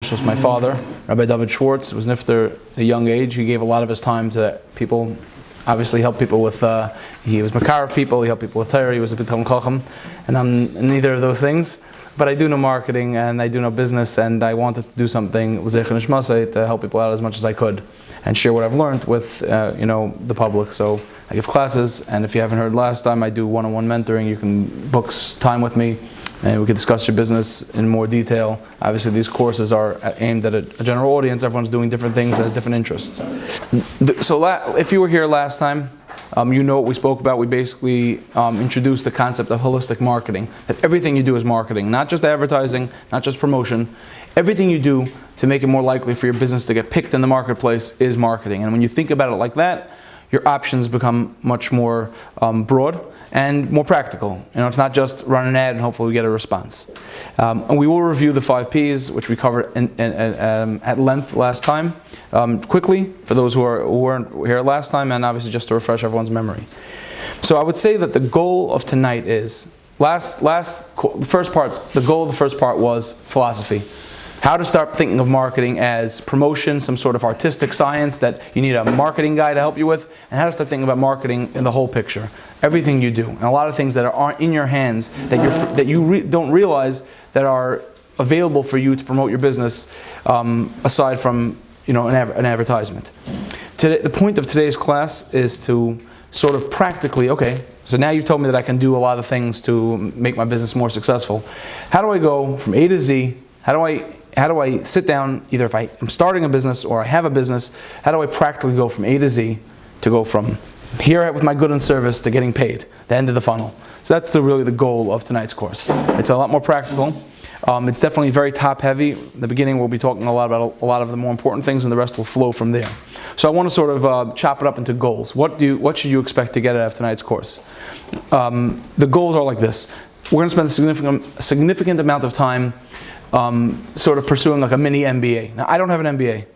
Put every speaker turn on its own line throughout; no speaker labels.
was my father, Rabbi David Schwartz, was nifter at a young age. He gave a lot of his time to people, obviously helped people with, he was makar of people, he helped people with Torah, he was a bit Talmid Chacham, and I'm neither of those things. But I do know marketing and I do know business, and I wanted to do something to help people out as much as I could and share what I've learned with the public. So I give classes, and if you haven't heard last time, I do one-on-one mentoring. You can book time with me and we can discuss your business in more detail. Obviously these courses are aimed at a general audience. Everyone's doing different things, has different interests. So if you were here last time, you know what we spoke about. We basically introduced the concept of holistic marketing, that everything you do is marketing, not just advertising, not just promotion. Everything you do to make it more likely for your business to get picked in the marketplace is marketing. And when you think about it like that, your options become much more broad and more practical. It's not just run an ad and hopefully we get a response. And we will review the 5 Ps, which we covered at length last time, quickly for those who weren't here last time, and obviously just to refresh everyone's memory. So I would say that the goal of tonight is, the goal of the first part was philosophy. How to start thinking of marketing as promotion, some sort of artistic science that you need a marketing guy to help you with, and how to start thinking about marketing in the whole picture. Everything you do, and a lot of things that aren't in your hands that you don't realize that are available for you to promote your business, aside from an advertisement. Today, the point of today's class is to sort of practically, okay, so now you've told me that I can do a lot of things to make my business more successful. How do I go from A to Z? How do I sit down, either if I am starting a business or I have a business, how do I practically go from A to Z to go from here with my good and service to getting paid, the end of the funnel? So that's really the goal of tonight's course. It's a lot more practical. It's definitely very top heavy. In the beginning we'll be talking a lot about a lot of the more important things, and the rest will flow from there. So I want to sort of chop it up into goals. What should you expect to get out of tonight's course? The goals are like this. We're going to spend a significant amount of time sort of pursuing like a mini MBA. Now, I don't have an MBA.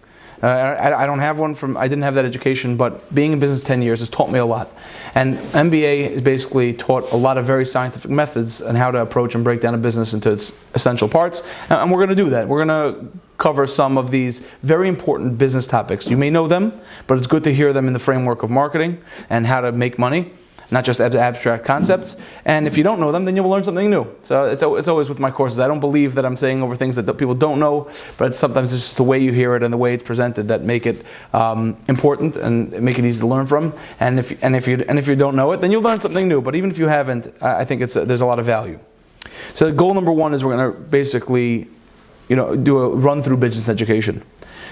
I don't have one I didn't have that education, but being in business 10 years has taught me a lot. And MBA is basically taught a lot of very scientific methods on how to approach and break down a business into its essential parts. And we're going to do that. We're going to cover some of these very important business topics. You may know them, but it's good to hear them in the framework of marketing and how to make money, not just abstract concepts. And if you don't know them, then you'll learn something new. So it's always with my courses. I don't believe that I'm saying over things that people don't know, but sometimes it's just the way you hear it and the way it's presented that make it important and make it easy to learn from. And if you don't know it, then you'll learn something new. But even if you haven't, I think there's a lot of value. So goal number 1 is we're going to basically, do a run through business education.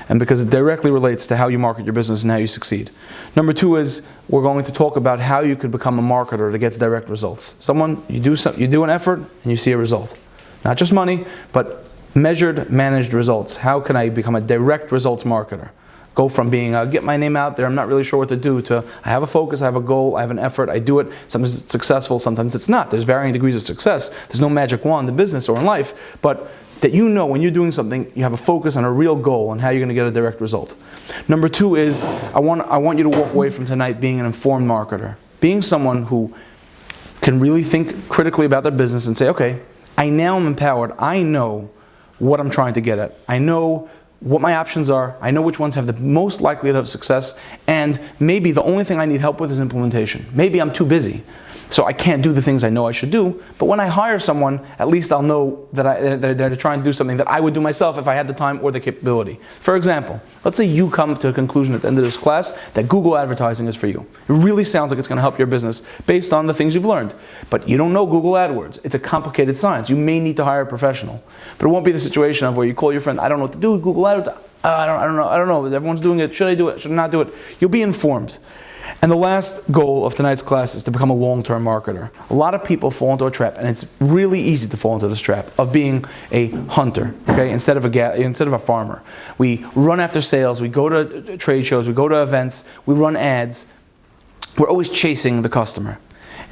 And because it directly relates to how you market your business and how you succeed. Number 2 is we're going to talk about how you could become a marketer that gets direct results. You do an effort and you see a result. Not just money, but measured, managed results. How can I become a direct results marketer? Go from being, get my name out there, I'm not really sure what to do, to I have a focus, I have a goal, I have an effort, I do it. Sometimes it's successful, sometimes it's not. There's varying degrees of success. There's no magic wand in business or in life, but that when you're doing something, you have a focus on a real goal and how you're going to get a direct result. Number 2 is, I want you to walk away from tonight being an informed marketer. Being someone who can really think critically about their business and say, okay, I now am empowered. I know what I'm trying to get at. I know what my options are. I know which ones have the most likelihood of success. And maybe the only thing I need help with is implementation. Maybe I'm too busy, so I can't do the things I know I should do. But when I hire someone, at least I'll know that they're trying to do something that I would do myself if I had the time or the capability. For example, let's say you come to a conclusion at the end of this class that Google advertising is for you. It really sounds like it's going to help your business based on the things you've learned. But you don't know Google AdWords. It's a complicated science. You may need to hire a professional. But it won't be the situation of where you call your friend, I don't know what to do with Google AdWords. I don't know. Everyone's doing it. Should I do it? Should I not do it? You'll be informed. And the last goal of tonight's class is to become a long-term marketer. A lot of people fall into a trap, and it's really easy to fall into this trap of being a hunter, okay, instead of a farmer. We run after sales, we go to trade shows, we go to events, we run ads. We're always chasing the customer.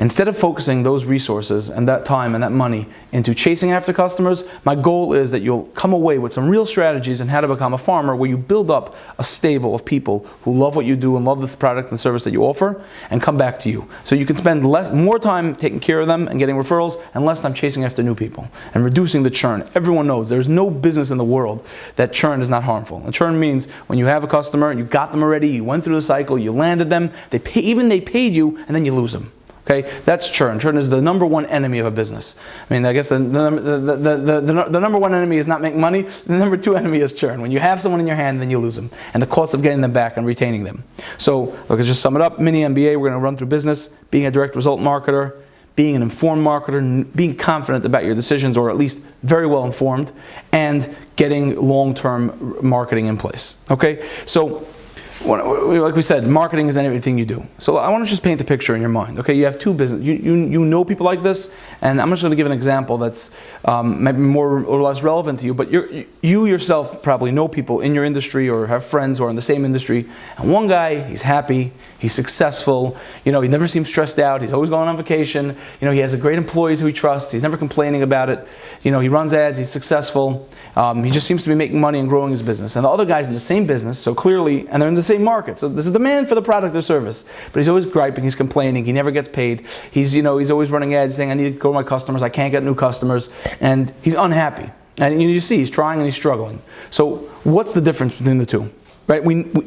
Instead of focusing those resources and that time and that money into chasing after customers, my goal is that you'll come away with some real strategies on how to become a farmer, where you build up a stable of people who love what you do and love the product and service that you offer and come back to you. So you can spend more time taking care of them and getting referrals and less time chasing after new people and reducing the churn. Everyone knows there's no business in the world that churn is not harmful. And churn means when you have a customer, you got them already, you went through the cycle, you landed them, they paid you, and then you lose them. Okay, that's churn. Churn is the number one enemy of a business. I mean, I guess the number one enemy is not making money. The number two enemy is churn. When you have someone in your hand, then you lose them. And the cost of getting them back and retaining them. So, let's just sum it up. Mini MBA, we're going to run through business, being a direct result marketer, being an informed marketer, being confident about your decisions, or at least very well informed, and getting long-term marketing in place. Okay, so like we said, marketing is everything you do. So I want to just paint the picture in your mind. Okay, you have two business. You know people like this, and I'm just going to give an example that's maybe more or less relevant to you. But you yourself probably know people in your industry or have friends who are in the same industry. And one guy, he's happy, he's successful. You know, he never seems stressed out. He's always going on vacation. You know, he has great employees who he trusts. He's never complaining about it. You know, he runs ads. He's successful. He just seems to be making money and growing his business. And the other guy's in the same business, so clearly, and they're in the same market. So there's a demand for the product or service. But he's always griping, he's complaining, he never gets paid. He's always running ads saying, I need to grow my customers, I can't get new customers. And he's unhappy. And you see, he's trying and he's struggling. So what's the difference between the two? Right?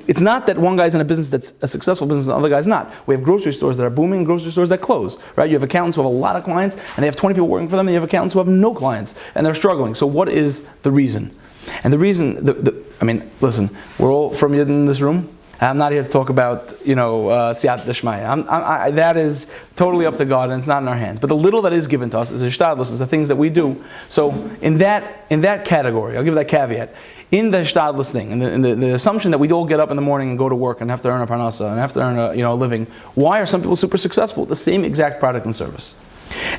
It's not that one guy's in a business that's a successful business and the other guy's not. We have grocery stores that are booming and grocery stores that close. Right? You have accountants who have a lot of clients and they have 20 people working for them, and you have accountants who have no clients and they're struggling. So what is the reason? And the reason, I mean, listen, we're all from in this room. I'm not here to talk about, siyat d'shmaya. That is totally up to God, and it's not in our hands. But the little that is given to us is hishtadlus, is the things that we do. So in that category, I'll give that caveat. In the hishtadlus thing, in the assumption that we all get up in the morning and go to work and have to earn a parnasa and have to earn a living, why are some people super successful with the same exact product and service?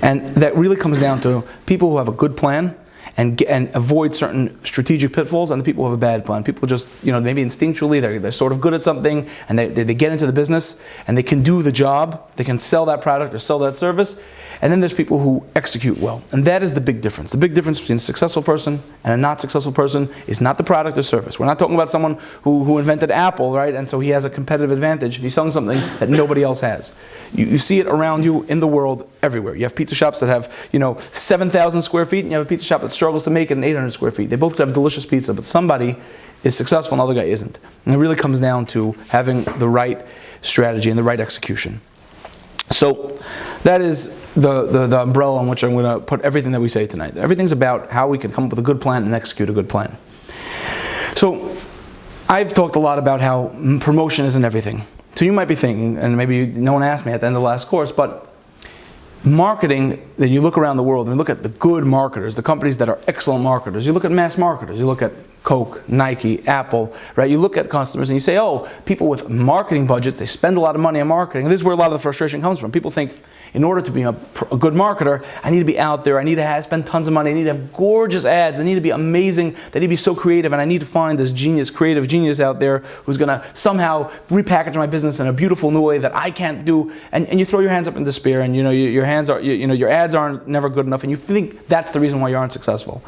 And that really comes down to people who have a good plan and avoid certain strategic pitfalls, and the people who have a bad plan. People just, maybe instinctually, they're sort of good at something, and they get into the business, and they can do the job, they can sell that product or sell that service, and then there's people who execute well. And that is the big difference. The big difference between a successful person and a not successful person is not the product or service. We're not talking about someone who invented Apple, right? And so he has a competitive advantage. He's selling something that nobody else has. You see it around you in the world everywhere. You have pizza shops that have, 7,000 square feet, and you have a pizza shop that struggles to make it in 800 square feet. They both have delicious pizza, but somebody is successful and the other guy isn't. And it really comes down to having the right strategy and the right execution. So that is the umbrella on which I'm going to put everything that we say tonight. Everything's about how we can come up with a good plan and execute a good plan. So I've talked a lot about how promotion isn't everything. So you might be thinking, and maybe no one asked me at the end of the last course, but marketing, that you look around the world and look at the good marketers, the companies that are excellent marketers. You look at mass marketers, you look at Coke, Nike, Apple, right? You look at customers and you say, oh, people with marketing budgets, they spend a lot of money on marketing. And this is where a lot of the frustration comes from. People think, in order to be a good marketer, I need to be out there, I need to spend tons of money, I need to have gorgeous ads, I need to be amazing, they need to be so creative, and I need to find this creative genius out there who's going to somehow repackage my business in a beautiful new way that I can't do. And you throw your hands up in despair, and your ads aren't never good enough, and you think that's the reason why you aren't successful.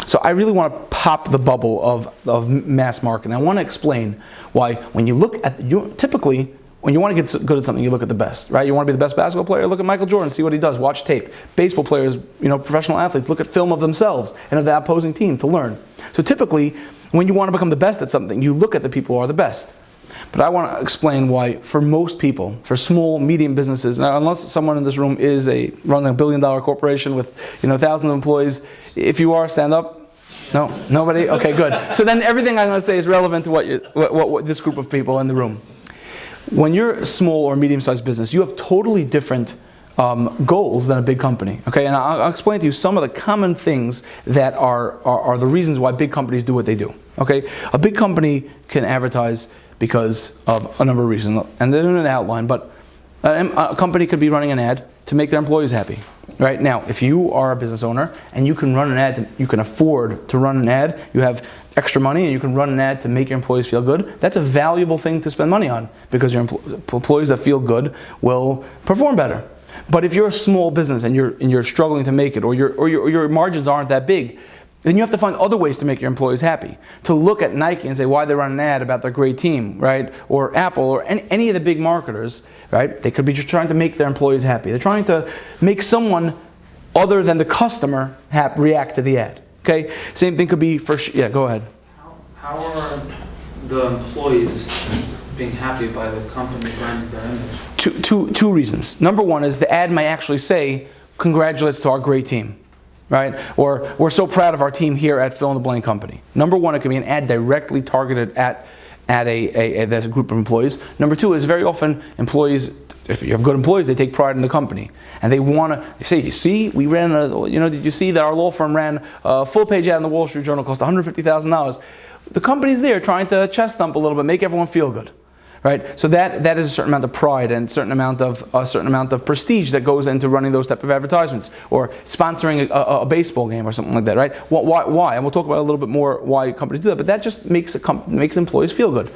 So I really want to pop the bubble of mass marketing. I want to explain why when you look at, typically, when you want to get good at something, you look at the best, right? You want to be the best basketball player? Look at Michael Jordan, see what he does, watch tape. Baseball players, professional athletes, look at film of themselves and of the opposing team to learn. So typically, when you want to become the best at something, you look at the people who are the best. But I want to explain why, for most people, for small, medium businesses, now, unless someone in this room is running $1 billion corporation with thousands of employees, if you are, stand up. No, nobody. Okay, good. So then everything I'm going to say is relevant to what this group of people in the room. When you're a small or medium-sized business, you have totally different goals than a big company. Okay, and I'll explain to you some of the common things that are the reasons why big companies do what they do. Okay, a big company can advertise because of a number of reasons, and they're in an outline. But a company could be running an ad to make their employees happy. Right now, if you are a business owner and you can run an ad, you can afford to run an ad, you have extra money and you can run an ad to make your employees feel good, that's a valuable thing to spend money on, because your employees that feel good will perform better. But if you're a small business and you're struggling to make it, or your margins aren't that big, then you have to find other ways to make your employees happy. To look at Nike and say why they run an ad about their great team, right? Or Apple, or any of the big marketers, right? They could be just trying to make their employees happy. They're trying to make someone other than the customer react to the ad. Okay. Same thing could be for yeah. Go ahead.
How are the employees being happy by the company branding their image?
Two reasons. Number one is the ad may actually say, "Congratulations to our great team." Right? Or, "We're so proud of our team here at fill in the blank company." Number one, it could be an ad directly targeted at a group of employees. Number two is very often employees, if you have good employees, they take pride in the company. And they want to say, "You see, we ran did you see that our law firm ran a full page ad in the Wall Street Journal, cost $150,000. The company's there trying to chest thump a little bit, make everyone feel good. Right? So that is a certain amount of pride and a certain amount of prestige that goes into running those type of advertisements, or sponsoring a baseball game or something like that. Right? Why? And we'll talk about a little bit more why companies do that. But that just makes employees feel good.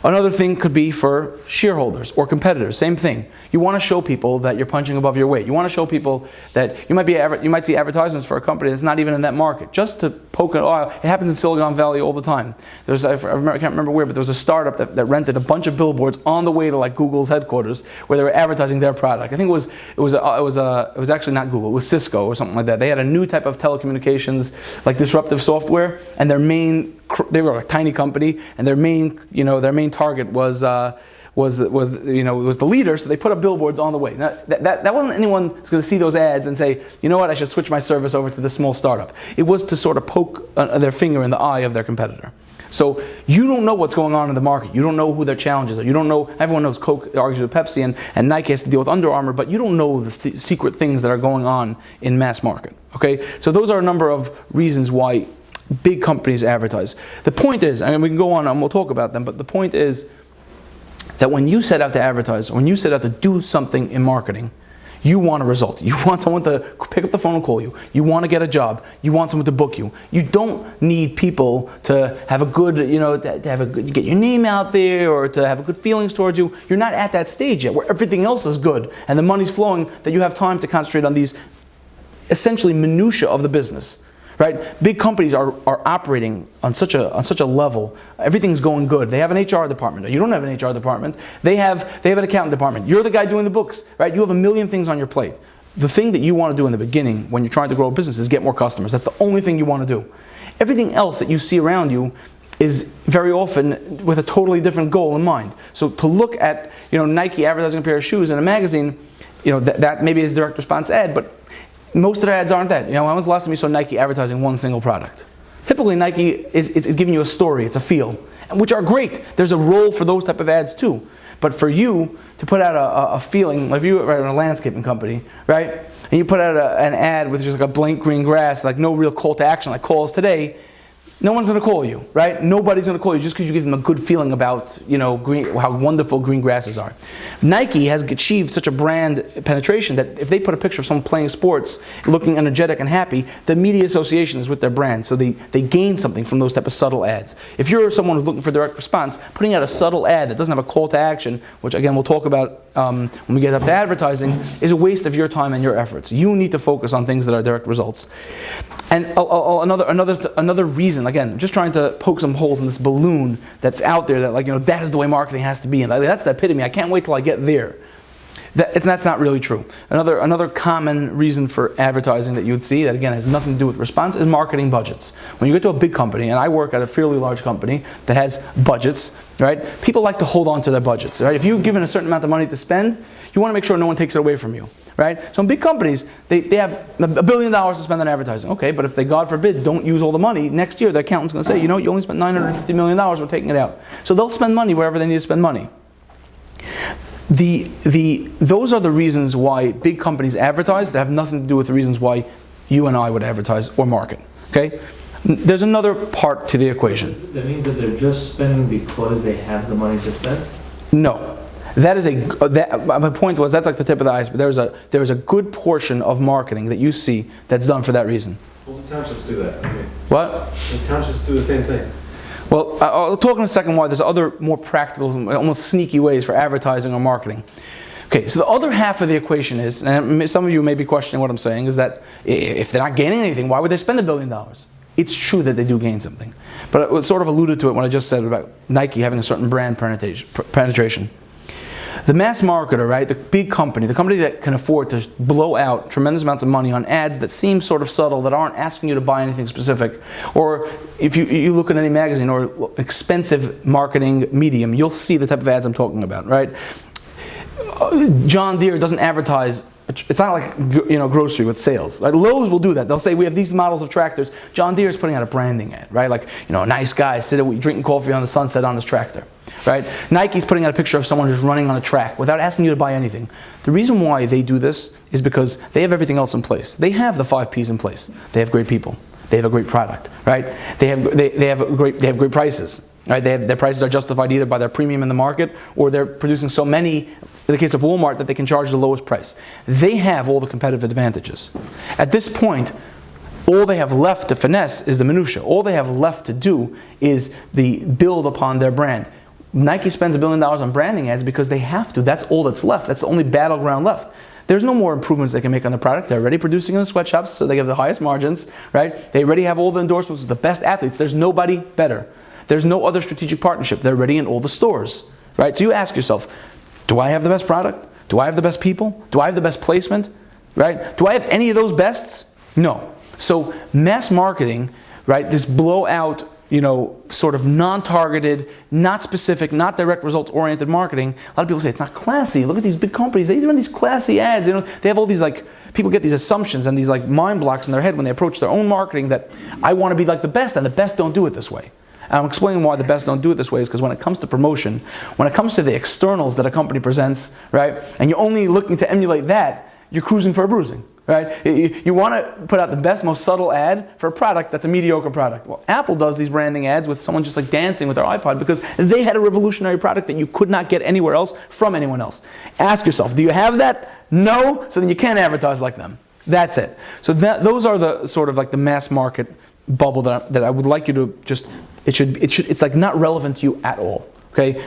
Another thing could be for shareholders or competitors. Same thing. You want to show people that you're punching above your weight. You want to show people that you might see advertisements for a company that's not even in that market, just to poke it. Oh, it happens in Silicon Valley all the time. I can't remember where, but there was a startup that rented a bunch of billboards on the way to like Google's headquarters where they were advertising their product. I think it was actually not Google, it was Cisco or something like that. They had a new type of telecommunications, like disruptive software, and they were a tiny company, and their main target was the leader, so they put up billboards on the way. Now, that wasn't anyone who's going to see those ads and say, "You know what, I should switch my service over to this small startup." It was to sort of poke their finger in the eye of their competitor. So you don't know what's going on in the market. You don't know who their challenges are. You don't know. Everyone knows Coke argues with Pepsi, and Nike has to deal with Under Armour, but you don't know the secret things that are going on in mass market. Okay, so those are a number of reasons why big companies advertise. The point is, I mean, we can go on and we'll talk about them, but the point is that when you set out to advertise, when you set out to do something in marketing, you want a result. You want someone to pick up the phone and call you. You want to get a job. You want someone to book you. You don't need people to have a good, get your name out there or to have good feelings towards you. You're not at that stage yet where everything else is good and the money's flowing, that you have time to concentrate on these essentially minutiae of the business. Right? Big companies are operating on such a level. Everything's going good. They have an HR department. You don't have an HR department. They have an accountant department. You're the guy doing the books. Right? You have a million things on your plate. The thing that you want to do in the beginning when you're trying to grow a business is get more customers. That's the only thing you want to do. Everything else that you see around you is very often with a totally different goal in mind. So to look at Nike advertising a pair of shoes in a magazine, that maybe is a direct response ad, but most of their ads aren't that. When was the last time you saw Nike advertising one single product? Typically, Nike is giving you a story, it's a feel, which are great. There's a role for those type of ads too. But for you to put out a feeling, like if you were in a landscaping company, right, and you put out an ad with just like a blank green grass, like no real call to action, like calls today, no one's going to call you, right? Nobody's going to call you just because you give them a good feeling about, how wonderful green grasses are. Nike has achieved such a brand penetration that if they put a picture of someone playing sports, looking energetic and happy, the immediate association is with their brand. So they gain something from those type of subtle ads. If you're someone who's looking for direct response, putting out a subtle ad that doesn't have a call to action, which again we'll talk about when we get up to advertising, is a waste of your time and your efforts. You need to focus on things that are direct results. And another reason, again, I'm just trying to poke some holes in this balloon that's out there that that is the way marketing has to be, and that's the epitome. I can't wait till I get there. That's not really true. Another common reason for advertising that you would see that again has nothing to do with response is marketing budgets. When you get to a big company, and I work at a fairly large company that has budgets, right? People like to hold on to their budgets, right? If you're given a certain amount of money to spend, you want to make sure no one takes it away from you. Right? So in big companies, they have $1 billion to spend on advertising. Okay, but if they, God forbid, don't use all the money, next year the accountant's going to say, you only spent $950 million, we're taking it out. So they'll spend money wherever they need to spend money. Those are the reasons why big companies advertise that have nothing to do with the reasons why you and I would advertise or market. Okay? There's another part to the equation.
That means that they're just spending because they have the money to spend?
No. My point was that's like the tip of the iceberg. There's a good portion of marketing that you see that's done for that reason.
Well, the townships do that.
What?
The townships do the same thing.
Well, I'll talk in a second why there's other more practical, almost sneaky ways for advertising or marketing. Okay, so the other half of the equation is, and some of you may be questioning what I'm saying, is that if they're not gaining anything, why would they spend $1 billion? It's true that they do gain something. But it was sort of alluded to it when I just said about Nike having a certain brand penetration. The mass marketer, right, the big company, the company that can afford to blow out tremendous amounts of money on ads that seem sort of subtle, that aren't asking you to buy anything specific, or if you look at any magazine or expensive marketing medium, you'll see the type of ads I'm talking about, right? John Deere doesn't advertise. It's not like, you know, grocery with sales. Like Lowe's will do that. They'll say we have these models of tractors. John Deere is putting out a branding ad, right? Like, you know, a nice guy sitting drinking coffee on the sunset on his tractor, right? Nike's putting out a picture of someone who's running on a track without asking you to buy anything. The reason why they do this is because they have everything else in place. They have the 5 Ps in place. They have great people. They have a great product, right? They have great prices. Right, their prices are justified either by their premium in the market, or they're producing so many, in the case of Walmart, that they can charge the lowest price. They have all the competitive advantages. At this point, all they have left to finesse is the minutia. All they have left to do is the build upon their brand. Nike spends $1 billion on branding ads because they have to. That's all that's left. That's the only battleground left. There's no more improvements they can make on the product. They're already producing in the sweatshops, so they have the highest margins, right? They already have all the endorsements with the best athletes. There's nobody better. There's no other strategic partnership. They're already in all the stores, right? So you ask yourself, do I have the best product? Do I have the best people? Do I have the best placement, right? Do I have any of those bests? No. So mass marketing, right, this blowout, you know, sort of non-targeted, not specific, not direct results-oriented marketing. A lot of people say it's not classy. Look at these big companies. They run these classy ads. You know, they have all these, like, people get these assumptions and these, like, mind blocks in their head when they approach their own marketing that I want to be like the best, and the best don't do it this way. And I'm explaining why the best don't do it this way is because when it comes to promotion, when it comes to the externals that a company presents, right, and you're only looking to emulate that, you're cruising for a bruising, right? You want to put out the best, most subtle ad for a product that's a mediocre product. Well, Apple does these branding ads with someone just like dancing with their iPod because they had a revolutionary product that you could not get anywhere else from anyone else. Ask yourself, do you have that? No, so then you can't advertise like them. That's it. So those are the sort of like the mass market bubble that I would like you to just, it's like not relevant to you at all. Okay?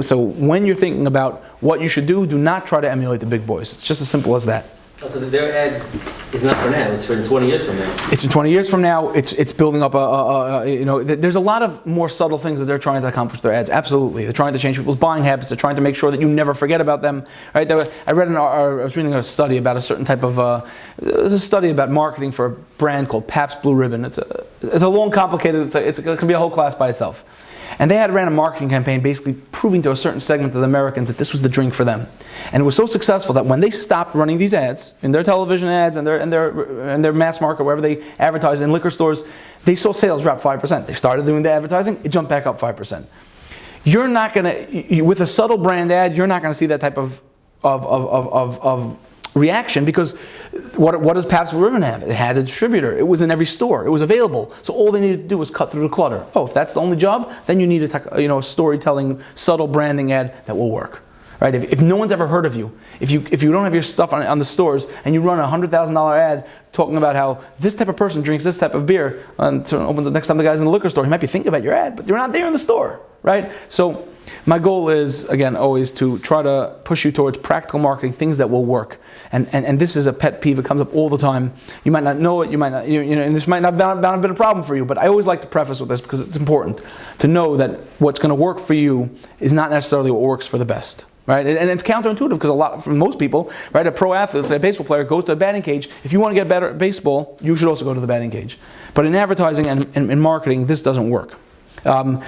So when you're thinking about what you should do not try to emulate the big boys. It's just as simple as that.
So their ads is not for now, it's for 20 years from now.
It's in 20 years from now. It's building up you know, there's a lot of more subtle things that they're trying to accomplish with their ads. Absolutely. They're trying to change people's buying habits. They're trying to make sure that you never forget about them. Right? I was reading a study about a certain type of, there's a study about marketing for a brand called Pabst Blue Ribbon. It's a long, complicated, it can be a whole class by itself. And they had ran a marketing campaign basically proving to a certain segment of the Americans that this was the drink for them. And it was so successful that when they stopped running these ads, in their television ads and their mass market, wherever they advertised in liquor stores, they saw sales drop 5%. They started doing the advertising, it jumped back up 5%. You're not going to, with a subtle brand ad, you're not going to see that type of reaction because what does Pabst Blue Ribbon have? It had a distributor. It was in every store. It was available. So all they needed to do was cut through the clutter. Oh, if that's the only job, then you need a storytelling, subtle branding ad that will work. Right? If no one's ever heard of you, if you don't have your stuff on the stores and you run a $100,000 ad talking about how this type of person drinks this type of beer, and so opens the next time the guy's in the liquor store, he might be thinking about your ad, but you're not there in the store, right? So my goal is, again, always to try to push you towards practical marketing, things that will work. And this is a pet peeve that comes up all the time. You might not know it, you might not, and this might not have been a problem for you, but I always like to preface with this because it's important to know that what's going to work for you is not necessarily what works for the best. Right? And it's counterintuitive because for most people, right, a pro athlete, say a baseball player, goes to a batting cage. If you want to get better at baseball, you should also go to the batting cage. But in advertising and in marketing, this doesn't work. And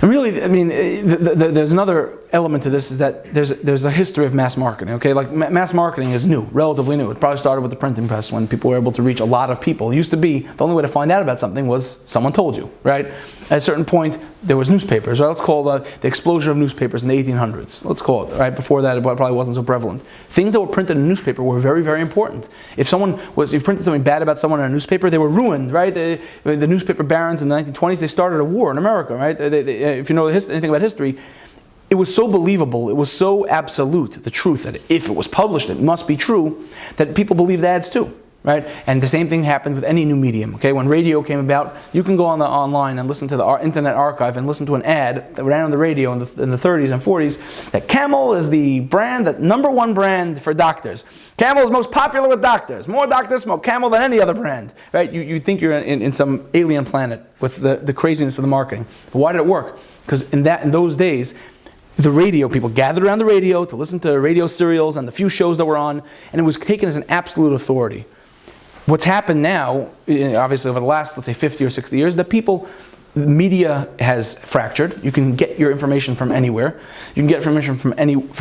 really, I mean, there's another element to this is that there's a history of mass marketing. Okay, like mass marketing is new, relatively new. It probably started with the printing press when people were able to reach a lot of people. It used to be the only way to find out about something was someone told you, right? At a certain point, there was newspapers. Right? Let's call the explosion of newspapers in the 1800s. Let's call it right. Before that, it probably wasn't so prevalent. Things that were printed in a newspaper were very, very important. If you printed something bad about someone in a newspaper, they were ruined, right? The newspaper barons in the 1920s, they started a war in America, right? If you know anything about history, it was so believable, it was so absolute, the truth, that if it was published, it must be true, that people believed ads too. right? And the same thing happened with any new medium, okay? When radio came about, you can go online and listen to the Internet Archive and listen to an ad that ran on the radio in the 30s and 40s that Camel is the brand, that #1 brand for doctors. Camel is most popular with doctors. More doctors smoke Camel than any other brand, right? You think you're in some alien planet with the craziness of the marketing. But why did it work? Because in those days, the radio, people gathered around the radio to listen to radio serials and the few shows that were on, and it was taken as an absolute authority. What's happened now, obviously over the last, let's say 50 or 60 years, media has fractured. You can get your information from anywhere. You can get information from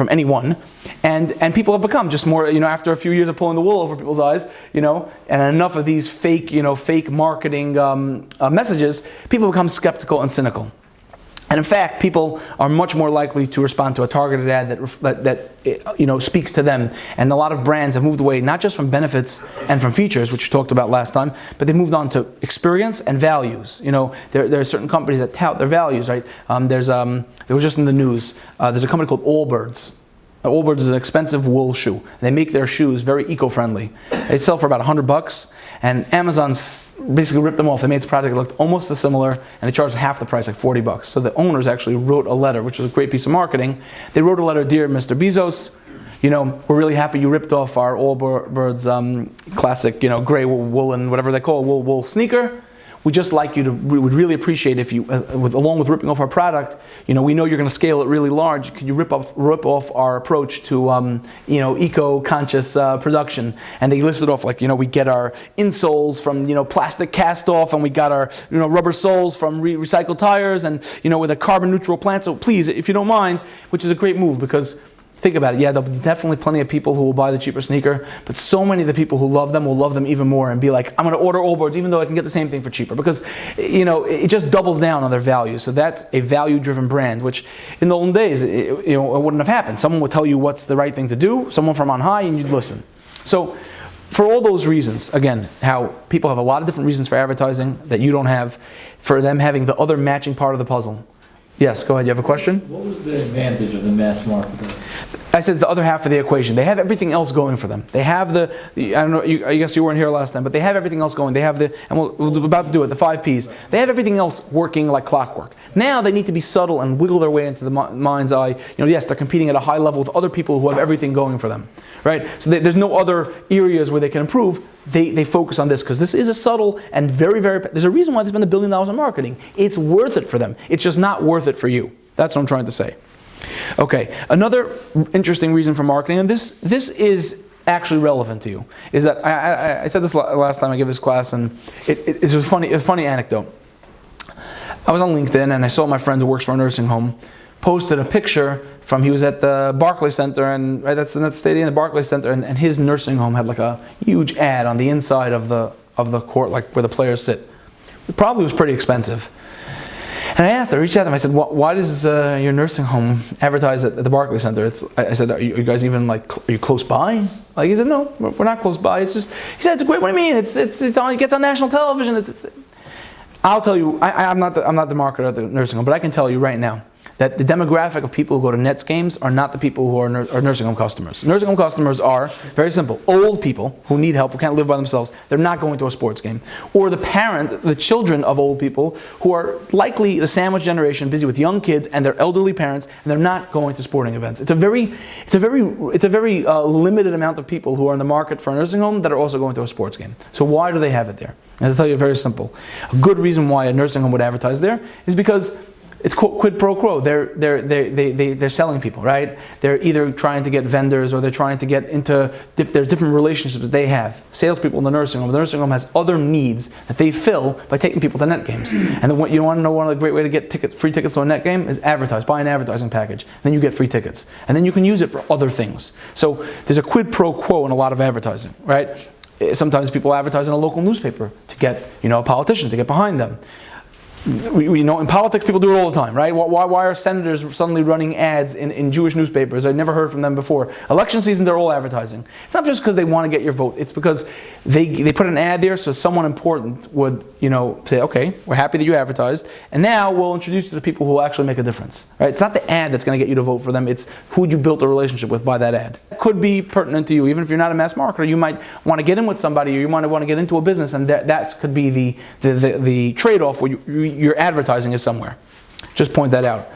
anyone, and people have become just more, after a few years of pulling the wool over people's eyes, and enough of these fake marketing messages, people become skeptical and cynical. And in fact, people are much more likely to respond to a targeted ad that speaks to them. And a lot of brands have moved away not just from benefits and from features, which we talked about last time, but they moved on to experience and values. There are certain companies that tout their values, right? There was just in the news. There's a company called Allbirds. Allbirds is an expensive wool shoe. They make their shoes very eco-friendly. They sell for about $100, and Amazon basically ripped them off. They made this product that looked almost similar, and they charged half the price, like $40. So the owners actually wrote a letter, which was a great piece of marketing. They wrote a letter, "Dear Mr. Bezos, we're really happy you ripped off our Allbirds classic, gray woolen, whatever they call it, wool sneaker. We would really appreciate if you, along with ripping off our product, we know you're going to scale it really large. Could you rip off our approach to, eco-conscious production?" And they listed off we get our insoles from, plastic cast off, and we got our, rubber soles from recycled tires, and, with a carbon neutral plant. So please, if you don't mind, which is a great move because. Think about it. Yeah, there'll be definitely plenty of people who will buy the cheaper sneaker, but so many of the people who love them will love them even more and be like, "I'm going to order Allbirds even though I can get the same thing for cheaper," because it just doubles down on their value. So that's a value-driven brand, which in the olden days it wouldn't have happened. Someone would tell you what's the right thing to do, someone from on high, and you'd listen. So for all those reasons, again, how people have a lot of different reasons for advertising that you don't have, for them having the other matching part of the puzzle. Yes, go ahead. You have a question?
What was the advantage of the mass marketer?
I said it's the other half of the equation. They have everything else going for them. They have I don't know, I guess you weren't here last time, but they have everything else going. They have and we're about to do it, the 5 Ps. They have everything else working like clockwork. Now they need to be subtle and wiggle their way into the mind's eye. Yes, they're competing at a high level with other people who have everything going for them, right? So there's no other areas where they can improve. They focus on this because this is a subtle and very, very, there's a reason why they spend $1 billion on marketing. It's worth it for them. It's just not worth it for you. That's what I'm trying to say. Okay, another interesting reason for marketing, and this is actually relevant to you, is that I said this last time I gave this class, and it's a funny anecdote. I was on LinkedIn and I saw my friend who works for a nursing home posted a picture from, he was at the Barclays Center, and right, that's the stadium, the Barclays Center, and his nursing home had like a huge ad on the inside of the court, like where the players sit. It probably was pretty expensive. And I reached out to him, I said, "Why does your nursing home advertise at the Barclays Center?" I said, "Are you guys even are you close by?" He said, "No, we're not close by. It's just," he said, "It's great. What do you mean? It gets on national television." I'll tell you, I'm not the marketer at the nursing home, but I can tell you right now that the demographic of people who go to Nets games are not the people who are nursing home customers. Nursing home customers are, very simple, old people who need help, who can't live by themselves. They're not going to a sports game. Or the children of old people who are likely the sandwich generation, busy with young kids and their elderly parents, and they're not going to sporting events. It's a very limited amount of people who are in the market for a nursing home that are also going to a sports game. So why do they have it there? And I'll tell you very simple. A good reason why a nursing home would advertise there is because it's quid pro quo. They're selling people, right? They're either trying to get vendors or they're trying to get into, there's different relationships that they have. Salespeople in the nursing home. The nursing home has other needs that they fill by taking people to net games. And you want to know one of the great way to get free tickets to a net game is advertise. Buy an advertising package. Then you get free tickets. And then you can use it for other things. So there's a quid pro quo in a lot of advertising, right? Sometimes people advertise in a local newspaper to get, a politician to get behind them. we know in politics people do it all the time, right? Why are senators suddenly running ads in Jewish newspapers? I've never heard from them before. Election season, they're all advertising. It's not just because they want to get your vote. It's because they put an ad there so someone important would, say, okay, we're happy that you advertised, and now we'll introduce you to people who will actually make a difference, right? It's not the ad that's going to get you to vote for them. It's who you built a relationship with by that ad. It could be pertinent to you. Even if you're not a mass marketer, you might want to get in with somebody, or you might want to get into a business, and that could be the trade-off where your advertising is somewhere. Just point that out.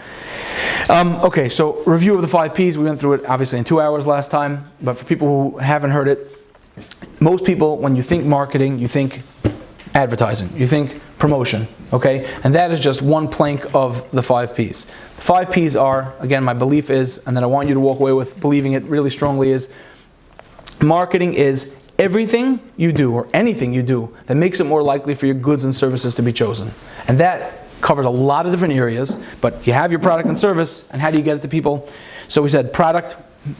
Okay, so review of the 5 Ps. We went through it obviously in 2 hours last time, but for people who haven't heard it, most people, when you think marketing, you think advertising, you think promotion, okay? And that is just one plank of the 5 Ps. The 5 Ps are, again, my belief is, and then I want you to walk away with believing it really strongly, is marketing is everything you do or anything you do that makes it more likely for your goods and services to be chosen. And that covers a lot of different areas, but you have your product and service, and how do you get it to people? So we said product,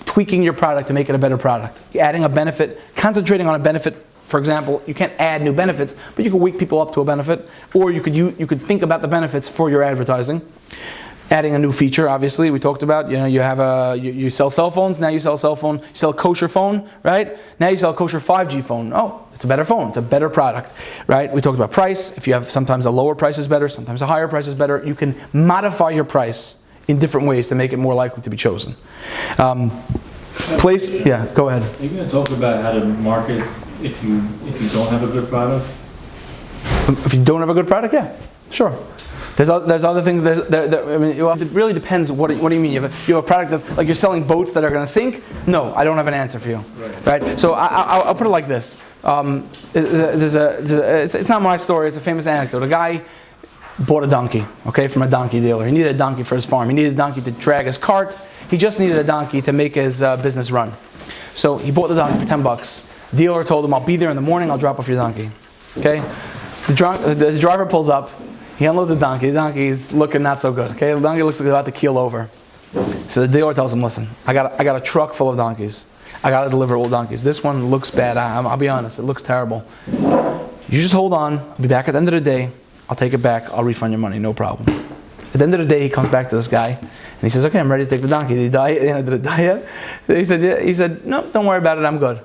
tweaking your product to make it a better product. Adding a benefit, concentrating on a benefit. For example, you can't add new benefits, but you can wake people up to a benefit, or you could think about the benefits for your advertising. Adding a new feature, obviously, we talked about, you sell cell phones, now you sell a cell phone, you sell a kosher phone, right? Now you sell a kosher 5G phone. Oh, it's a better phone, it's a better product, right? We talked about price. If you have sometimes a lower price is better, sometimes a higher price is better. You can modify your price in different ways to make it more likely to be chosen. Place, yeah, go ahead.
Are you going to talk about how to market if you don't have a good product?
If you don't have a good product, yeah, sure. There's other things. I mean, it really depends. What do you mean? You have a product that, like, you're selling boats that are going to sink? No, I don't have an answer for you. Right? So I'll put it like this. It's not my story. It's a famous anecdote. A guy bought a donkey, okay, from a donkey dealer. He needed a donkey for his farm. He needed a donkey to drag his cart. He just needed a donkey to make his business run. So he bought the donkey for $10. Dealer told him, "I'll be there in the morning. I'll drop off your donkey." Okay. The driver pulls up. He unloads the donkey. The donkey's looking not so good. Okay, the donkey looks like it's about to keel over. So the dealer tells him, "Listen, I got a truck full of donkeys. I got to deliver all donkeys. This one looks bad. I'll be honest, it looks terrible. You just hold on. I'll be back at the end of the day. I'll take it back. I'll refund your money. No problem." At the end of the day, he comes back to this guy and he says, "Okay, I'm ready to take the donkey. Did it die yet?" He said, "Yeah." He said, "No, don't worry about it. I'm good."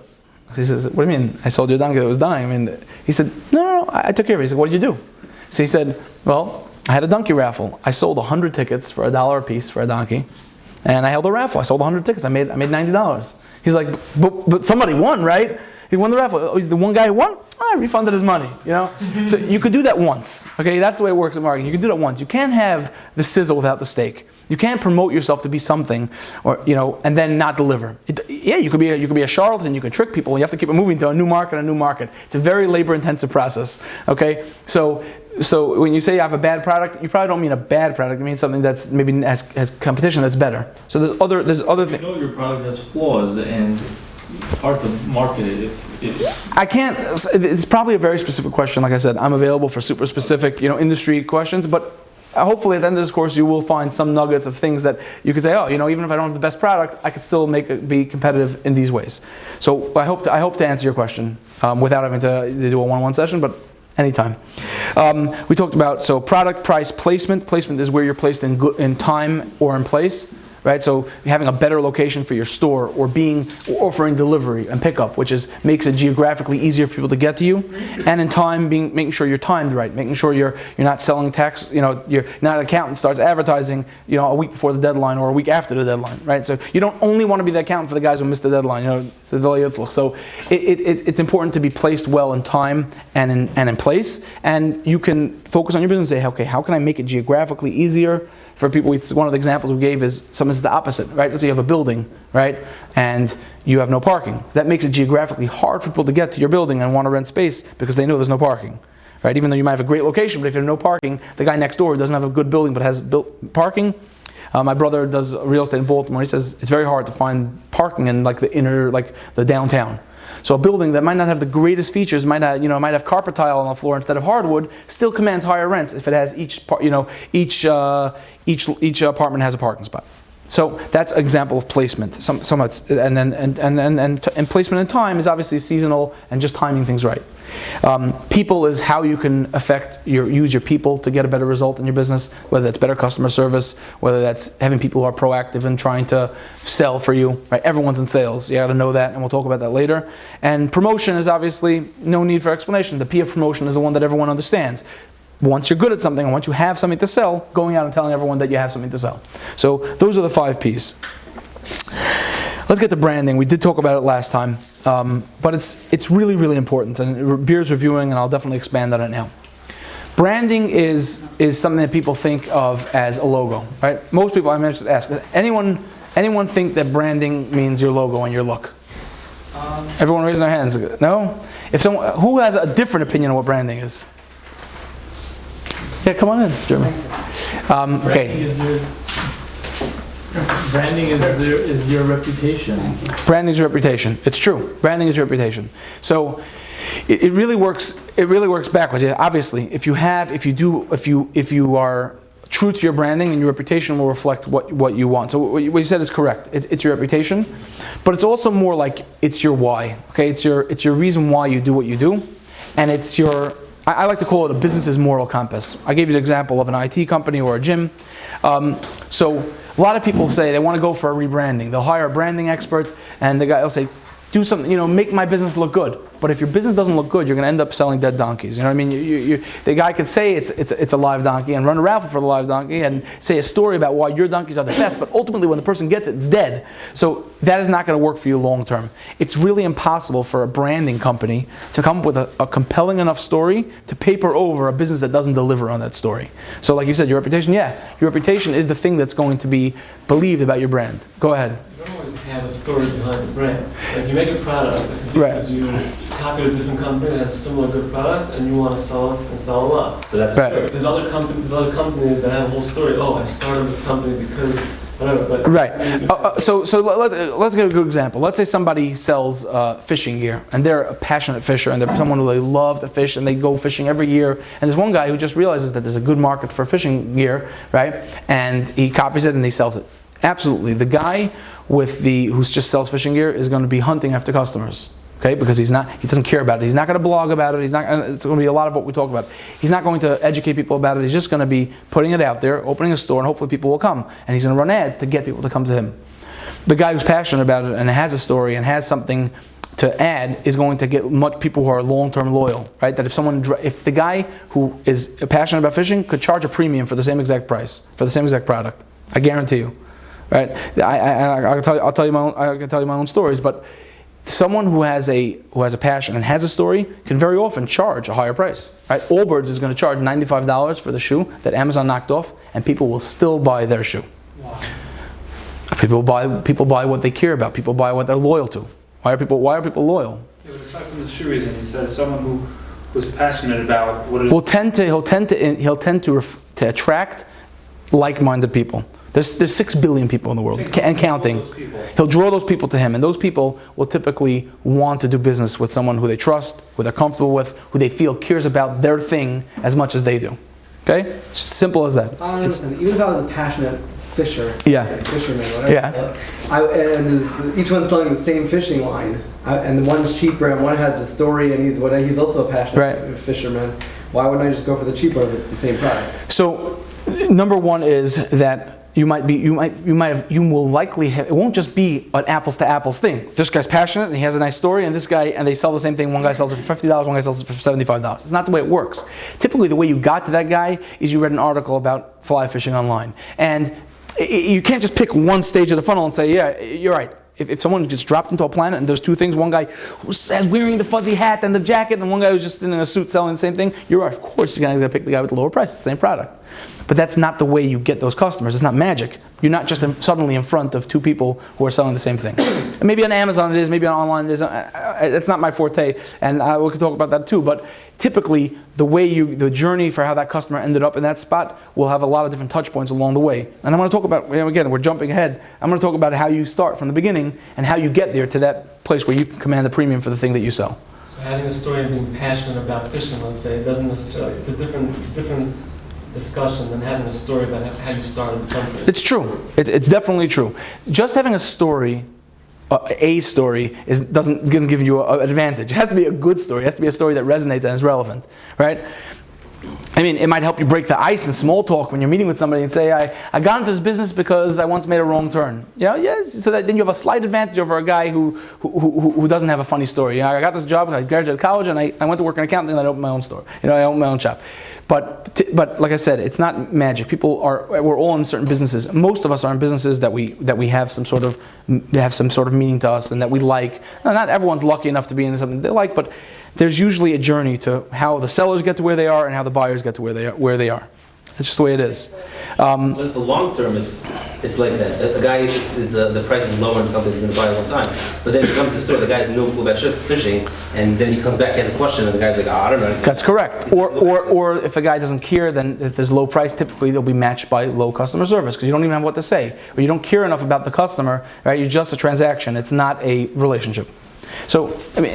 He says, "What do you mean? I sold you a donkey that was dying." He said, "No, I took care of it." He said, "What did you do?" So he said, "Well, I had a donkey raffle. I sold 100 tickets for $1 a piece for a donkey, and I held a raffle. I sold 100 tickets. I made $90. He's like, "But somebody won, right? He won the raffle. Oh, he's the one guy who won? I refunded his money, So you could do that once, okay? That's the way it works in marketing. You can do that once. You can't have the sizzle without the steak. You can't promote yourself to be something, or and then not deliver. You could be a charlatan. You can trick people. You have to keep it moving to a new market. It's a very labor-intensive process, okay? So when you say you have a bad product, you probably don't mean a bad product. You mean something that's maybe has competition that's better. So there's other things.
You know your product has flaws, and it's hard to market it if
I can't. It's probably a very specific question. Like I said, I'm available for super specific, industry questions. But hopefully, at the end of this course, you will find some nuggets of things that you could say, "Oh, even if I don't have the best product, I could still be competitive in these ways." So I hope to answer your question without having to do a one-on-one session, but anytime. We talked about product, price, placement. Placement is where you're placed in time or in place. Right, so having a better location for your store, or offering delivery and pickup, which makes it geographically easier for people to get to you, and in time, making sure you're timed right, making sure you're not selling tax, you're not an accountant starts advertising, a week before the deadline or a week after the deadline, right? So you don't only want to be the accountant for the guys who missed the deadline, So it's important to be placed well in time and in place, and you can focus on your business and say, okay, how can I make it geographically easier for people? One of the examples we gave is something's the opposite, right? Let's say you have a building, right, and you have no parking. That makes it geographically hard for people to get to your building and want to rent space because they know there's no parking, right? Even though you might have a great location, but if you have no parking, the guy next door doesn't have a good building but has built parking. My brother does real estate in Baltimore. He says it's very hard to find parking in the downtown. So a building that might not have the greatest features, might have carpet tile on the floor instead of hardwood, still commands higher rents if it has each apartment has a parking spot. So that's an example of placement. And placement in time is obviously seasonal and just timing things right. People is how you can use your people to get a better result in your business, whether that's better customer service, whether that's having people who are proactive and trying to sell for you. Right? Everyone's in sales. You got to know that, and we'll talk about that later. And promotion is obviously no need for explanation. The P of promotion is the one that everyone understands. Once you're good at something and once you have something to sell, going out and telling everyone that you have something to sell. So those are the 5 Ps. Let's get to branding. We did talk about it last time, but it's really, really important. And Beer's reviewing, and I'll definitely expand on it now. Branding is something that people think of as a logo, right? Most people, I'm going to ask, anyone think that branding means your logo and your look? Everyone raise their hands. No? Who has a different opinion on what branding is? Yeah, come on in, Jeremy. Okay.
Branding is your reputation.
Branding is your reputation. It's true. Branding is your reputation. So it really works. It really works backwards. Yeah, obviously, if you are true to your branding, and your reputation will reflect what you want. So what you said is correct. It's your reputation, but it's also more like it's your why. Okay, it's your reason why you do what you do, and it's your. I like to call it a business's moral compass. I gave you an example of an IT company or a gym. So a lot of people say they want to go for a rebranding. They'll hire a branding expert, and the guy will say, do something, make my business look good. But if your business doesn't look good, you're going to end up selling dead donkeys. You know what I mean? The guy could say it's a live donkey and run a raffle for the live donkey and say a story about why your donkeys are the best, but ultimately when the person gets it, it's dead. So that is not going to work for you long term. It's really impossible for a branding company to come up with a compelling enough story to paper over a business that doesn't deliver on that story. So like you said, your reputation, your reputation is the thing that's going to be believed about your brand. Go ahead.
You don't always have a story behind the brand. Like you make a product, because you copy a different company that has a similar good product, and you want to sell it and sell a lot.
So that's
right.
There's other companies that have a whole story. Oh, I started this company because whatever. But
right. So let's get a good example. Let's say somebody sells fishing gear, and they're a passionate fisher, and they're someone who they love to fish, and they go fishing every year. And there's one guy who just realizes that there's a good market for fishing gear, right? And he copies it and he sells it. Absolutely, the guy who just sells fishing gear is going to be hunting after customers. Okay, because he doesn't care about it. He's not going to blog about it. It's going to be a lot of what we talk about. He's not going to educate people about it. He's just going to be putting it out there, opening a store, and hopefully people will come. And he's going to run ads to get people to come to him. The guy who's passionate about it and has a story and has something to add is going to get much people who are long-term loyal, right? That if the guy who is passionate about fishing could charge a premium for the same exact price, for the same exact product, I guarantee you, right? I can tell you my own stories, but someone who has a passion and has a story can very often charge a higher price. Right? Allbirds is going to charge $95 for the shoe that Amazon knocked off, and people will still buy their shoe.
Wow.
People buy what they care about. People buy what they're loyal to. Why are people loyal?
Yeah, but aside from the shoe reason, you said someone who's passionate about what it is.
He'll tend to attract like-minded people. There's 6 billion people in the world, and counting. He'll draw those people to him, and those people will typically want to do business with someone who they trust, who they're comfortable with, who they feel cares about their thing as much as they do. Okay? It's as simple as that.
Even if I was a passionate fisherman, whatever. And each one's selling the same fishing line, and the one's cheaper, and one has the story, and he's also a passionate fisherman. Why wouldn't I just go for the cheaper if it's the same product? So, number one is that you will likely have, it won't just be an apples to apples thing. This guy's passionate and he has a nice story, and they sell the same thing. One guy sells it for $50, one guy sells it for $75. It's not the way it works. Typically the way you got to that guy is you read an article about fly fishing online. And you can't just pick one stage of the funnel and say, yeah, you're right. If someone just dropped into a planet and there's 2 things, one guy who's wearing the fuzzy hat and the jacket, and one guy who's just in a suit selling the same thing, you're right, of course you're going to pick the guy with the lower price, the same product. But that's not the way you get those customers. It's not magic. You're not just suddenly in front of 2 people who are selling the same thing. And maybe on Amazon it is, maybe on online it is. It's not my forte, and we could talk about that too. But typically, the journey for how that customer ended up in that spot will have a lot of different touch points along the way. And I'm going to talk about, again, we're jumping ahead. I'm going to talk about how you start from the beginning and how you get there to that place where you can command the premium for the thing that you sell.
So having a story and being passionate about fishing, let's say, it doesn't necessarily. It's a different discussion than having a story about how you started the company.
It's true. It's definitely true. Just having a story doesn't give you an advantage. It has to be a good story. It has to be a story that resonates and is relevant, right? I mean, it might help you break the ice in small talk when you're meeting with somebody and say, I got into this business because I once made a wrong turn. So that then you have a slight advantage over a guy who doesn't have a funny story. I got this job, I graduated college, and I went to work in accounting, and I opened my own store. I opened my own shop. But like I said, it's not magic. We're all in certain businesses. Most of us are in businesses that we have some sort of meaning to us and that we like. Now, not everyone's lucky enough to be in something they like, but there's usually a journey to how the sellers get to where they are and how the buyers get to where they are. That's just the way it is.
But the long term, it's like that. A guy is the price is lower and something he's going to buy a long time. But then he comes to the store, the guy has no clue about fishing, and then he comes back and has a question, and the guy's like, I don't know.
That's correct. Or if a guy doesn't care, then if there's low price, typically they'll be matched by low customer service because you don't even have what to say, or you don't care enough about the customer. Right? You're just a transaction. It's not a relationship. So, I mean,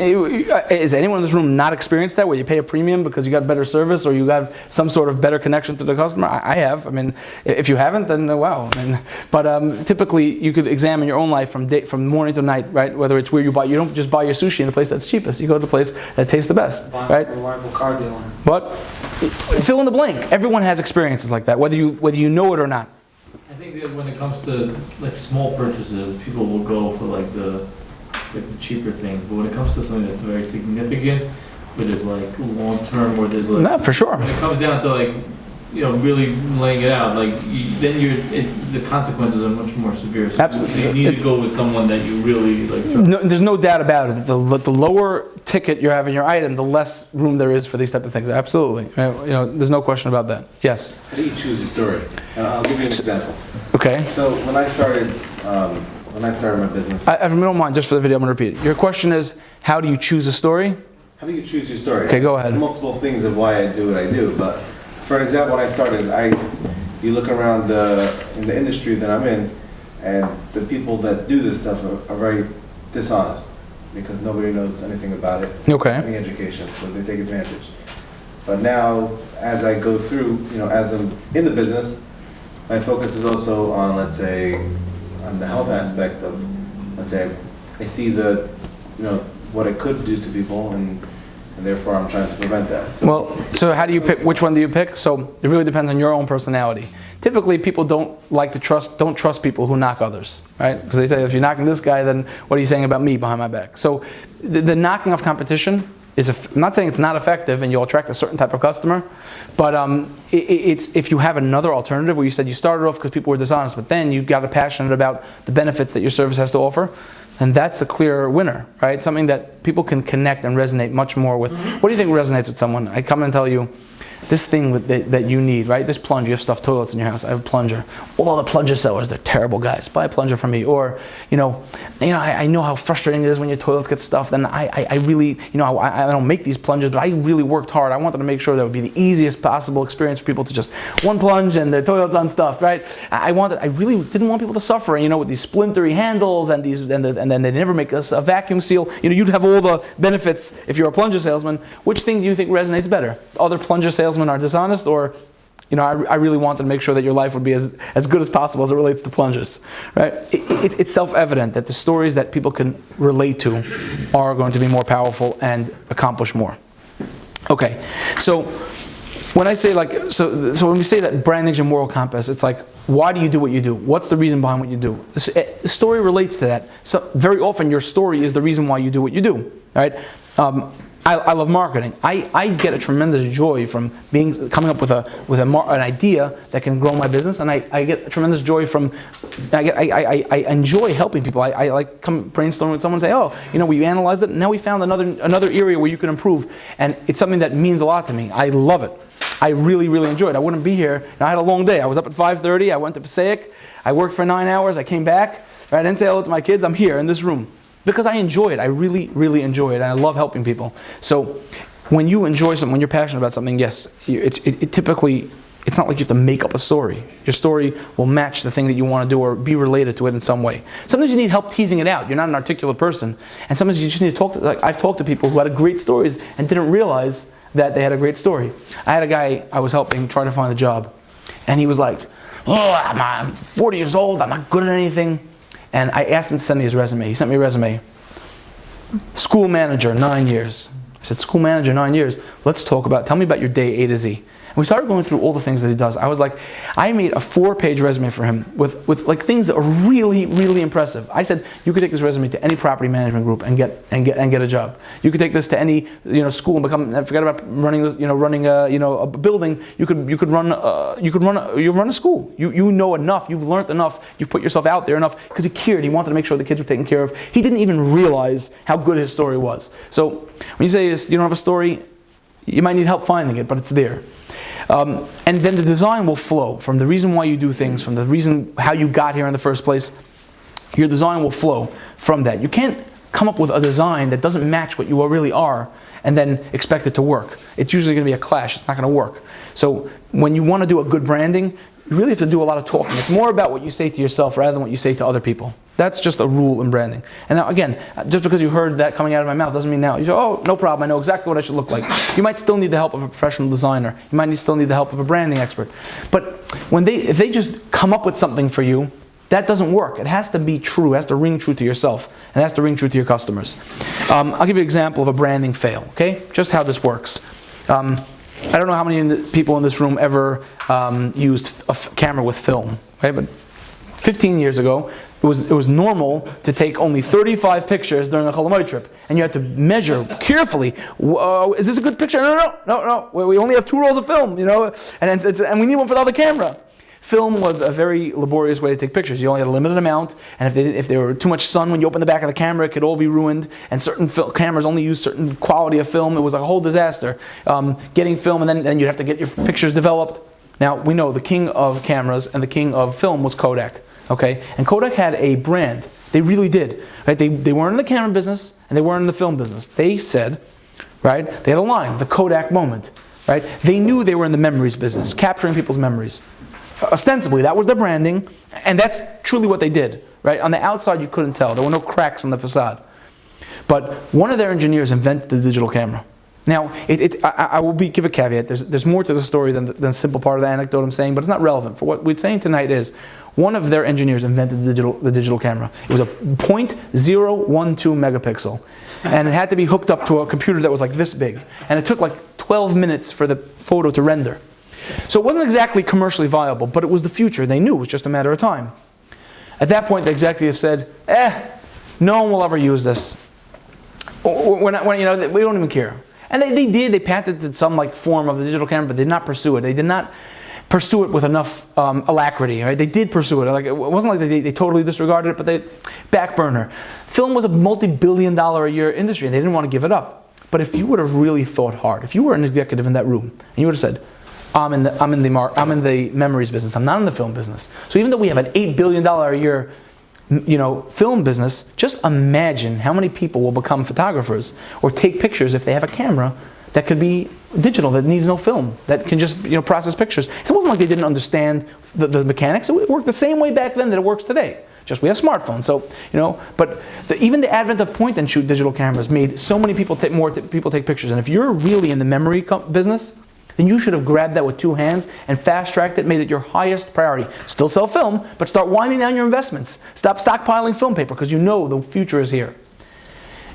is anyone in this room not experienced that, where you pay a premium because you got better service or you got some sort of better connection to the customer? I have. I mean, if you haven't, then wow. But typically, you could examine your own life from morning to night, right? Whether it's where you buy, you don't just buy your sushi in the place that's cheapest. You go to the place that tastes the best, right?
Reliable car dealer.
But fill in the blank. Everyone has experiences like that, whether you know it or not.
I think that when it comes to like small purchases, people will go for like the cheaper thing, but when it comes to something that's very significant, where there's like long term, where there's like,
no, for sure.
When it comes down to like, really laying it out, like the consequences are much more severe. So
Absolutely.
you need to go with someone that you really like. Trust.
No, there's no doubt about it. The lower ticket you have in your item, the less room there is for these type of things. Absolutely. There's no question about that. Yes.
How do you choose a story? I'll give you an example.
Okay.
So when I started my business,
I don't mind, just for the video, I'm going to repeat it. Your question is, how do you choose a story?
how do you choose your story?
Okay, go ahead.
There's multiple things of why I do what I do, but for an example, when I started, you look around in the industry that I'm in, and the people that do this stuff are very dishonest because nobody knows anything about it,
Okay.
any education, so they take advantage. But now, as I go through, as I'm in the business, my focus is also on, let's say, on the health aspect of, let's say, I see what it could do to people, and therefore I'm trying to prevent that.
So how do you pick? Which one do you pick? So it really depends on your own personality. Typically, people don't trust people who knock others, right? Because they say, if you're knocking this guy, then what are you saying about me behind my back? So the knocking of competition is, I'm not saying it's not effective and you'll attract a certain type of customer, but it's if you have another alternative where you said you started off because people were dishonest, but then you got passionate about the benefits that your service has to offer, and that's a clear winner, right? Something that people can connect and resonate much more with. What do you think resonates with someone? I come and tell you, this thing that you need, right? This plunger, you have stuffed toilets in your house. I have a plunger. All the plunger sellers, they're terrible guys. Buy a plunger from me. Or, I know how frustrating it is when your toilets get stuffed. And I really, I don't make these plungers, but I really worked hard. I wanted to make sure that would be the easiest possible experience for people to just one plunge and their toilet's unstuffed, right? I really didn't want people to suffer. And with these splintery handles and then they never make us a vacuum seal. You'd have all the benefits if you're a plunger salesman. Which thing do you think resonates better? Other plunger salesmen are dishonest, or I really wanted to make sure that your life would be as good as possible as it relates to plungers, right? It's self-evident that the stories that people can relate to are going to be more powerful and accomplish more. Okay, so when I say so when we say that branding is your moral compass, it's like, why do you do what you do? What's the reason behind what you do? The story relates to that. So very often your story is the reason why you do what you do, right? I love marketing. I get a tremendous joy from coming up with an idea that can grow my business, and I get a tremendous joy from I enjoy helping people. I like come brainstorming with someone and say, we analyzed it, and now we found another area where you can improve, and it's something that means a lot to me. I love it. I really, really enjoy it. I wouldn't be here. I had a long day. I was up at 5:30. I went to Passaic. I worked for 9 hours. I came back. Right, I didn't say hello to my kids. I'm here in this room. Because I enjoy it. I really, really enjoy it. And I love helping people. So when you enjoy something, when you're passionate about something, yes, it typically, it's not like you have to make up a story. Your story will match the thing that you want to do or be related to it in some way. Sometimes you need help teasing it out. You're not an articulate person. And sometimes you just need to talk to, I've talked to people who had great stories and didn't realize that they had a great story. I had a guy I was helping try to find a job, and he was like, "Oh, I'm 40 years old, I'm not good at anything." And I asked him to send me his resume. He sent me a resume. School manager, 9 years. I said, school manager, 9 years. Let's talk about, tell me about your day A to Z. And we started going through all the things that he does. I was like, I made a 4-page resume for him with like things that are really, really impressive. I said, you could take this resume to any property management group and get a job. You could take this to any school and forget about running a building. You run a school. You know enough. You've learned enough. You've put yourself out there enough because he cared. He wanted to make sure the kids were taken care of. He didn't even realize how good his story was. So when you say this, you don't have a story, you might need help finding it, but it's there. And then the design will flow from the reason why you do things, from the reason how you got here in the first place. Your design will flow from that. You can't come up with a design that doesn't match what you really are and then expect it to work. It's usually going to be a clash. It's not going to work. So when you want to do a good branding, you really have to do a lot of talking. It's more about what you say to yourself rather than what you say to other people. That's just a rule in branding. And now again, just because you heard that coming out of my mouth doesn't mean now you say, oh, no problem, I know exactly what I should look like. You might still need the help of a professional designer. You might still need the help of a branding expert. But if they just come up with something for you, that doesn't work. It has to be true. It has to ring true to yourself. And it has to ring true to your customers. I'll give you an example of a branding fail, okay? Just how this works. I don't know how many people in this room ever used a camera with film, okay? But 15 years ago, it was normal to take only 35 pictures during a Cholamoid trip, and you had to measure carefully. Is this a good picture? No. We only have 2 rolls of film, and we need one for the other camera. Film was a very laborious way to take pictures. You only had a limited amount, and if there were too much sun when you opened the back of the camera, it could all be ruined. And certain cameras only use certain quality of film. It was a whole disaster getting film, and then you'd have to get your pictures developed. Now we know the king of cameras and the king of film was Kodak. Okay, and Kodak had a brand. They really did. Right? They weren't in the camera business and they weren't in the film business. They said, right? They had a line, the Kodak moment. Right? They knew they were in the memories business, capturing people's memories. Ostensibly, that was their branding, and that's truly what they did. Right? On the outside, you couldn't tell. There were no cracks in the facade. But one of their engineers invented the digital camera. Now, I will give a caveat. There's more to the story than the simple part of the anecdote I'm saying, but it's not relevant. For what we're saying tonight is, one of their engineers invented the digital camera. It was a 0.012 megapixel, and it had to be hooked up to a computer that was like this big, and it took like 12 minutes for the photo to render. So it wasn't exactly commercially viable, but it was the future. They knew it was just a matter of time. At that point, the executive said, no one will ever use this. We don't even care. And they patented some form of the digital camera, but they did not pursue it. They did not pursue it with enough alacrity. Right? They did pursue it. It wasn't like they totally disregarded it, but they back burner. Film was a multi-billion-dollar a year industry, and they didn't want to give it up. But if you would have really thought hard, if you were an executive in that room, and you would have said, I'm in the memories business. I'm not in the film business. So even though we have an $8 billion a year film business, just imagine how many people will become photographers or take pictures if they have a camera that could be digital, that needs no film, that can just process pictures. It wasn't like they didn't understand the mechanics. It worked the same way back then that it works today. Just we have smartphones, so but even the advent of point-and-shoot digital cameras made so many people take pictures. And if you're really in the memory business, then you should have grabbed that with 2 hands and fast-tracked it, made it your highest priority. Still sell film, but start winding down your investments. Stop stockpiling film paper, because you know the future is here.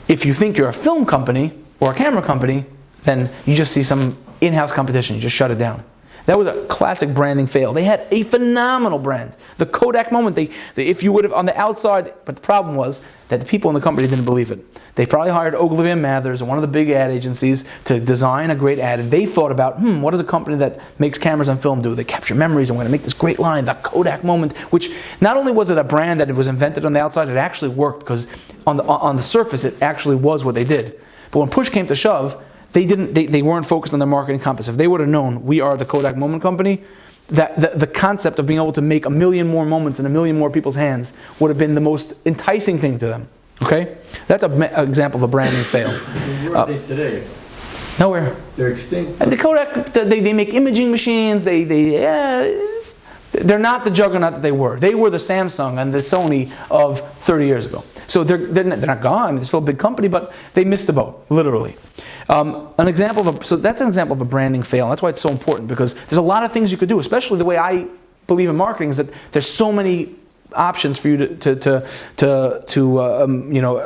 If you think you're a film company or a camera company, then you just see some in-house competition. You just shut it down. That was a classic branding fail. They had a phenomenal brand. The Kodak moment, if you would have on the outside, but the problem was that the people in the company didn't believe it. They probably hired Ogilvy and Mathers, one of the big ad agencies, to design a great ad. And they thought about, what does a company that makes cameras and film do? They capture memories. I'm going to make this great line, the Kodak moment, which not only was it a brand that it was invented on the outside, it actually worked, because on the surface, it actually was what they did. But when push came to shove, they weren't focused on their marketing compass. If they would have known we are the Kodak moment company, that the concept of being able to make 1 million more moments in 1 million more people's hands would have been the most enticing thing to them. Okay? That's an example of a branding fail.
Where are they today?
Nowhere.
They're extinct.
And the Kodak, they make imaging machines. They're not the juggernaut that they were. They were the Samsung and the Sony of 30 years ago. So they're not gone. They're still a big company, but they missed the boat, literally. So that's an example of a branding fail. That's why it's so important, because there's a lot of things you could do, especially the way I believe in marketing is that there's so many options for you to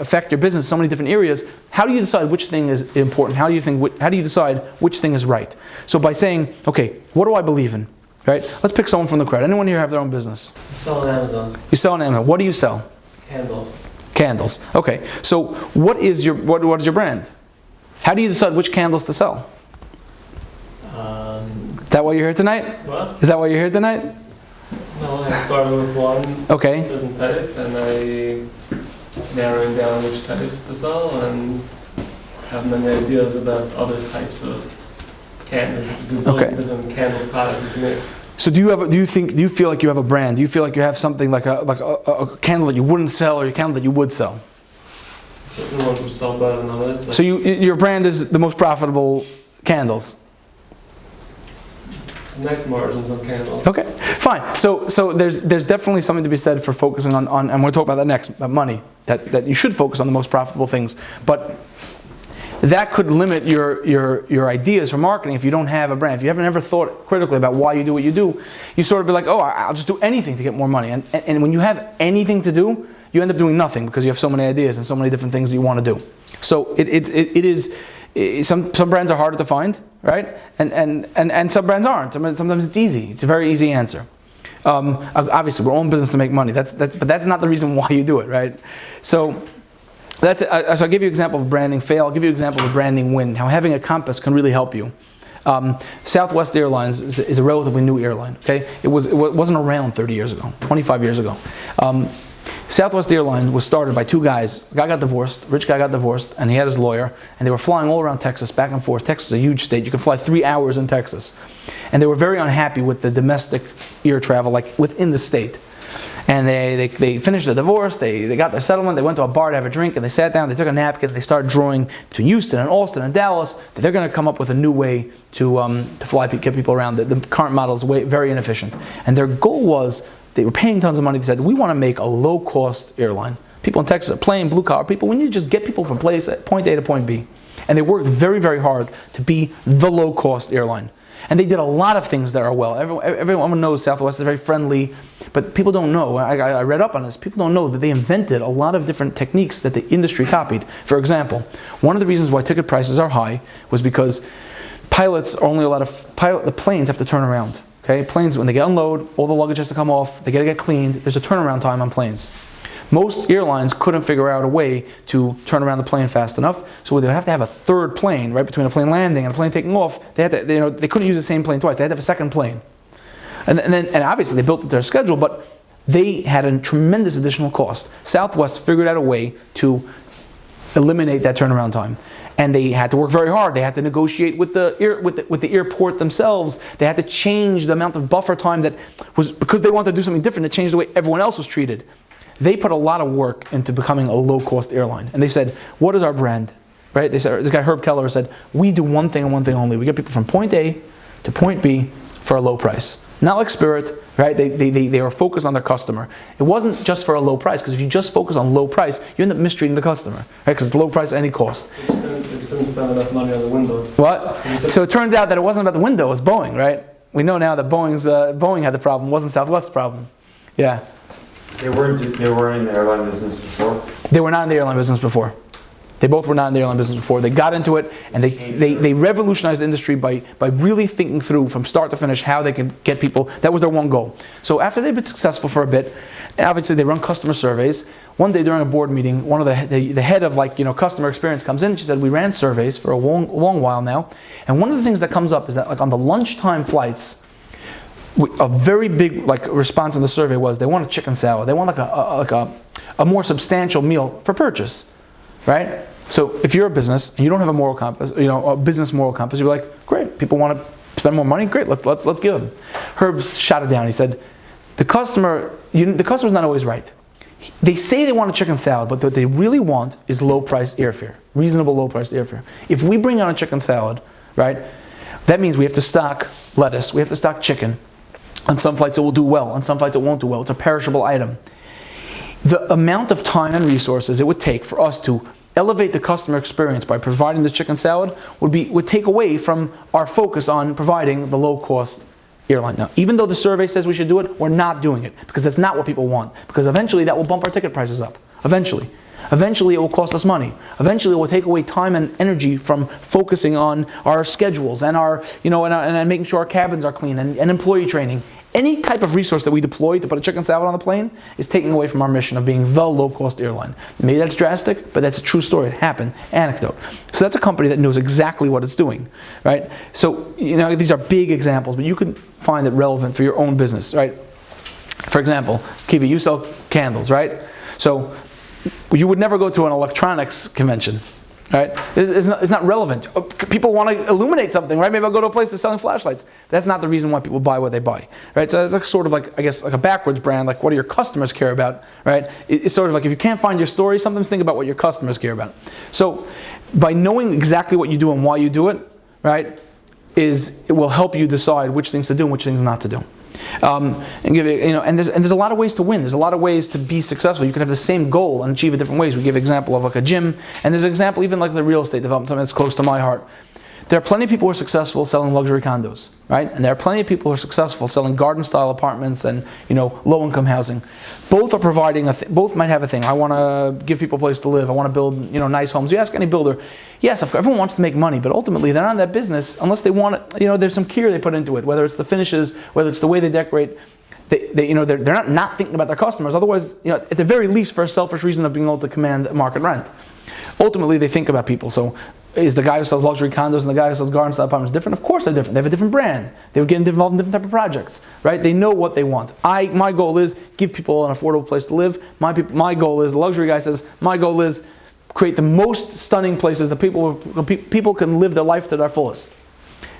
affect your business in so many different areas. How do you decide which thing is important? How do you decide which thing is right? So by saying, okay, what do I believe in? Right? Let's pick someone from the crowd. Anyone here have their own business?
I sell on Amazon.
You sell on Amazon. What do you sell?
Candles.
Candles. Okay. So what is your brand? How do you decide which candles to sell? Is that why you're here tonight?
What?
Is that why you're here tonight?
No, I started with one
Okay.
certain type, and I narrowing down which types to sell, and have many ideas about other types of candles. There's different candle products you can make.
So do you feel like you have a brand? Do you feel like you have something like a candle that you wouldn't sell, or a candle that you would sell?
Certain ones would sell better than others.
So your brand is the most profitable candles.
Nice margins on candles.
Okay, fine. So there's definitely something to be said for focusing on and we'll talk about that next, about money, that you should focus on the most profitable things. But that could limit your ideas for marketing if you don't have a brand. If you haven't ever thought critically about why you do what you do, you sort of be like, oh, I'll just do anything to get more money. And when you have anything to do, you end up doing nothing because you have so many ideas and so many different things that you want to do. So it is. Some brands are harder to find, right? And some brands aren't. Sometimes it's easy. It's a very easy answer. Obviously, we're all in business to make money. But that's not the reason why you do it, right? So so I'll give you an example of branding fail. I'll give you an example of a branding win. How having a compass can really help you. Southwest Airlines is a relatively new airline. Okay, it wasn't around 30 years ago, 25 years ago. Southwest Airlines was started by two guys. A guy got divorced, rich guy got divorced, and he had his lawyer, and they were flying all around Texas, back and forth. Texas is a huge state. You can fly 3 hours in Texas. And they were very unhappy with the domestic air travel, like within the state. And they finished the divorce, they got their settlement, they went to a bar to have a drink, and they sat down, they took a napkin, and they started drawing between Houston and Austin and Dallas that they're going to come up with a new way to fly, get people around. The current model is very inefficient. And their goal was, they were paying tons of money. They said, we want to make a low-cost airline. People in Texas are plain blue-collar people. We need to just get people from point A to point B. And they worked very, very hard to be the low-cost airline. And they did a lot of things that are well. Everyone knows Southwest is very friendly, but people don't know. I read up on this. People don't know that they invented a lot of different techniques that the industry copied. For example, one of the reasons why ticket prices are high was because pilots are only allowed the planes have to turn around. Okay, planes, when they get unload, all the luggage has to come off, they gotta get cleaned, there's a turnaround time on planes. Most airlines couldn't figure out a way to turn around the plane fast enough, so they would have to have a third plane, right, between a plane landing and a plane taking off. They had to, they couldn't use the same plane twice, they had to have a second plane. And obviously they built their schedule, but they had a tremendous additional cost. Southwest figured out a way to eliminate that turnaround time. And they had to work very hard. They had to negotiate with the airport themselves. They had to change the amount of buffer time that was, because they wanted to do something different, to change the way everyone else was treated. They put a lot of work into becoming a low-cost airline. And they said, what is our brand? Right? They said, this guy Herb Keller said, we do one thing and one thing only. We get people from point A to point B for a low price. Not like Spirit, right? They were focused on their customer. It wasn't just for a low price, because if you just focus on low price, you end up mistreating the customer, right? Because it's low price at any cost.
They just didn't spend enough money on the window.
What? So it turns out that it wasn't about the window, it was Boeing, right? We know now that Boeing had the problem, it wasn't Southwest's problem. Yeah.
They weren't in the airline business before?
They were not in the airline business before. They both were not in the airline business before. They got into it, and they revolutionized the industry by really thinking through from start to finish how they could get people. That was their one goal. So after they've been successful for a bit, obviously they run customer surveys. One day during a board meeting, one of the head of customer experience comes in, and she said, we ran surveys for a long while now, and one of the things that comes up is that on the lunchtime flights, a very big response in the survey was they want a chicken salad. They want a more substantial meal for purchase, right? So if you're a business and you don't have a moral compass, a business moral compass, you're like, great, people want to spend more money, great, let's give them. Herb shot it down. He said, the customer's not always right. They say they want a chicken salad, but what they really want is low-priced airfare, reasonable low-priced airfare. If we bring on a chicken salad, right, that means we have to stock lettuce, we have to stock chicken. On some flights it will do well, on some flights it won't do well. It's a perishable item. The amount of time and resources it would take for us to elevate the customer experience by providing the chicken salad would take away from our focus on providing the low-cost airline. Now, even though the survey says we should do it, we're not doing it because that's not what people want. Because eventually that will bump our ticket prices up. Eventually it will cost us money. Eventually it will take away time and energy from focusing on our schedules and our, and making sure our cabins are clean and employee training. Any type of resource that we deploy to put a chicken salad on the plane is taking away from our mission of being the low-cost airline. Maybe that's drastic, but that's a true story. It happened. Anecdote. So that's a company that knows exactly what it's doing, right? So, these are big examples, but you can find it relevant for your own business, right? For example, Kiwi, you sell candles, right? So you would never go to an electronics convention, right? It's not relevant. People want to illuminate something, right? Maybe I'll go to a place that's selling flashlights. That's not the reason why people buy what they buy, right? So it's like sort of like, I guess, like a backwards brand. Like, what do your customers care about, right? It's sort of like if you can't find your story, sometimes think about what your customers care about. So by knowing exactly what you do and why you do it, right, it will help you decide which things to do and which things not to do. And there's a lot of ways to win. There's a lot of ways to be successful. You can have the same goal and achieve it different ways. We give an example of like a gym, and there's an example even like the real estate development, something that's close to my heart. There are plenty of people who are successful selling luxury condos, right? And there are plenty of people who are successful selling garden-style apartments and low-income housing. Both are providing both might have a thing. I want to give people a place to live. I want to build nice homes. You ask any builder, yes, everyone wants to make money, but ultimately they're not in that business unless they want it. There's some care they put into it, whether it's the finishes, whether it's the way they decorate. They're not thinking about their customers. Otherwise, at the very least, for a selfish reason of being able to command market rent. Ultimately, they think about people. So, is the guy who sells luxury condos and the guy who sells garden-style apartments different? Of course they're different. They have a different brand. They would get involved in different type of projects, right? They know what they want. My goal is give people an affordable place to live. My goal is, the luxury guy says, my goal is create the most stunning places that people can live their life to their fullest.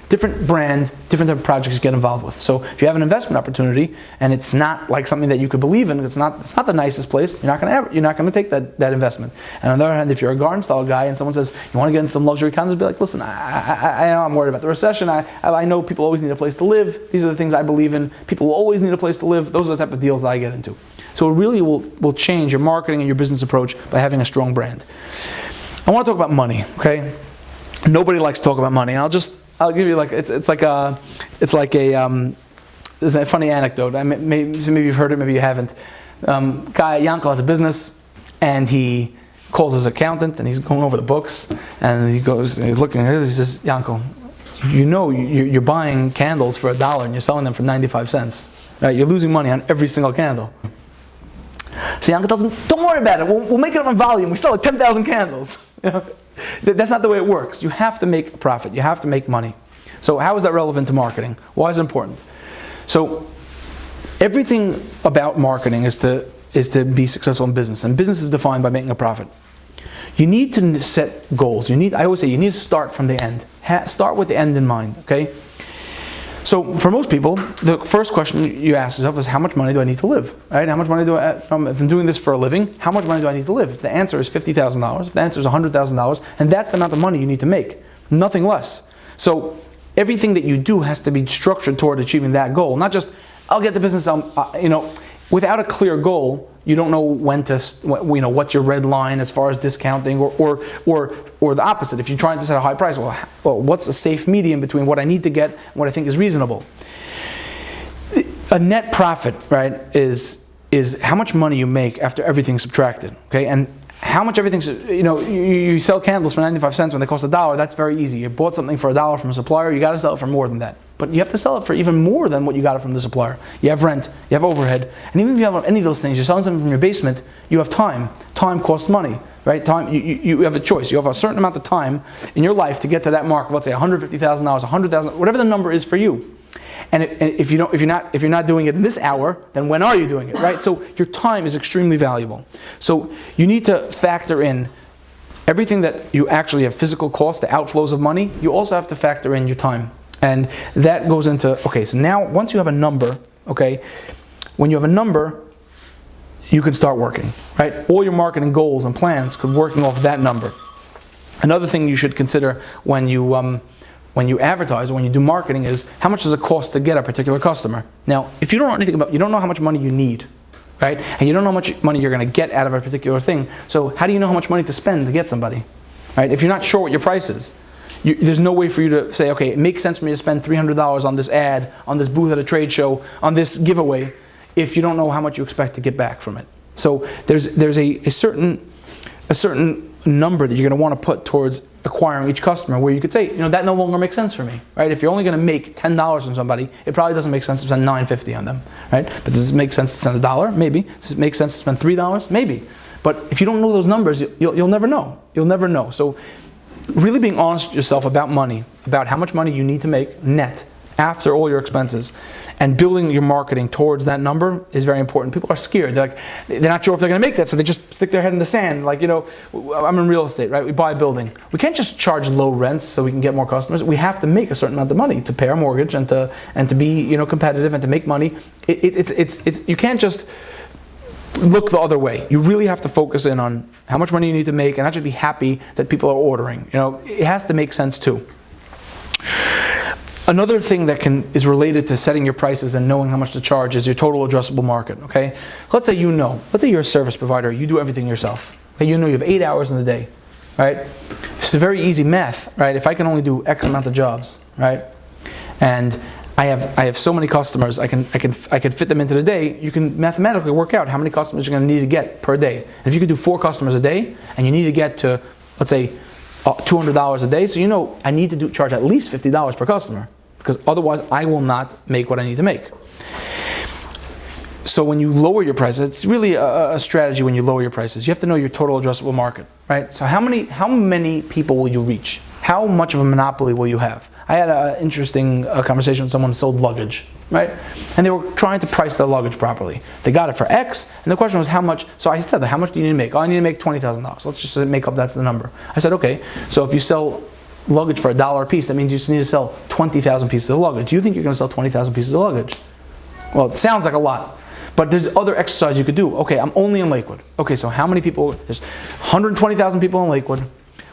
Different brand, different type of projects you get involved with. So if you have an investment opportunity and it's not like something that you could believe in, it's not the nicest place, you're not going to take that investment. And on the other hand, if you're a garden style guy and someone says you want to get into some luxury condos, be like, listen, I'm worried about the recession. I know people always need a place to live. These are the things I believe in. People will always need a place to live. Those are the type of deals that I get into. So it really will change your marketing and your business approach by having a strong brand. I want to talk about money. Okay, nobody likes to talk about money. I'll give you there's a funny anecdote. Maybe you've heard it, maybe you haven't. Guy Yankel has a business, and he calls his accountant, and he's going over the books, and he's looking at it. He says, Yankel, you're buying candles for $1 and you're selling them for 95 cents. Right? You're losing money on every single candle. So Yankel tells him, don't worry about it. We'll make it up in volume. We sell like 10,000 candles. That's not the way it works. You have to make a profit. You have to make money. So how is that relevant to marketing? Why is it important? So everything about marketing is to be successful in business. And business is defined by making a profit. You need to set goals. I always say you need to start from the end. Start with the end in mind. Okay? So for most people, the first question you ask yourself is, how much money do I need to live? Right? How much money do I, if I'm doing this for a living, how much money do I need to live? If the answer is $50,000, if the answer is $100,000, and that's the amount of money you need to make, nothing less. So everything that you do has to be structured toward achieving that goal. Not just, I'll get the business, without a clear goal, you don't know what's your red line as far as discounting or the opposite. If you're trying to set a high price, well, what's a safe medium between what I need to get and what I think is reasonable? A net profit, right, is how much money you make after everything's subtracted, okay? And how much everything's, you sell candles for 95 cents when they cost $1, that's very easy. You bought something for $1 from a supplier, you got to sell it for more than that. But you have to sell it for even more than what you got it from the supplier. You have rent, you have overhead, and even if you have any of those things, you're selling something from your basement, you have time. Time costs money, right? Time, you have a choice. You have a certain amount of time in your life to get to that mark of, let's say, $150,000, $100,000, whatever the number is for you. And if you're not doing it in this hour, then when are you doing it, right? So your time is extremely valuable. So you need to factor in everything that you actually have physical costs, the outflows of money. You also have to factor in your time. And that goes into, okay, so now once you have a number, okay, when you have a number, you can start working, right? All your marketing goals and plans could working off that number. Another thing you should consider when you advertise or when you do marketing is how much does it cost to get a particular customer. Now, if you don't know anything about, you don't know how much money you need, right? And you don't know how much money you're going to get out of a particular thing. So how do you know how much money to spend to get somebody, right? If you're not sure what your price is, there's no way for you to say, okay, it makes sense for me to spend $300 on this ad, on this booth at a trade show, on this giveaway, if you don't know how much you expect to get back from it. So there's a certain number that you're going to want to put towards acquiring each customer, where you could say, that no longer makes sense for me, right? If you're only going to make $10 from somebody, it probably doesn't make sense to spend $9.50 on them, right? But does it make sense to spend $1? Maybe. Does it make sense to spend $3? Maybe. But if you don't know those numbers, you'll never know. You'll never know. So really being honest with yourself about money, about how much money you need to make net after all your expenses, and building your marketing towards that number is very important. People are scared. They're not sure if they're going to make that, so they just stick their head in the sand. I'm in real estate, right? We buy a building. We can't just charge low rents so we can get more customers. We have to make a certain amount of money to pay our mortgage and to be competitive and to make money. It's you can't just look the other way. You really have to focus in on how much money you need to make, and not just be happy that people are ordering. It has to make sense too. Another thing that is related to setting your prices and knowing how much to charge is your total addressable market, okay? Let's say you're a service provider, you do everything yourself. Okay? You have 8 hours in the day, right? It's a very easy math, right? If I can only do X amount of jobs, right? And I have so many customers, I can fit them into the day, you can mathematically work out how many customers you're going to need to get per day. And if you could do 4 customers a day, and you need to get to, let's say, $200 a day, so I need to charge at least $50 per customer, because otherwise I will not make what I need to make. So when you lower your prices, it's really a strategy. When you lower your prices, you have to know your total addressable market, right? So how many people will you reach? How much of a monopoly will you have? I had an interesting conversation with someone who sold luggage, right? And they were trying to price their luggage properly. They got it for X, and the question was how much. So I said, how much do you need to make? Oh, I need to make $20,000. Let's just make up that's the number. I said, okay, so if you sell luggage for $1 a piece, that means you just need to sell 20,000 pieces of luggage. Do you think you're going to sell 20,000 pieces of luggage? Well, it sounds like a lot, but there's other exercise you could do. Okay, I'm only in Lakewood. Okay, so how many people? There's 120,000 people in Lakewood.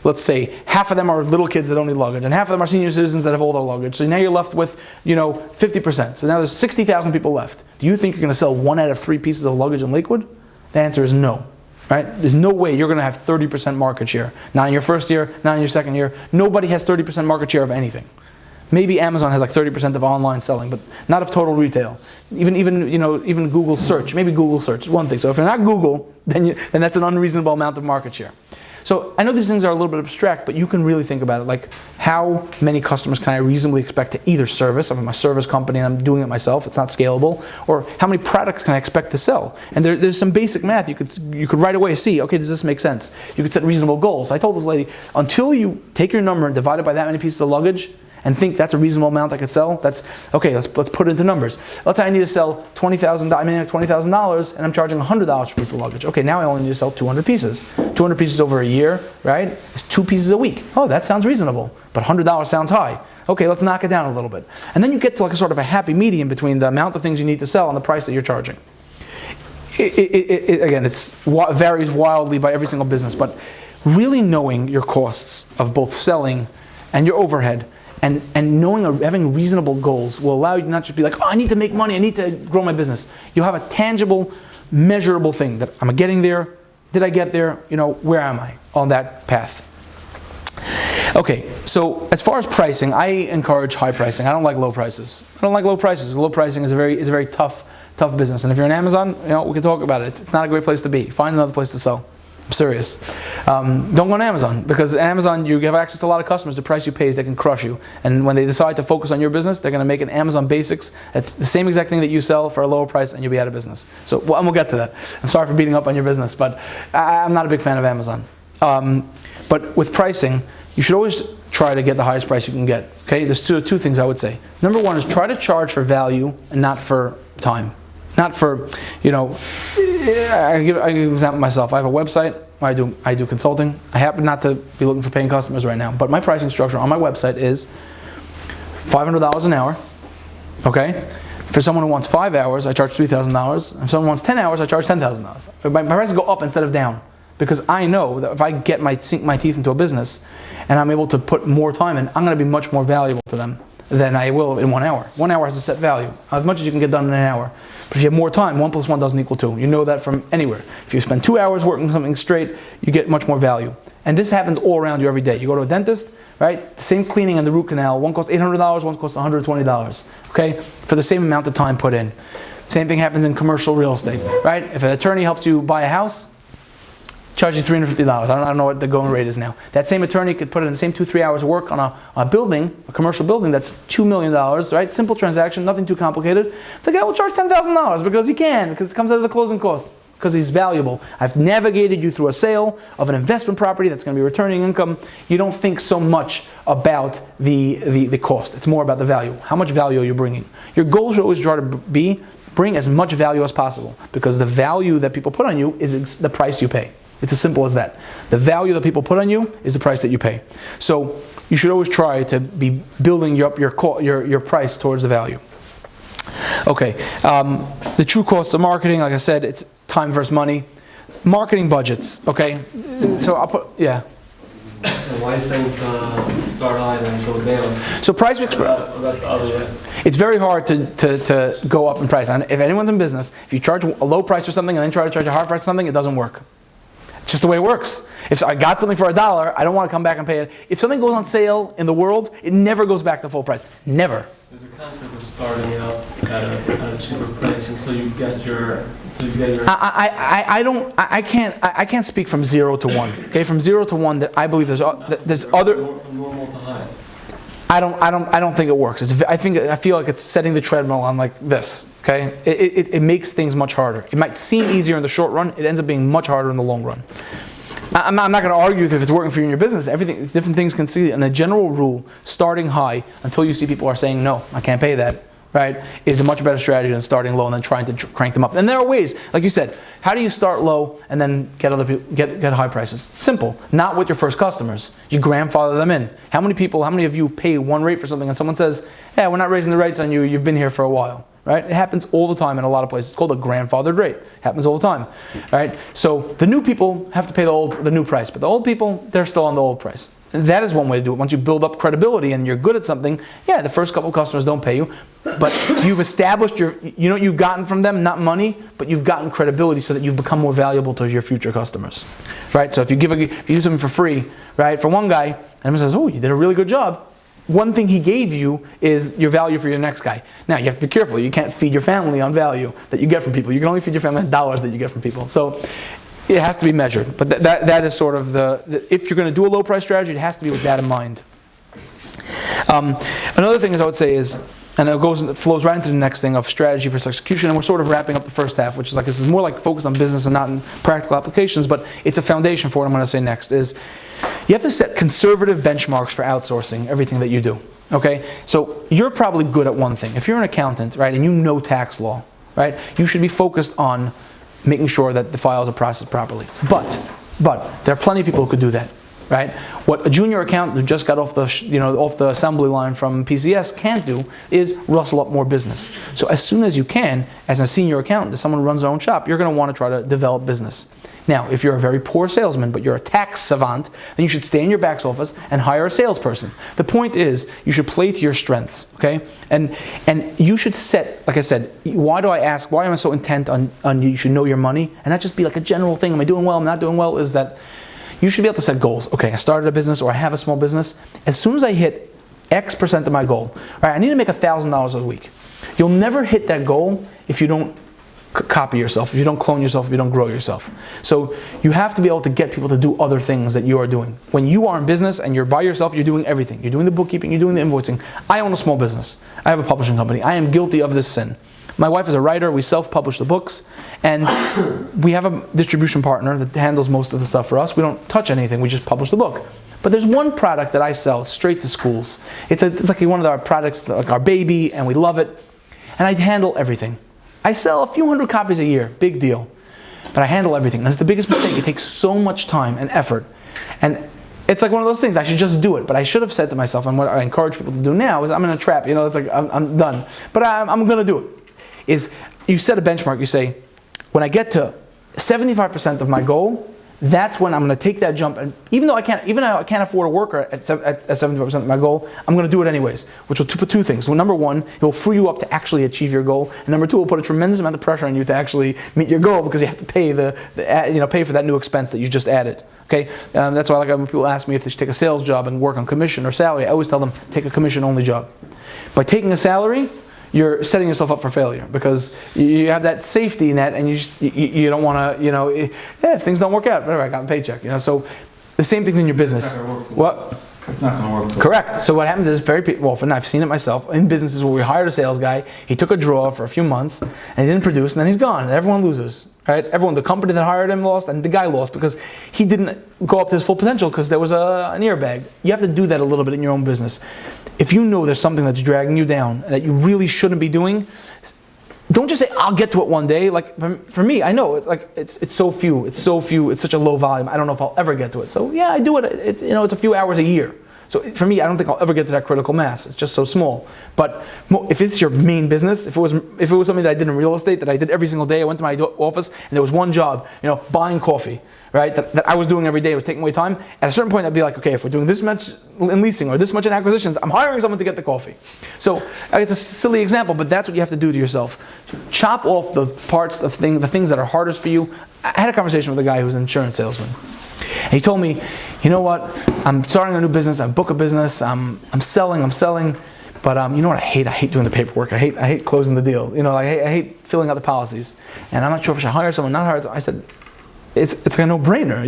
Let's say half of them are little kids that don't need luggage, and half of them are senior citizens that have all their luggage. So now you're left with, 50%. So now there's 60,000 people left. Do you think you're going to sell 1 out of 3 pieces of luggage in Lakewood? The answer is no. Right? There's no way you're going to have 30% market share. Not in your first year, not in your second year. Nobody has 30% market share of anything. Maybe Amazon has like 30% of online selling, but not of total retail. Even Google search. Maybe Google search is one thing. So if you're not Google, then that's an unreasonable amount of market share. So I know these things are a little bit abstract, but you can really think about it. Like, how many customers can I reasonably expect to either service? I'm a service company and I'm doing it myself. It's not scalable. Or how many products can I expect to sell? And there's some basic math you could right away see. Okay, does this make sense? You could set reasonable goals. I told this lady, until you take your number and divide it by that many pieces of luggage and think that's a reasonable amount I could sell, that's okay. Let's put it into numbers. Let's say I need to sell $20,000, and I'm charging $100 per piece of luggage. Okay, now I only need to sell 200 pieces. 200 pieces over a year, right? Is 2 pieces a week. Oh, that sounds reasonable, but $100 sounds high. Okay, let's knock it down a little bit, and then you get to like a sort of a happy medium between the amount of things you need to sell and the price that you're charging. Again, it varies wildly by every single business, but really knowing your costs of both selling and your overhead, and having reasonable goals will allow you to not just be like, oh, I need to make money, I need to grow my business. You'll have a tangible, measurable thing that I'm getting there. Did I get there? Where am I on that path? Okay, so as far as pricing, I encourage high pricing. I don't like low prices. Low pricing is a very tough business. And if you're in Amazon, we can talk about it. It's not a great place to be. Find another place to sell. I'm serious. Don't go on Amazon, because Amazon, you have access to a lot of customers. The price you pay is they can crush you. And when they decide to focus on your business, they're going to make an Amazon Basics. It's the same exact thing that you sell for a lower price, and you'll be out of business. So, and we'll get to that. I'm sorry for beating up on your business, but I'm not a big fan of Amazon. But with pricing, you should always try to get the highest price you can get. Okay, there's two things I would say. Number one is try to charge for value and not for time. Not for, I give an example myself. I have a website. I do consulting. I happen not to be looking for paying customers right now, but my pricing structure on my website is $500 an hour. Okay, for someone who wants 5 hours, I charge $3,000. If someone wants 10 hours, I charge $10,000. My prices go up instead of down, because I know that if I sink my teeth into a business and I'm able to put more time in, I'm going to be much more valuable to them than I will in 1 hour. 1 hour has a set value, as much as you can get done in an hour. But if you have more time, 1 + 1 doesn't equal 2. You know that from anywhere. If you spend 2 hours working something straight, you get much more value. And this happens all around you every day. You go to a dentist, right? The same cleaning and the root canal. One costs $800, one costs $120, okay? For the same amount of time put in. Same thing happens in commercial real estate, right? If an attorney helps you buy a house, charge you $350. I don't know what the going rate is now. That same attorney could put in the same 2-3 hours of work on a building, a commercial building that's $2 million, right? Simple transaction, nothing too complicated. The guy will charge $10,000 because he can, because it comes out of the closing cost, because he's valuable. I've navigated you through a sale of an investment property that's going to be returning income. You don't think so much about the cost. It's more about the value. How much value are you bringing? Your goal should always try to be bring as much value as possible, because the value that people put on you is the price you pay. It's as simple as that. The value that people put on you is the price that you pay. So you should always try to be building up your price towards the value. Okay, the true cost of marketing, like I said, it's time versus money. Marketing budgets, okay? So I'll put, yeah.
Why saying start high and go down?
So price it's very hard to go up in price. And if anyone's in business, if you charge a low price for something and then try to charge a high price for something, it doesn't work. It's just the way it works. If I got something for $1, I don't want to come back and pay it. If something goes on sale in the world, it never goes back to full price. Never.
There's a concept of starting out at a cheaper price until you get your.
I can't speak from 0 to 1. Okay, from 0 to 1, that I believe there's other.
From normal to high.
I don't think it works. I feel like it's setting the treadmill on like this. Okay, it makes things much harder. It might seem easier in the short run. It ends up being much harder in the long run. I'm not going to argue if it's working for you in your business. Different things can see. And a general rule, starting high until you see people are saying no, I can't pay that, right, is a much better strategy than starting low and then trying to crank them up. And there are ways, like you said, how do you start low and then get other people get high prices? Simple. Not with your first customers. You grandfather them in. How many of you pay one rate for something and someone says, "Yeah, we're not raising the rates on you. You've been here for a while." Right? It happens all the time in a lot of places. It's called a grandfathered rate. It happens all the time. Right? So the new people have to pay the new price, but the old people, they're still on the old price. And that is one way to do it. Once you build up credibility and you're good at something, yeah, the first couple customers don't pay you, but you've established you've gotten from them, not money, but you've gotten credibility so that you've become more valuable to your future customers. Right? So if you do something for free, right, for one guy, and someone says, "Oh, you did a really good job," one thing he gave you is your value for your next guy. Now, you have to be careful. You can't feed your family on value that you get from people. You can only feed your family on dollars that you get from people. So it has to be measured. But that is sort of if you're going to do a low price strategy, it has to be with that in mind. Another thing I would say is, and it flows right into the next thing of strategy versus execution, and we're sort of wrapping up the first half, which is like, this is more like focused on business and not in practical applications, but it's a foundation for what I'm going to say next, is you have to set conservative benchmarks for outsourcing everything that you do. Okay? So you're probably good at one thing. If you're an accountant, right, and you know tax law, right, you should be focused on making sure that the files are processed properly. But there are plenty of people who could do that. Right? What a junior accountant who just got off the assembly line from PCS can't do is rustle up more business. So as soon as you can, as a senior accountant, as someone who runs their own shop, you're going to want to try to develop business. Now, if you're a very poor salesman, but you're a tax savant, then you should stay in your back office and hire a salesperson. The point is, you should play to your strengths, okay? And you should set, like I said, why am I so intent on you should know your money, and not just be like a general thing, am I doing well, am I not doing well, is that you should be able to set goals. Okay, I started a business or I have a small business. As soon as I hit X% of my goal, right, I need to make $1,000 a week. You'll never hit that goal if you don't copy yourself, if you don't clone yourself, if you don't grow yourself. So you have to be able to get people to do other things that you are doing. When you are in business and you're by yourself, you're doing everything. You're doing the bookkeeping, you're doing the invoicing. I own a small business. I have a publishing company. I am guilty of this sin. My wife is a writer, we self-publish the books, and we have a distribution partner that handles most of the stuff for us. We don't touch anything, we just publish the book. But there's one product that I sell straight to schools. It's like one of our products, like our baby, and we love it. And I handle everything. I sell a few hundred copies a year, big deal. But I handle everything, and it's the biggest mistake. It takes so much time and effort. And it's like one of those things, I should just do it. But I should have said to myself, and what I encourage people to do now is, I'm in a trap, it's like, I'm done. But I'm going to do it. Is you set a benchmark, you say, when I get to 75% of my goal, that's when I'm going to take that jump. And even though I can't afford a worker at 75% of my goal, I'm going to do it anyways, which will put two things. Well, number one, it will free you up to actually achieve your goal. And number two, it will put a tremendous amount of pressure on you to actually meet your goal because you have to pay pay for that new expense that you just added. Okay, that's why like when people ask me if they should take a sales job and work on commission or salary, I always tell them take a commission-only job. By taking a salary, you're setting yourself up for failure because you have that safety net, and you don't want to, if things don't work out, whatever, I got a paycheck, So the same thing's in your business. What?
It's not going to work.
Correct. So what happens is often, I've seen it myself in businesses where we hired a sales guy, he took a draw for a few months and he didn't produce, and then he's gone, and everyone loses. Right? Everyone, the company that hired him lost, and the guy lost because he didn't go up to his full potential because there was an airbag. You have to do that a little bit in your own business. If you know there's something that's dragging you down that you really shouldn't be doing, don't just say, I'll get to it one day. Like for me, I know it's so few, it's such a low volume. I don't know if I'll ever get to it. So yeah, I do it. It's a few hours a year. So for me, I don't think I'll ever get to that critical mass. It's just so small. But if it's your main business, if it was something that I did in real estate that I did every single day, I went to my office and there was one job, buying coffee, right? That I was doing every day. It was taking away time. At a certain point, I'd be like, okay, if we're doing this much in leasing or this much in acquisitions, I'm hiring someone to get the coffee. So it's a silly example, but that's what you have to do to yourself. Chop off the parts of the things that are hardest for you. I had a conversation with a guy who's an insurance salesman. And he told me, you know what, I'm starting a new business, I book a business, I'm selling, but you know what I hate? I hate doing the paperwork. I hate closing the deal. I hate filling out the policies. And I'm not sure if I should hire someone, not hire someone. I said, it's like a no-brainer.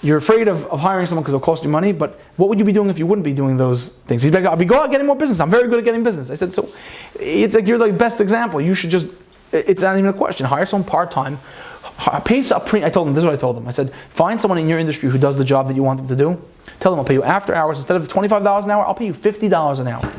You're afraid of hiring someone because it'll cost you money, but what would you be doing if you wouldn't be doing those things? He's like, I'll be go out getting more business. I'm very good at getting business. I said, so it's like you're the best example. You should just, it's not even a question. Hire someone part-time. I told him, this is what I told him. I said, find someone in your industry who does the job that you want them to do. Tell them I'll pay you after hours. Instead of $25 an hour, I'll pay you $50 an hour.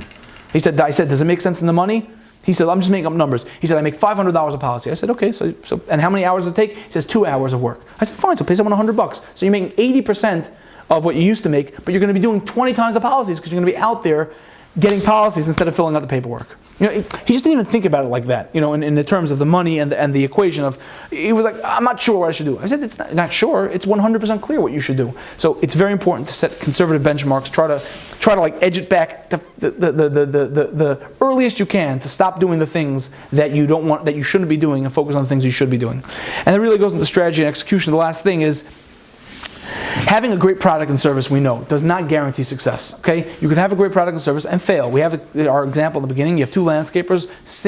I said, does it make sense in the money? He said, I'm just making up numbers. He said, I make $500 a policy. I said, okay, so and how many hours does it take? He says, 2 hours of work. I said, fine, so pay someone $100. So you're making 80% of what you used to make, but you're going to be doing 20 times the policies because you're going to be out there getting policies instead of filling out the paperwork. He just didn't even think about it like that, in the terms of the money and the equation of, he was like, I'm not sure what I should do. I said, it's not sure, it's 100% clear what you should do. So it's very important to set conservative benchmarks, try to like edge it back to the earliest you can to stop doing the things that you don't want, that you shouldn't be doing, and focus on the things you should be doing. And it really goes into strategy and execution. The last thing is, having a great product and service, we know, does not guarantee success. Okay, you can have a great product and service and fail. We have our example in the beginning. You have two landscapers.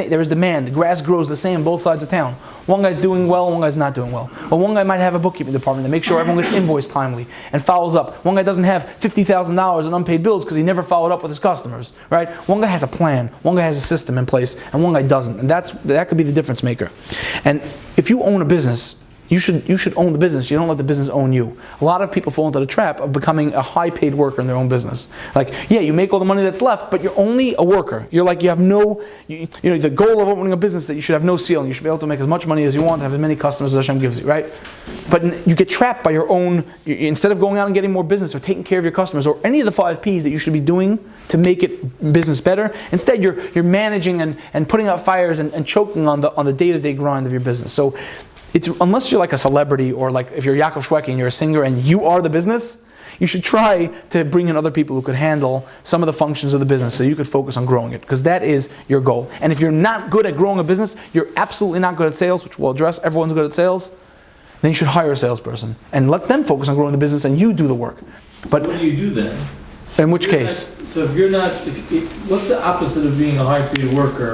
There is demand. The grass grows the same on both sides of town. One guy's doing well, one guy's not doing well. Or one guy might have a bookkeeping department to make sure everyone gets invoiced timely and follows up. One guy doesn't have $50,000 in unpaid bills because he never followed up with his customers. Right? One guy has a plan. One guy has a system in place, and one guy doesn't. And that could be the difference maker. And if you own a business, you should own the business. You don't let the business own you. A lot of people fall into the trap of becoming a high-paid worker in their own business. Like, yeah, you make all the money that's left, but you're only a worker. You're like, you have no, the goal of opening a business that you should have no ceiling. You should be able to make as much money as you want, have as many customers as Hashem gives you, right? But you get trapped by your own, instead of going out and getting more business or taking care of your customers or any of the 5 Ps that you should be doing to make it business better, instead you're managing and putting out fires and choking on the day-to-day grind of your business. So unless you're like a celebrity or like if you're Yaakov Shweki and you're a singer and you are the business, you should try to bring in other people who could handle some of the functions of the business so you could focus on growing it, because that is your goal. And if you're not good at growing a business, you're absolutely not good at sales, which we'll address, everyone's good at sales, then you should hire a salesperson and let them focus on growing the business and you do the work. But
what do you do then?
In which case?
So if you're not, what's the opposite of being a high-paid worker?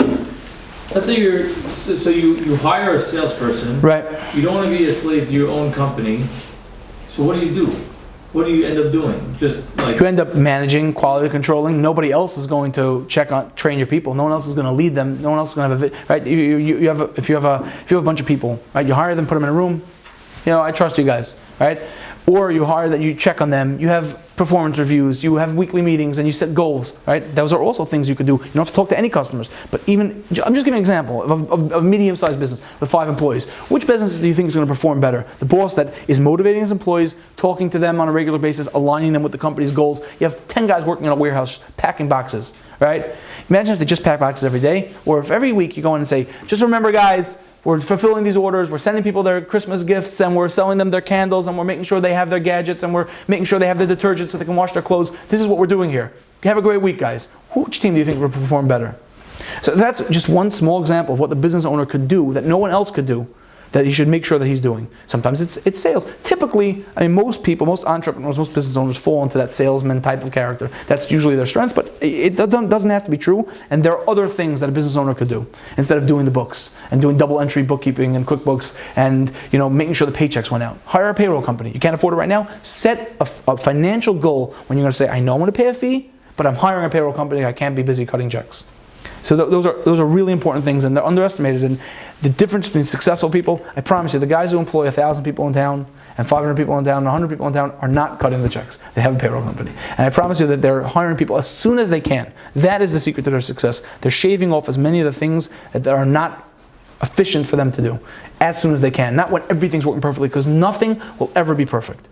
Let's say you hire a salesperson.
Right.
You don't want to be a slave to your own company. So what do? What do you end up doing? Just like
you end up managing, quality controlling. Nobody else is going to train your people. No one else is going to lead them. No one else is going to have right. If you have a bunch of people, right? You hire them, put them in a room. I trust you guys, right? Or you hire that you check on them. You have performance reviews. You have weekly meetings, and you set goals, right? Those are also things you could do. You don't have to talk to any customers. But I'm just giving an example of a medium-sized business with 5 employees. Which businesses do you think is going to perform better? The boss that is motivating his employees, talking to them on a regular basis, aligning them with the company's goals. You have 10 guys working in a warehouse packing boxes, right? Imagine if they just pack boxes every day, or if every week you go in and say, just remember, guys, we're fulfilling these orders, we're sending people their Christmas gifts, and we're selling them their candles, and we're making sure they have their gadgets, and we're making sure they have the detergent so they can wash their clothes. This is what we're doing here. Have a great week, guys. Which team do you think will perform better? So that's just one small example of what the business owner could do that no one else could do, that he should make sure that he's doing. Sometimes it's sales. Typically, I mean, most people, most entrepreneurs, most business owners fall into that salesman type of character. That's usually their strength, but it doesn't have to be true. And there are other things that a business owner could do instead of doing the books and doing double entry bookkeeping and QuickBooks and making sure the paychecks went out. Hire a payroll company. You can't afford it right now. Set a financial goal when you're going to say, I know I'm going to pay a fee, but I'm hiring a payroll company. I can't be busy cutting checks. So those are really important things, and they're underestimated. And the difference between successful people, I promise you, the guys who employ 1,000 people in town and 500 people in town and 100 people in town are not cutting the checks. They have a payroll company. And I promise you that they're hiring people as soon as they can. That is the secret to their success. They're shaving off as many of the things that are not efficient for them to do as soon as they can. Not when everything's working perfectly, because nothing will ever be perfect.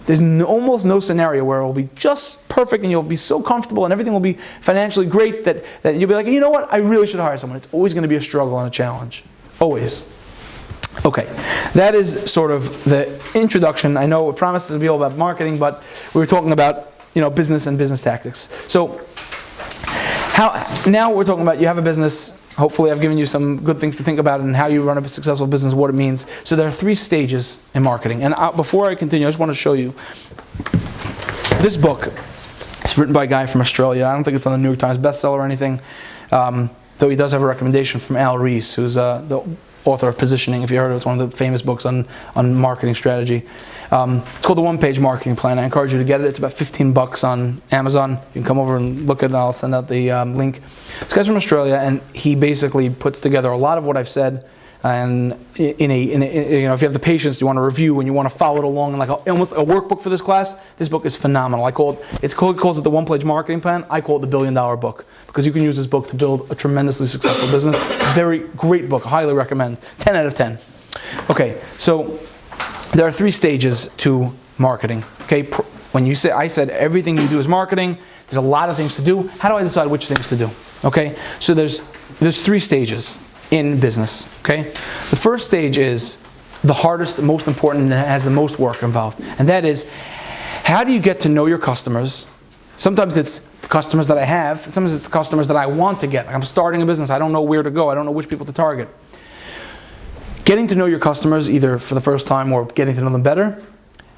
There's almost no scenario where it will be just perfect and you'll be so comfortable and everything will be financially great that you'll be like, you know what, I really should hire someone. It's always going to be a struggle and a challenge. Always. Okay, that is sort of the introduction. I know it promises to be all about marketing, but we were talking about business and business tactics. So now we're talking about you have a business. Hopefully I've given you some good things to think about and how you run a successful business, what it means. So there are 3 stages in marketing. And before I continue, I just want to show you this book. It's written by a guy from Australia. I don't think it's on the New York Times bestseller or anything, though he does have a recommendation from Al Ries, who's the author of Positioning. If you heard it, it's one of the famous books on marketing strategy. It's called The One-Page Marketing Plan. I encourage you to get it. It's about $15 on Amazon. You can come over and look at it. I'll send out the link. This guy's from Australia, and he basically puts together a lot of what I've said. And if you have the patience, you want to review and you want to follow it along, and almost a workbook for this class. This book is phenomenal. He calls it the One-Page Marketing Plan. I call it the $1 Billion Book, because you can use this book to build a tremendously successful business. Very great book. I highly recommend. 10 out of 10. Okay, so there are 3 stages to marketing. Okay, when I said everything you do is marketing, there's a lot of things to do. How do I decide which things to do? Okay, so there's 3 stages in business. Okay, the first stage is the hardest, the most important, and has the most work involved, and that is, how do you get to know your customers? Sometimes it's the customers that I have. Sometimes it's the customers that I want to get. I'm starting a business. I don't know where to go. I don't know which people to target. Getting to know your customers, either for the first time or getting to know them better,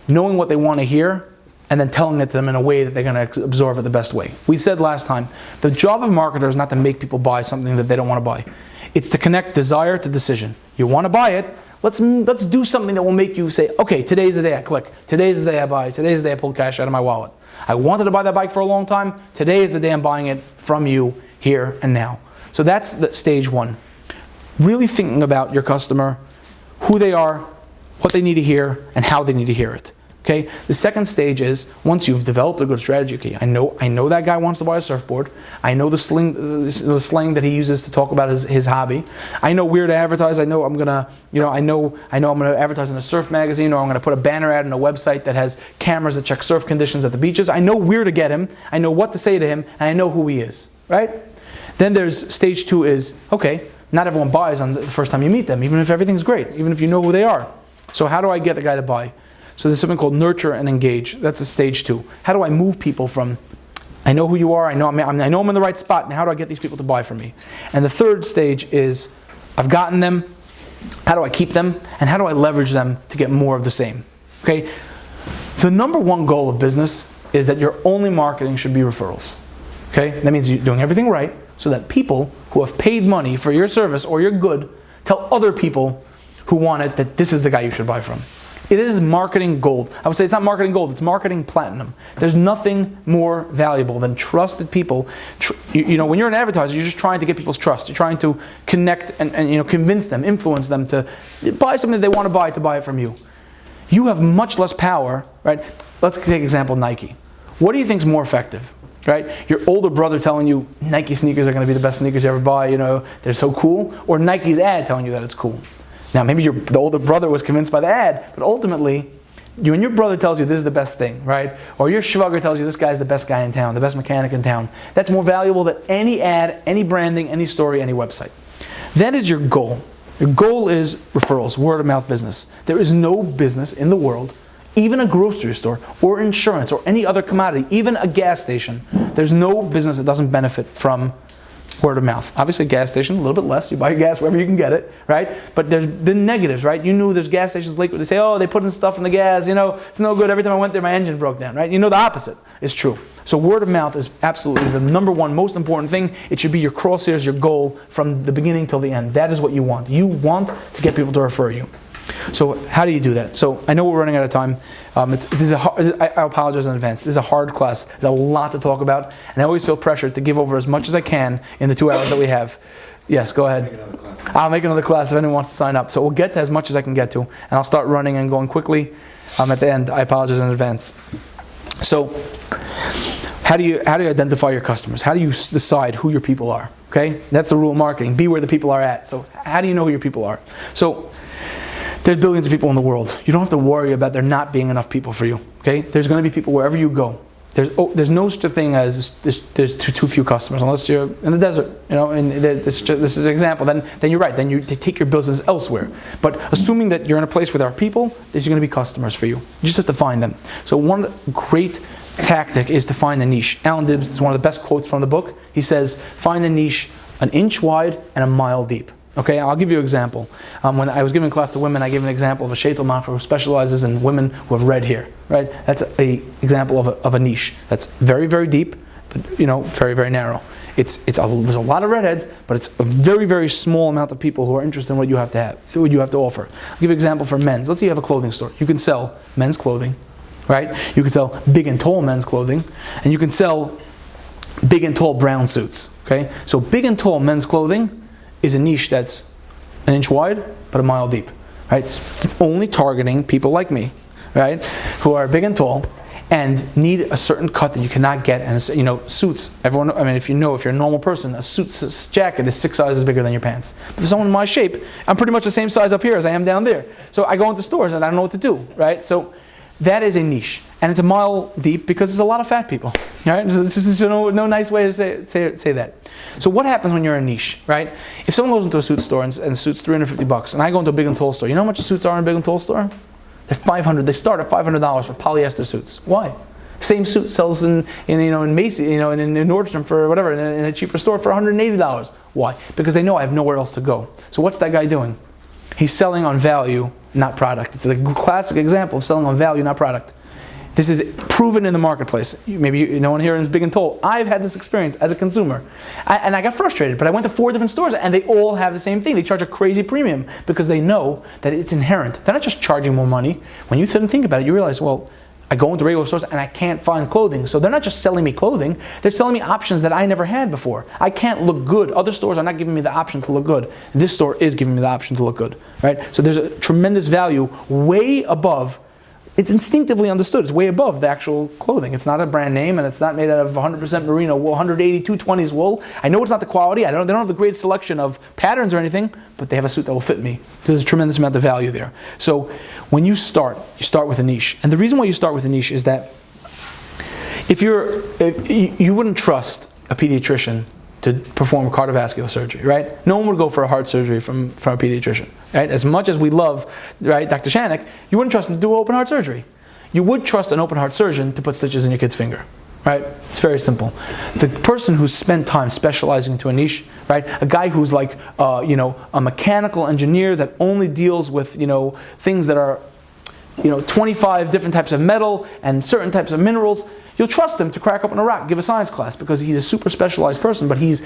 knowing what they want to hear, and then telling it to them in a way that they're going to absorb it the best way. We said last time, the job of a marketer is not to make people buy something that they don't want to buy. It's to connect desire to decision. You want to buy it, let's do something that will make you say, okay, today's the day I click. Today's the day I buy. Today's the day I pull cash out of my wallet. I wanted to buy that bike for a long time. Today is the day I'm buying it from you, here and now. So that's the stage 1. Really thinking about your customer, who they are, what they need to hear, and how they need to hear it. Okay. The second stage is, once you've developed a good strategy. Okay, I know that guy wants to buy a surfboard. I know the slang that he uses to talk about his hobby. I know where to advertise. I know I'm gonna advertise in a surf magazine, or I'm gonna put a banner ad on a website that has cameras that check surf conditions at the beaches. I know where to get him. I know what to say to him, and I know who he is. Right? Then there's stage 2 is, okay, not everyone buys on the first time you meet them, even if everything's great, even if you know who they are. So how do I get a guy to buy? So there's something called nurture and engage. That's a stage 2. How do I move people from, I know who you are, I know I'm in the right spot, and how do I get these people to buy from me? And the third stage is, I've gotten them, how do I keep them, and how do I leverage them to get more of the same? Okay? The number 1 goal of business is that your only marketing should be referrals. Okay? That means you're doing everything right so that people who have paid money for your service or your good tell other people who want it that this is the guy you should buy from. It is marketing gold. I would say it's not marketing gold, it's marketing platinum. There's nothing more valuable than trusted people. When you're an advertiser, you're just trying to get people's trust. You're trying to connect and convince them, influence them to buy something that they want to buy it from you. You have much less power, right? Let's take example Nike. What do you think is more effective? Right? Your older brother telling you Nike sneakers are going to be the best sneakers you ever buy, they're so cool, or Nike's ad telling you that it's cool. Now, maybe the older brother was convinced by the ad, but ultimately, when your brother tells you this is the best thing, right? Or your schwager tells you this guy's the best guy in town, the best mechanic in town, that's more valuable than any ad, any branding, any story, any website. That is your goal. Your goal is referrals, word of mouth business. There is no business in the world, even a grocery store or insurance or any other commodity, even a gas station. There's no business that doesn't benefit from word of mouth. Obviously, a gas station, a little bit less. You buy your gas wherever you can get it, right? But there's the negatives, right? You knew there's gas stations Lakewood. They say, oh, they put in stuff in the gas. You know, it's no good. Every time I went there, my engine broke down, right? You know the opposite is true. So word of mouth is absolutely the number one most important thing. It should be your crosshairs, your goal from the beginning till the end. That is what you want. You want to get people to refer you. So how do you do that? So I know we're running out of time. I apologize in advance. This is a hard class. There's a lot to talk about, and I always feel pressured to give over as much as I can in the 2 hours that we have. Yes, go ahead. I'll make another class if anyone wants to sign up. So we'll get to as much as I can get to, and I'll start running and going quickly. At the end, I apologize in advance. So how do you identify your customers? How do you decide who your people are? Okay, that's the rule of marketing. Be where the people are at. So how do you know who your people are? So there's billions of people in the world. You don't have to worry about there not being enough people for you. Okay, there's going to be people wherever you go. There's no such a thing as there's too few customers unless you're in the desert. You know, and this is an example. Then you're right. Then you take your business elsewhere. But assuming that you're in a place where there are people, there's going to be customers for you. You just have to find them. So one great tactic is to find a niche. Alan Dib is one of the best quotes from the book. He says, "Find the niche an inch wide and a mile deep." Okay, I'll give you an example. When I was giving class to women, I gave an example of a shaitel who specializes in women who have red hair. Right, that's an example of a niche that's very, very deep, but very, very narrow. There's a lot of redheads, but it's a very, very small amount of people who are interested in what you have to offer. I'll give you an example for men's. Let's say you have a clothing store. You can sell men's clothing, right? You can sell big and tall men's clothing, and you can sell big and tall brown suits. Okay, so big and tall men's clothing is a niche that's an inch wide but a mile deep, right? It's only targeting people like me, right, who are big and tall and need a certain cut that you cannot get. And suits. Everyone, if you're a normal person, a suit's jacket is 6 sizes bigger than your pants. But for someone in my shape, I'm pretty much the same size up here as I am down there. So I go into stores and I don't know what to do, right? So that is a niche, and it's a mile deep because there's a lot of fat people, right? This is no nice way to say that. So what happens when you're a niche, right? If someone goes into a suit store and suits $350, and I go into a big and tall store, you know how much the suits are in a big and tall store? They're $500. They start at $500 for polyester suits. Why? Same suit sells in Macy's, in Nordstrom for whatever, in a cheaper store for $180. Why? Because they know I have nowhere else to go. So what's that guy doing? He's selling on value, not product. It's a classic example of selling on value, not product. This is proven in the marketplace. Maybe no one here is big and tall. I've had this experience as a consumer. And I got frustrated, but I went to 4 different stores and they all have the same thing. They charge a crazy premium because they know that it's inherent. They're not just charging more money. When you sit and think about it, you realize, well, I go into regular stores and I can't find clothing. So they're not just selling me clothing, they're selling me options that I never had before. I can't look good. Other stores are not giving me the option to look good. This store is giving me the option to look good, right? So there's a tremendous value way above. It's instinctively understood. It's way above the actual clothing. It's not a brand name, and it's not made out of 100% merino wool, 180, 220s wool. I know it's not the quality. They don't have the greatest selection of patterns or anything, but they have a suit that will fit me. There's a tremendous amount of value there. So when you start with a niche. And the reason why you start with a niche is that if you wouldn't trust a pediatrician to perform cardiovascular surgery, right? No one would go for a heart surgery from a pediatrician, right? As much as we love, right, Dr. Shanik, you wouldn't trust him to do open heart surgery. You would trust an open heart surgeon to put stitches in your kid's finger, right? It's very simple. The person who's spent time specializing into a niche, right? A guy who's like, a mechanical engineer that only deals with, things that are, 25 different types of metal and certain types of minerals. You'll trust him to crack open a rock, give a science class, because he's a super specialized person, but he's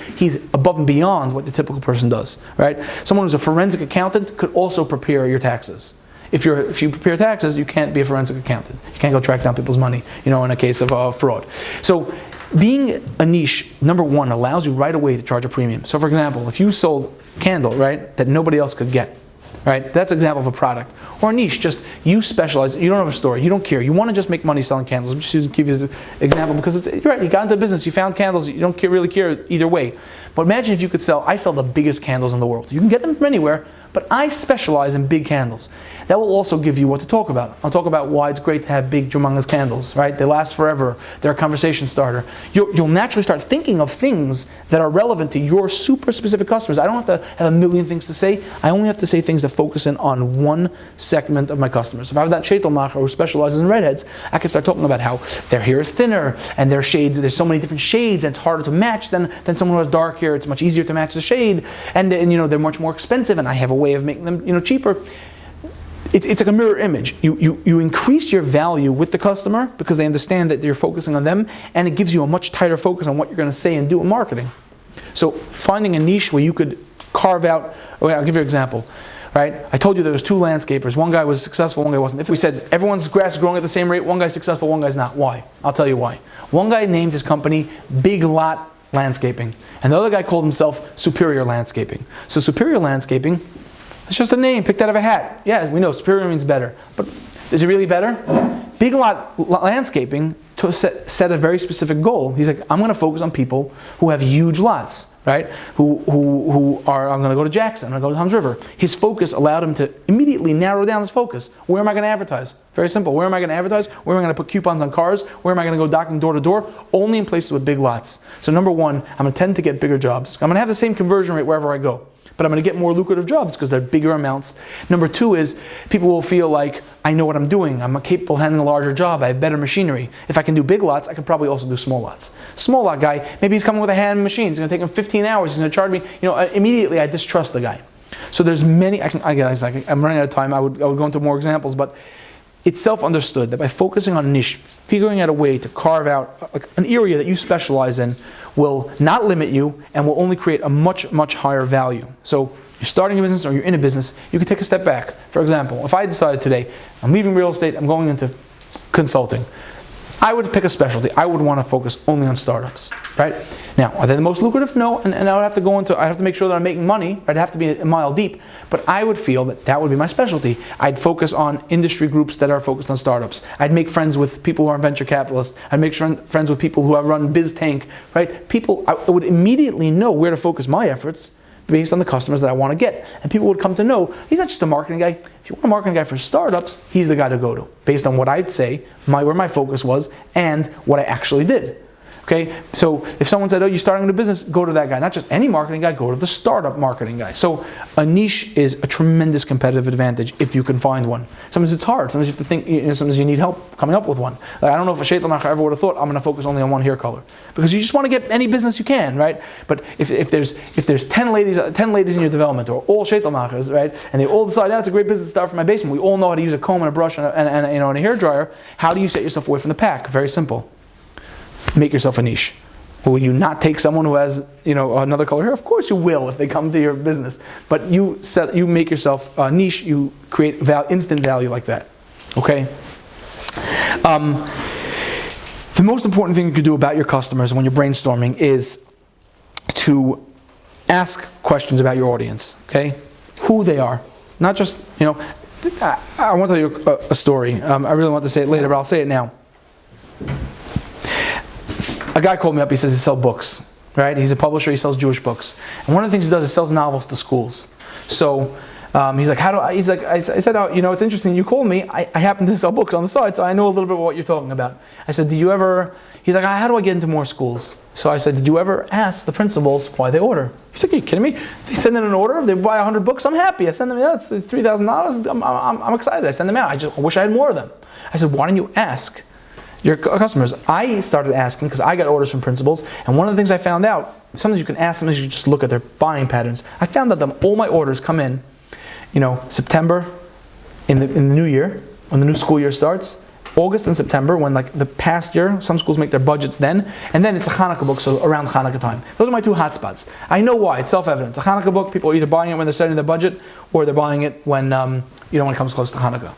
above and beyond what the typical person does, right? Someone who's a forensic accountant could also prepare your taxes. If you prepare taxes, you can't be a forensic accountant. You can't go track down people's money, in a case of fraud. So being a niche, number one, allows you right away to charge a premium. So for example, if you sold candle, right, that nobody else could get, right? That's an example of a product. Or a niche, just you specialize, you don't have a store, you don't care, you want to just make money selling candles. I'm just going to give you an example because you're right, you got into business, you found candles, you don't really care either way. But imagine if you could I sell the biggest candles in the world. You can get them from anywhere, but I specialize in big candles. That will also give you what to talk about. I'll talk about why it's great to have big, humongous candles, right? They last forever. They're a conversation starter. You'll naturally start thinking of things that are relevant to your super specific customers. I don't have to have a million things to say. I only have to say things that focus in on one segment of my customers. If I have that Shaitelmacher who specializes in redheads, I can start talking about how their hair is thinner and their shades, there's so many different shades and it's harder to match than someone who has dark hair. It's much easier to match the shade and they're much more expensive and I have a way of making them cheaper. It's like a mirror image. You increase your value with the customer because they understand that you're focusing on them, and it gives you a much tighter focus on what you're going to say and do in marketing. So finding a niche where you could carve out, I'll give you an example. Right? I told you there was 2 landscapers. One guy was successful, one guy wasn't. If we said everyone's grass is growing at the same rate, one guy's successful, one guy's not. Why? I'll tell you why. One guy named his company Big Lot Landscaping, and the other guy called himself Superior Landscaping. So Superior Landscaping, it's just a name picked out of a hat. Yeah, we know superior means better. But is it really better? Big Lot Landscaping set a very specific goal. He's like, I'm going to focus on people who have huge lots, right? Who are, I'm going to go to Jackson, I'm going to go to Tom's River. His focus allowed him to immediately narrow down his focus. Where am I going to advertise? Very simple. Where am I going to advertise? Where am I going to put coupons on cars? Where am I going to go knocking door to door? Only in places with big lots. So number one, I'm going to tend to get bigger jobs. I'm going to have the same conversion rate wherever I go, but I'm going to get more lucrative jobs because they're bigger amounts. Number two is people will feel like I know what I'm doing. I'm capable of handling a larger job. I have better machinery. If I can do big lots, I can probably also do small lots. Small lot guy, maybe he's coming with a hand machine. It's going to take him 15 hours. He's going to charge me. Immediately I distrust the guy. So there's many. I'm running out of time. I would go into more examples, but it's self-understood that by focusing on a niche, figuring out a way to carve out an area that you specialize in will not limit you and will only create a much, much higher value. So you're starting a business or you're in a business, you can take a step back. For example, if I decided today, I'm leaving real estate, I'm going into consulting, I would pick a specialty. I would want to focus only on startups, right? Now, are they the most lucrative? No, and I would have to I'd have to make sure that I'm making money. I'd have to be a mile deep, but I would feel that would be my specialty. I'd focus on industry groups that are focused on startups. I'd make friends with people who are venture capitalists. I'd make friends with people who have run BizTank, right? I would immediately know where to focus my efforts based on the customers that I want to get. And people would come to know, he's not just a marketing guy. If you want a marketing guy for startups, he's the guy to go to, based on what I'd say, where my focus was, and what I actually did. Okay, so if someone said, oh, you're starting a business, go to that guy. Not just any marketing guy, go to the startup marketing guy. So a niche is a tremendous competitive advantage if you can find one. Sometimes it's hard. Sometimes you have to think, sometimes you need help coming up with one. Like, I don't know if a Shaitelmacher ever would have thought, I'm going to focus only on one hair color. Because you just want to get any business you can, right? But if there's 10 ladies in your development, or all Shaitelmachers, right? And they all decide, it's a great business to start for my basement. We all know how to use a comb and a brush and a hair dryer. How do you set yourself away from the pack? Very simple. Make yourself a niche. Will you not take someone who has, another color hair? Of course you will if they come to your business. But you make yourself a niche. You create instant value like that. Okay. The most important thing you can do about your customers when you're brainstorming is to ask questions about your audience. Okay, who they are, not just I want to tell you a story. I really want to say it later, but I'll say it now. A guy called me up, he says he sells books, right? He's a publisher, he sells Jewish books. And one of the things he does is sells novels to schools. So he's like, I said, it's interesting, you called me, I happen to sell books on the side, so I know a little bit of what you're talking about. I said, he's like, how do I get into more schools? So I said, did you ever ask the principals why they order? He's like, are you kidding me? They send in an order, if they buy 100 books, I'm happy. I send them out, it's $3,000, I'm excited, I send them out. I wish I had more of them. I said, why don't you ask your customers? I started asking because I got orders from principals, and one of the things I found out, sometimes you can ask, sometimes you just look at their buying patterns. I found that all my orders come in, September in the new year, when the new school year starts, August and September, when the past year, some schools make their budgets then, and then it's a Hanukkah book, so around Hanukkah time. Those are my two hotspots. I know why, it's self-evident. It's a Hanukkah book, people are either buying it when they're setting their budget, or they're buying it when it comes close to Hanukkah.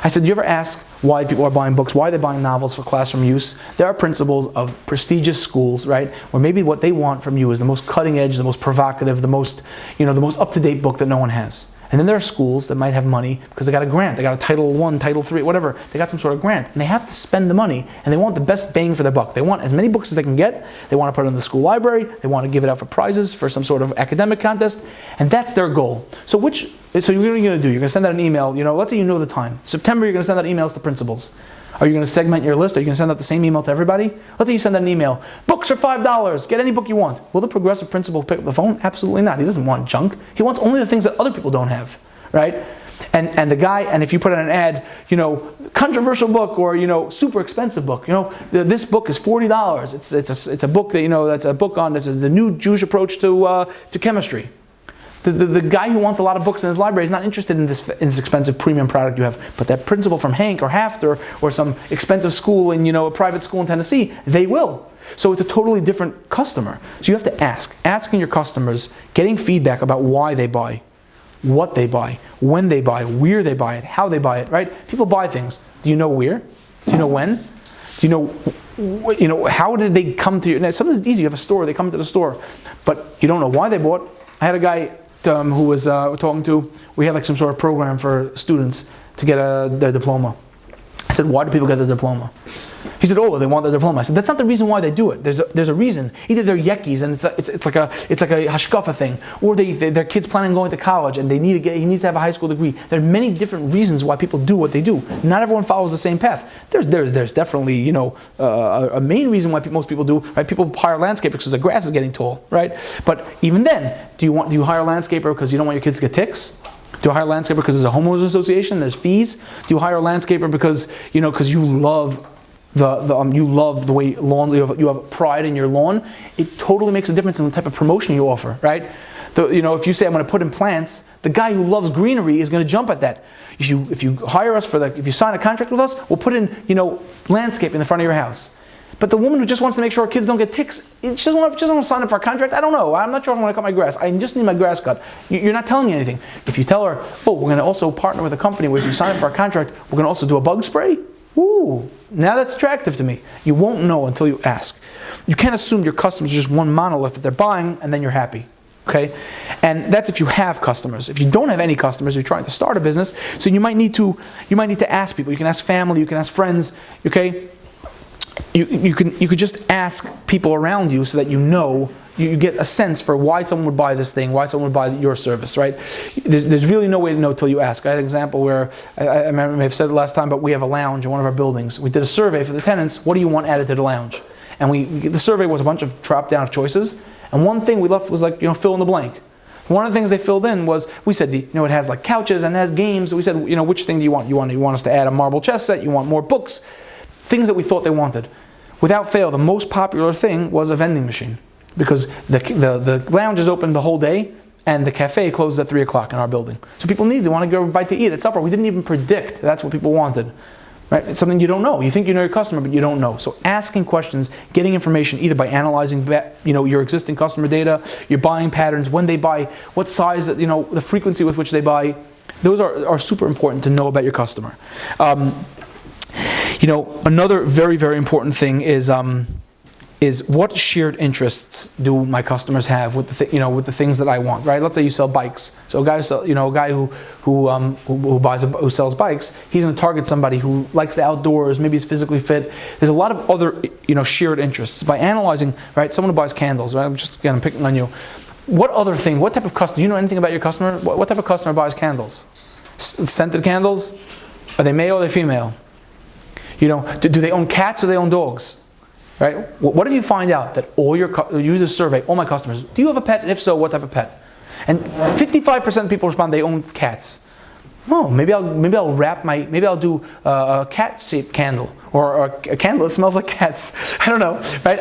I said, do you ever ask why people are buying books, why they're buying novels for classroom use? There are principals of prestigious schools, right, where maybe what they want from you is the most cutting edge, the most provocative, the most up-to-date book that no one has. And then there are schools that might have money because they got a grant, they got a Title I, Title III, whatever. They got some sort of grant, and they have to spend the money, and they want the best bang for their buck. They want as many books as they can get. They want to put it in the school library. They want to give it out for prizes for some sort of academic contest, and that's their goal. So what are you going to do? You're going to send out an email. Let's say you know the time. September, you're going to send out emails to principals. Are you going to segment your list? Are you going to send out the same email to everybody? Let's say you send out an email. Books are $5. Get any book you want. Will the progressive principal pick up the phone? Absolutely not. He doesn't want junk. He wants only the things that other people don't have, right? And the guy, and if you put in an ad, controversial book or super expensive book, this book is $40. It's a book that that's a book on the new Jewish approach to chemistry. The guy who wants a lot of books in his library is not interested in this expensive premium product you have. But that principal from Hank or Hafter or some expensive school in a private school in Tennessee, they will. So it's a totally different customer. So you have to asking your customers, getting feedback about why they buy, what they buy, when they buy, where they buy it, how they buy it. Right? People buy things. Do you know where? Do you know when? Do you know how did they come to you? Now, sometimes it's easy. You have a store. They come to the store, but you don't know why they bought. I had a guy who was talking to, we had like some sort of program for students to get their diploma. I said, why do people get their diploma? He said, they want their diploma. I said, that's not the reason why they do it. There's a reason. Either they're yekis and it's like a hashkafa thing, or their kids planning on going to college and he needs to have a high school degree. There are many different reasons why people do what they do. Not everyone follows the same path. There's definitely a main reason why most people do. Right? People hire landscapers because the grass is getting tall. Right? But even then, do you hire a landscaper because you don't want your kids to get ticks? Do you hire a landscaper because there's a homeowners association? There's fees. Do you hire a landscaper because you love you love the way lawns, you have pride in your lawn? It totally makes a difference in the type of promotion you offer, right? If you say I'm going to put in plants, the guy who loves greenery is going to jump at that. If you hire us if you sign a contract with us, we'll put in landscape in the front of your house. But the woman who just wants to make sure her kids don't get ticks, she doesn't want to sign up for a contract. I don't know. I'm not sure if I want to cut my grass. I just need my grass cut. You're not telling me anything. If you tell her, we're going to also partner with a company where if you sign up for a contract, we're going to also do a bug spray. Ooh, now that's attractive to me. You won't know until you ask. You can't assume your customers are just one monolith that they're buying and then you're happy. Okay? And that's if you have customers. If you don't have any customers, you're trying to start a business, so you might need to ask people. You can ask family, you can ask friends, okay? You could just ask people around you so that you get a sense for why someone would buy this thing, why someone would buy your service, right? There's really no way to know till you ask. I had an example where, I may have said it last time, but we have a lounge in one of our buildings. We did a survey for the tenants, what do you want added to the lounge? And the survey was a bunch of drop-down of choices, and one thing we left was fill in the blank. One of the things they filled in was, we said, it has like couches and it has games. We said, which thing do you want? You want us to add a marble chess set? You want more books? Things that we thought they wanted. Without fail, the most popular thing was a vending machine, because the lounge is open the whole day and the cafe closes at 3 o'clock in our building. So people want to go bite to eat at supper. We didn't even predict that's what people wanted. Right? It's something you don't know. You think you know your customer, but you don't know. So asking questions, getting information either by analyzing your existing customer data, your buying patterns, when they buy, what size, the frequency with which they buy, those are super important to know about your customer. Another very, very important thing is what shared interests do my customers have with the things that I want, right? Let's say you sell bikes. So a guy who sells bikes, he's going to target somebody who likes the outdoors, maybe is physically fit. There's a lot of other shared interests. By analyzing, right, someone who buys candles, right? I'm picking on you. What type of customer? Do you know anything about your customer? What type of customer buys candles? Scented candles? Are they male or are they female? Do they own cats or they own dogs? Right? What if you find out that you use a survey, all my customers, do you have a pet? And if so, what type of pet? And 55% of people respond they own cats. Oh, maybe I'll do a cat-shaped candle or a candle that smells like cats. I don't know, right?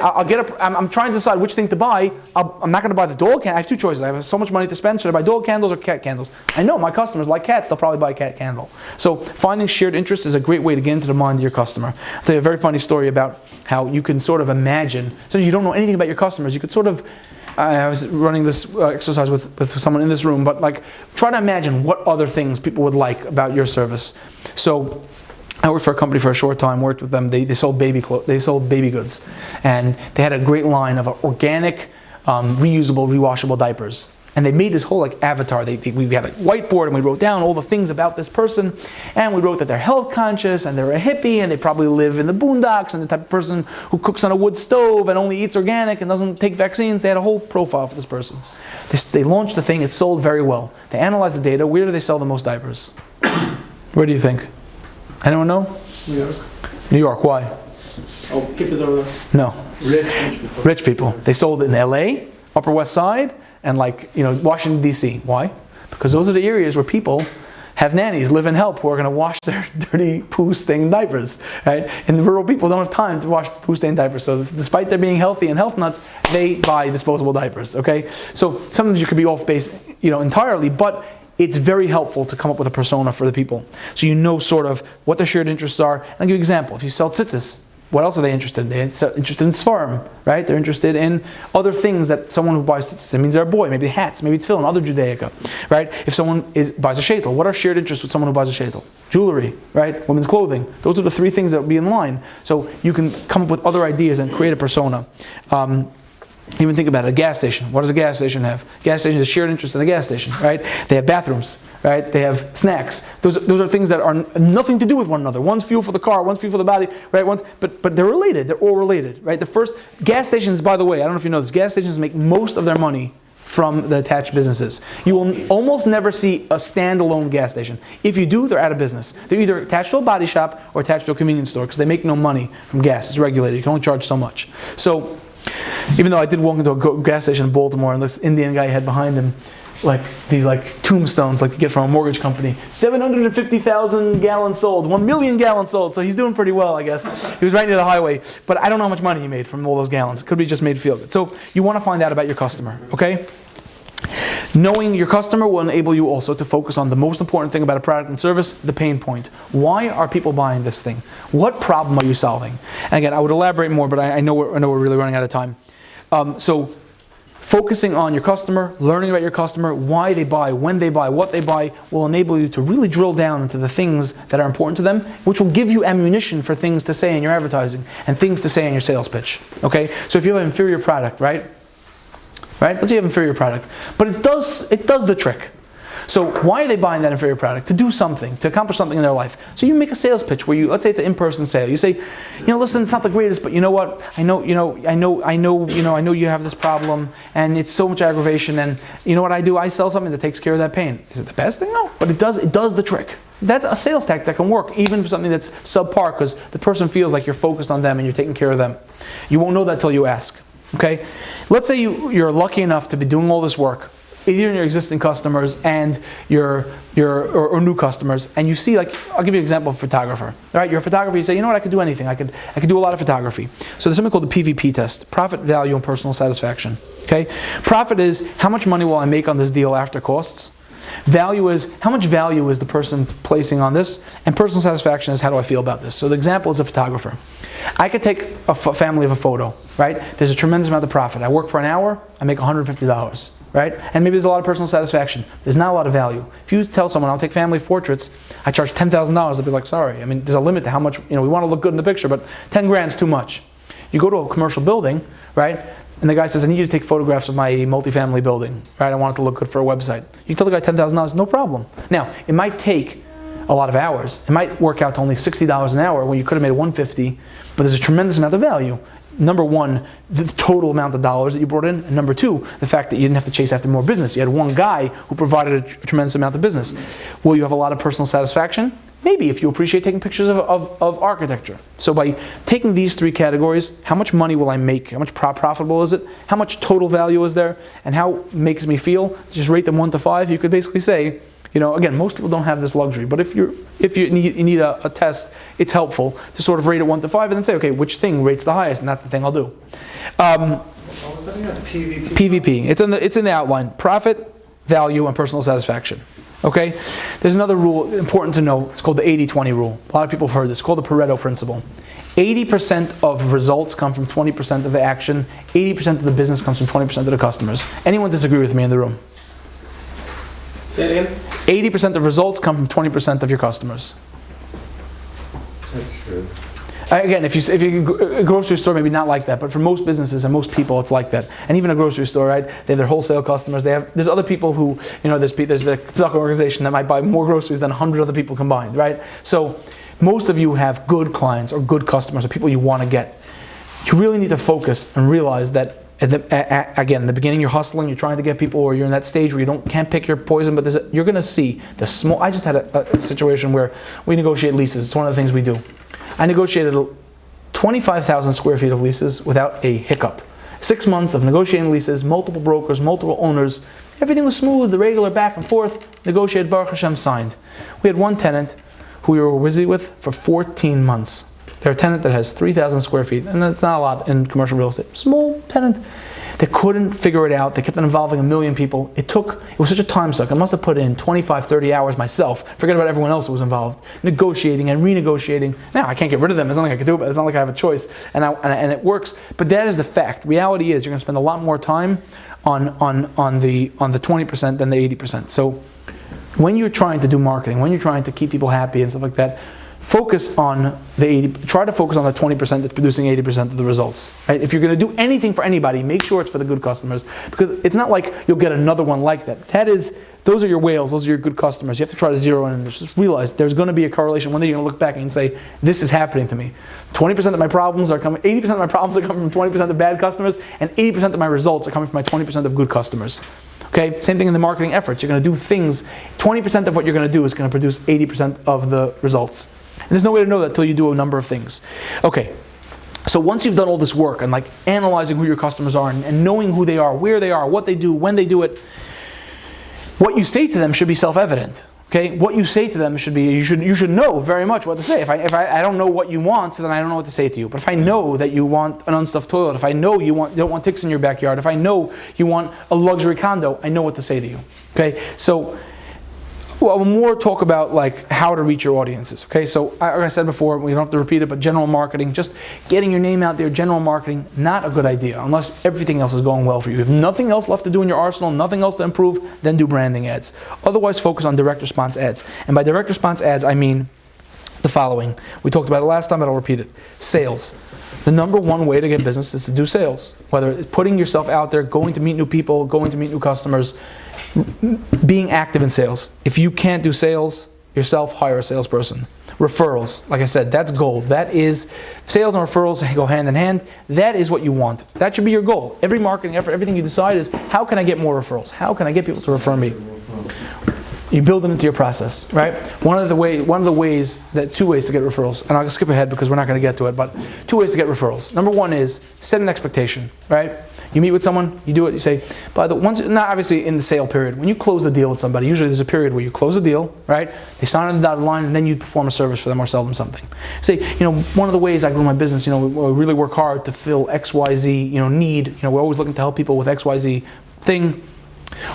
I'm trying to decide which thing to buy. I'm not going to buy the dog candle. I have two choices. I have so much money to spend. Should I buy dog candles or cat candles? I know my customers like cats. They'll probably buy a cat candle. So finding shared interests is a great way to get into the mind of your customer. I'll tell you a very funny story about how you can sort of imagine. So you don't know anything about your customers. You could sort of I was running this exercise with someone in this room, but like, try to imagine what other things people would like about your service. So I worked for a company for a short time, worked with them. They sold baby goods, and they had a great line of organic, reusable, rewashable diapers. And they made this whole like avatar. We had a whiteboard and we wrote down all the things about this person, and we wrote that they're health conscious and they're a hippie and they probably live in the boondocks and the type of person who cooks on a wood stove and only eats organic and doesn't take vaccines. They had a whole profile for this person. They launched the thing. It sold very well. They analyzed the data. Where do they sell the most diapers? Where do you think? Anyone know?
New York.
New York. Why?
Oh, hippies over there.
No.
Rich people.
Rich people. They sold it in LA, Upper West Side, and like, Washington, D.C. Why? Because those are the areas where people have nannies, live and help, who are going to wash their dirty poo-stained diapers, right? And rural people don't have time to wash poo-stained diapers. So despite their being healthy and health nuts, they buy disposable diapers, okay? So sometimes you could be off base, entirely, but it's very helpful to come up with a persona for the people. So you know sort of what their shared interests are. I'll give you an example. If you sell tzitzis, what else are they interested in? They're interested in Sfarim, right? They're interested in other things that someone who buys tzitzis, it means they're a boy, maybe hats, maybe tefillin, other Judaica, right? If someone buys a sheitel, what are shared interests with someone who buys a sheitel? Jewelry, right? Women's clothing. Those are the three things that would be in line. So you can come up with other ideas and create a persona. Even think about it, a gas station. What does a gas station have? Gas station is a shared interest in a gas station, right? They have bathrooms, right? They have snacks. Those are things that are nothing to do with one another. One's fuel for the car, one's fuel for the body, right? But they're related. They're all related, right? The first gas stations, by the way, I don't know if you know this, gas stations make most of their money from the attached businesses. You will almost never see a standalone gas station. If you do, they're out of business. They're either attached to a body shop or attached to a convenience store because they make no money from gas. It's regulated. You can only charge so much. So even though I did walk into a gas station in Baltimore and this Indian guy had behind him these tombstones like you get from a mortgage company, 750,000 gallons sold, 1 million gallons sold, so he's doing pretty well, I guess. He was right near the highway, but I don't know how much money he made from all those gallons. Could be just made feel good. So you want to find out about your customer, okay? Knowing your customer will enable you also to focus on the most important thing about a product and service, the pain point. Why are people buying this thing? What problem are you solving? And again, I would elaborate more, but I know we're really running out of time. So focusing on your customer, learning about your customer, why they buy, when they buy, what they buy, will enable you to really drill down into the things that are important to them, which will give you ammunition for things to say in your advertising and things to say in your sales pitch. Okay? So if you have an inferior product, right? Let's say you have an inferior product, but it does the trick. So why are they buying that inferior product? To do something, to accomplish something in their life. So you make a sales pitch where let's say it's an in-person sale. You say, listen, it's not the greatest, but you know what? I know you have this problem, and it's so much aggravation. And you know what I do? I sell something that takes care of that pain. Is it the best thing? No, but it does the trick. That's a sales tactic that can work, even for something that's subpar, because the person feels like you're focused on them and you're taking care of them. You won't know that till you ask. Okay, let's say you're lucky enough to be doing all this work, either in your existing customers and your new customers, and you see, I'll give you an example of a photographer. All right, you're a photographer. You say, you know what, I could do anything. I could do a lot of photography. So there's something called the PVP test: profit, value, and personal satisfaction. Okay, profit is how much money will I make on this deal after costs. Value is how much value is the person placing on this, and personal satisfaction is how do I feel about this. So the example is a photographer. I could take a family of a photo, right? There's a tremendous amount of profit. I work for an hour, I make $150, right? And maybe there's a lot of personal satisfaction. There's not a lot of value. If you tell someone, I'll take family portraits, I charge $10,000, they'll be like, sorry. I mean, there's a limit to how much, we want to look good in the picture, but 10 grand is too much. You go to a commercial building, right? And the guy says, I need you to take photographs of my multifamily building, right? I want it to look good for a website. You tell the guy $10,000, no problem. Now, it might take a lot of hours. It might work out to only $60 an hour when you could have made $150, but there's a tremendous amount of value. Number one, the total amount of dollars that you brought in. And number two, the fact that you didn't have to chase after more business. You had one guy who provided a tremendous amount of business. Will you have a lot of personal satisfaction? Maybe, if you appreciate taking pictures of architecture. So by taking these three categories, how much money will I make? How much profitable is it? How much total value is there? And how it makes me feel? Just rate them 1 to 5. You could basically say, again, most people don't have this luxury, but if you need a test, it's helpful to sort of rate it 1 to 5 and then say, okay, which thing rates the highest? And that's the thing I'll do.
What was that again? PVP?
PVP. It's in the outline. Profit, value, and personal satisfaction. Okay? There's another rule important to know. It's called the 80-20 rule. A lot of people have heard this. It's called the Pareto principle. 80% of results come from 20% of the action. 80% of the business comes from 20% of the customers. Anyone disagree with me in the room?
Say it again.
80% of results come from 20% of your customers.
That's true.
Again, if you a grocery store, maybe not like that, but for most businesses and most people, it's like that. And even a grocery store, right? They have their wholesale customers. There's other people who, there's a stock organization that might buy more groceries than 100 other people combined, right? So most of you have good clients or good customers or people you want to get. You really need to focus and realize that again, in the beginning you're hustling, you're trying to get people, or you're in that stage where you can't pick your poison, but you're going to see the small. I just had a situation where we negotiate leases. It's one of the things we do. I negotiated 25,000 square feet of leases without a hiccup. 6 months of negotiating leases, multiple brokers, multiple owners. Everything was smooth, the regular back and forth, negotiated, Baruch Hashem, signed. We had one tenant who we were busy with for 14 months. They're a tenant that has 3,000 square feet, and that's not a lot in commercial real estate. Small tenant. They couldn't figure it out. They kept on involving a million people. It was such a time suck. I must have put in 25, 30 hours myself. Forget about everyone else who was involved. Negotiating and renegotiating. Now, I can't get rid of them. There's nothing I can do, but it's not like I have a choice. And it works. But that is the fact. Reality is you're going to spend a lot more time on the 20% than the 80%. So when you're trying to do marketing, when you're trying to keep people happy and stuff like that, focus on the 80. Try to focus on the 20% that's producing 80% of the results. Right? If you're going to do anything for anybody, make sure it's for the good customers, because it's not like you'll get another one like that. Those are your whales. Those are your good customers. You have to try to zero in and just realize there's going to be a correlation. One day you're going to look back and say, "This is happening to me. 20% of my problems are coming. 80% of my problems are coming from 20% of bad customers, and 80% of my results are coming from my 20% of good customers." Okay, same thing in the marketing efforts. You're going to do things. 20% of what you're going to do is going to produce 80% of the results. And there's no way to know that until you do a number of things. Okay, so once you've done all this work and analyzing who your customers are and knowing who they are, where they are, what they do, when they do it, what you say to them should be self-evident. Okay, what you say to them should be, you should know very much what to say. If I don't know what you want, then I don't know what to say to you. But if I know that you want an unstuffed toilet, if I know you don't want ticks in your backyard, if I know you want a luxury condo, I know what to say to you. Okay, so we'll more talk about how to reach your audiences. Okay, so like I said before, we don't have to repeat it, but general marketing, just getting your name out there, general marketing, not a good idea unless everything else is going well for you. If nothing else left to do in your arsenal, nothing else to improve, then do branding ads. Otherwise, focus on direct response ads. And by direct response ads, I mean the following. We talked about it last time, but I'll repeat it. Sales. The number one way to get business is to do sales. Whether it's putting yourself out there, going to meet new people, going to meet new customers, being active in sales. If you can't do sales yourself, hire a salesperson. Referrals, like I said, that's gold. That is, sales and referrals go hand in hand. That is what you want. That should be your goal. Every marketing effort, everything you decide is, how can I get more referrals? How can I get people to refer me? You build it into your process, right? Two ways to get referrals, and I'll skip ahead because we're not going to get to it, but 2 ways to get referrals. Number 1 is set an expectation, right? You meet with someone, you do it, you say, not obviously in the sale period. When you close a deal with somebody, usually there's a period where you close a deal, right? They sign on the dotted line, and then you perform a service for them or sell them something. Say, one of the ways I grow my business, we really work hard to fill XYZ, need. We're always looking to help people with XYZ thing.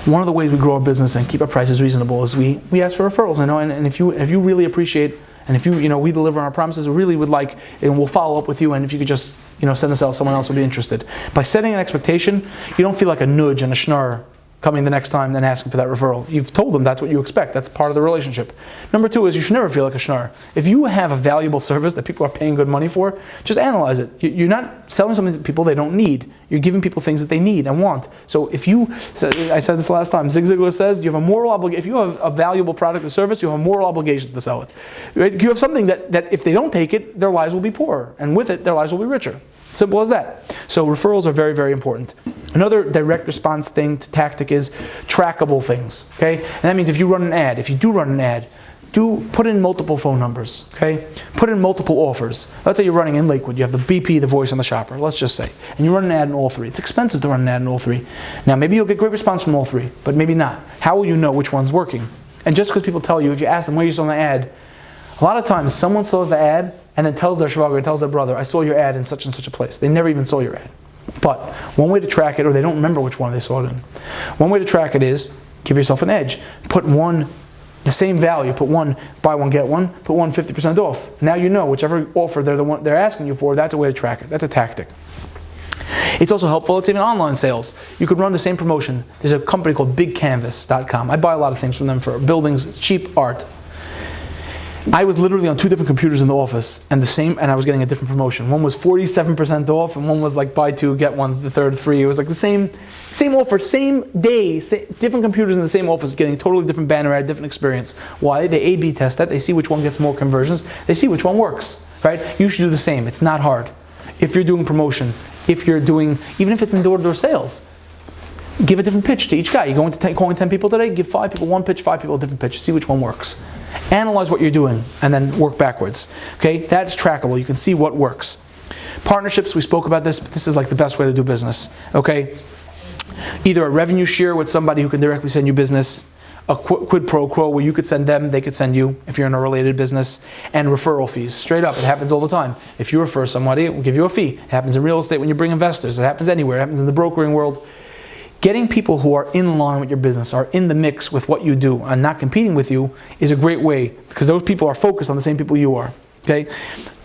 One of the ways we grow our business and keep our prices reasonable is we ask for referrals. And if you really appreciate, and if we deliver on our promises, we really would like, and we'll follow up with you. And if you could just send us out, someone else will be interested. By setting an expectation, you don't feel like a nudge and a schnurr coming the next time and asking for that referral. You've told them that's what you expect. That's part of the relationship. Number 2 is you should never feel like a schnurr. If you have a valuable service that people are paying good money for, just analyze it. You're not selling something to people they don't need. You're giving people things that they need and want. So I said this last time, Zig Ziglar says, you have a moral obligation. If you have a valuable product or service, you have a moral obligation to sell it. Right? You have something that if they don't take it, their lives will be poorer. And with it, their lives will be richer. Simple as that. So referrals are very, very important. Another direct response tactic is trackable things. Okay? And that means if you do run an ad, put in multiple phone numbers. Okay? Put in multiple offers. Let's say you're running in Lakewood. You have the BP, the voice, and the shopper. Let's just say. And you run an ad in all 3. It's expensive to run an ad in all 3. Now, maybe you'll get great response from all 3, but maybe not. How will you know which one's working? And just because people tell you, if you ask them where you saw the ad, a lot of times someone saws the ad and then tells their shvager and tells their brother, I saw your ad in such and such a place. They never even saw your ad. But one way to track it, or they don't remember which one they saw it in. One way to track it is give yourself an edge. Put one The same value, put one, buy one, get one, put one 50% off. Now you know whichever offer they're asking you for, that's a way to track it. That's a tactic. It's also helpful, it's even online sales. You could run the same promotion. There's a company called BigCanvas.com. I buy a lot of things from them for buildings, it's cheap art. I was literally on 2 different computers in the office and I was getting a different promotion. One was 47% off and one was like buy 2, get 1, the third free. It was like the same offer, same day, different computers in the same office getting a totally different banner ad, different experience. Why? They A/B test that, they see which one gets more conversions, they see which one works, right? You should do the same, it's not hard. If you're doing promotion, even if it's in door-to-door sales, give a different pitch to each guy. You're going to calling 10 people today, give 5 people one pitch, 5 people a different pitch, see which one works. Analyze what you're doing and then work backwards. Okay, that's trackable. You can see what works. Partnerships, we spoke about this, but this is like the best way to do business. Okay, either a revenue share with somebody who can directly send you business, a quid pro quo where you could send them, they could send you if you're in a related business, and referral fees. Straight up, it happens all the time. If you refer somebody, it will give you a fee. It happens in real estate when you bring investors. It happens anywhere. It happens in the brokering world. Getting people who are in line with your business, are in the mix with what you do, and not competing with you is a great way, because those people are focused on the same people you are. Okay,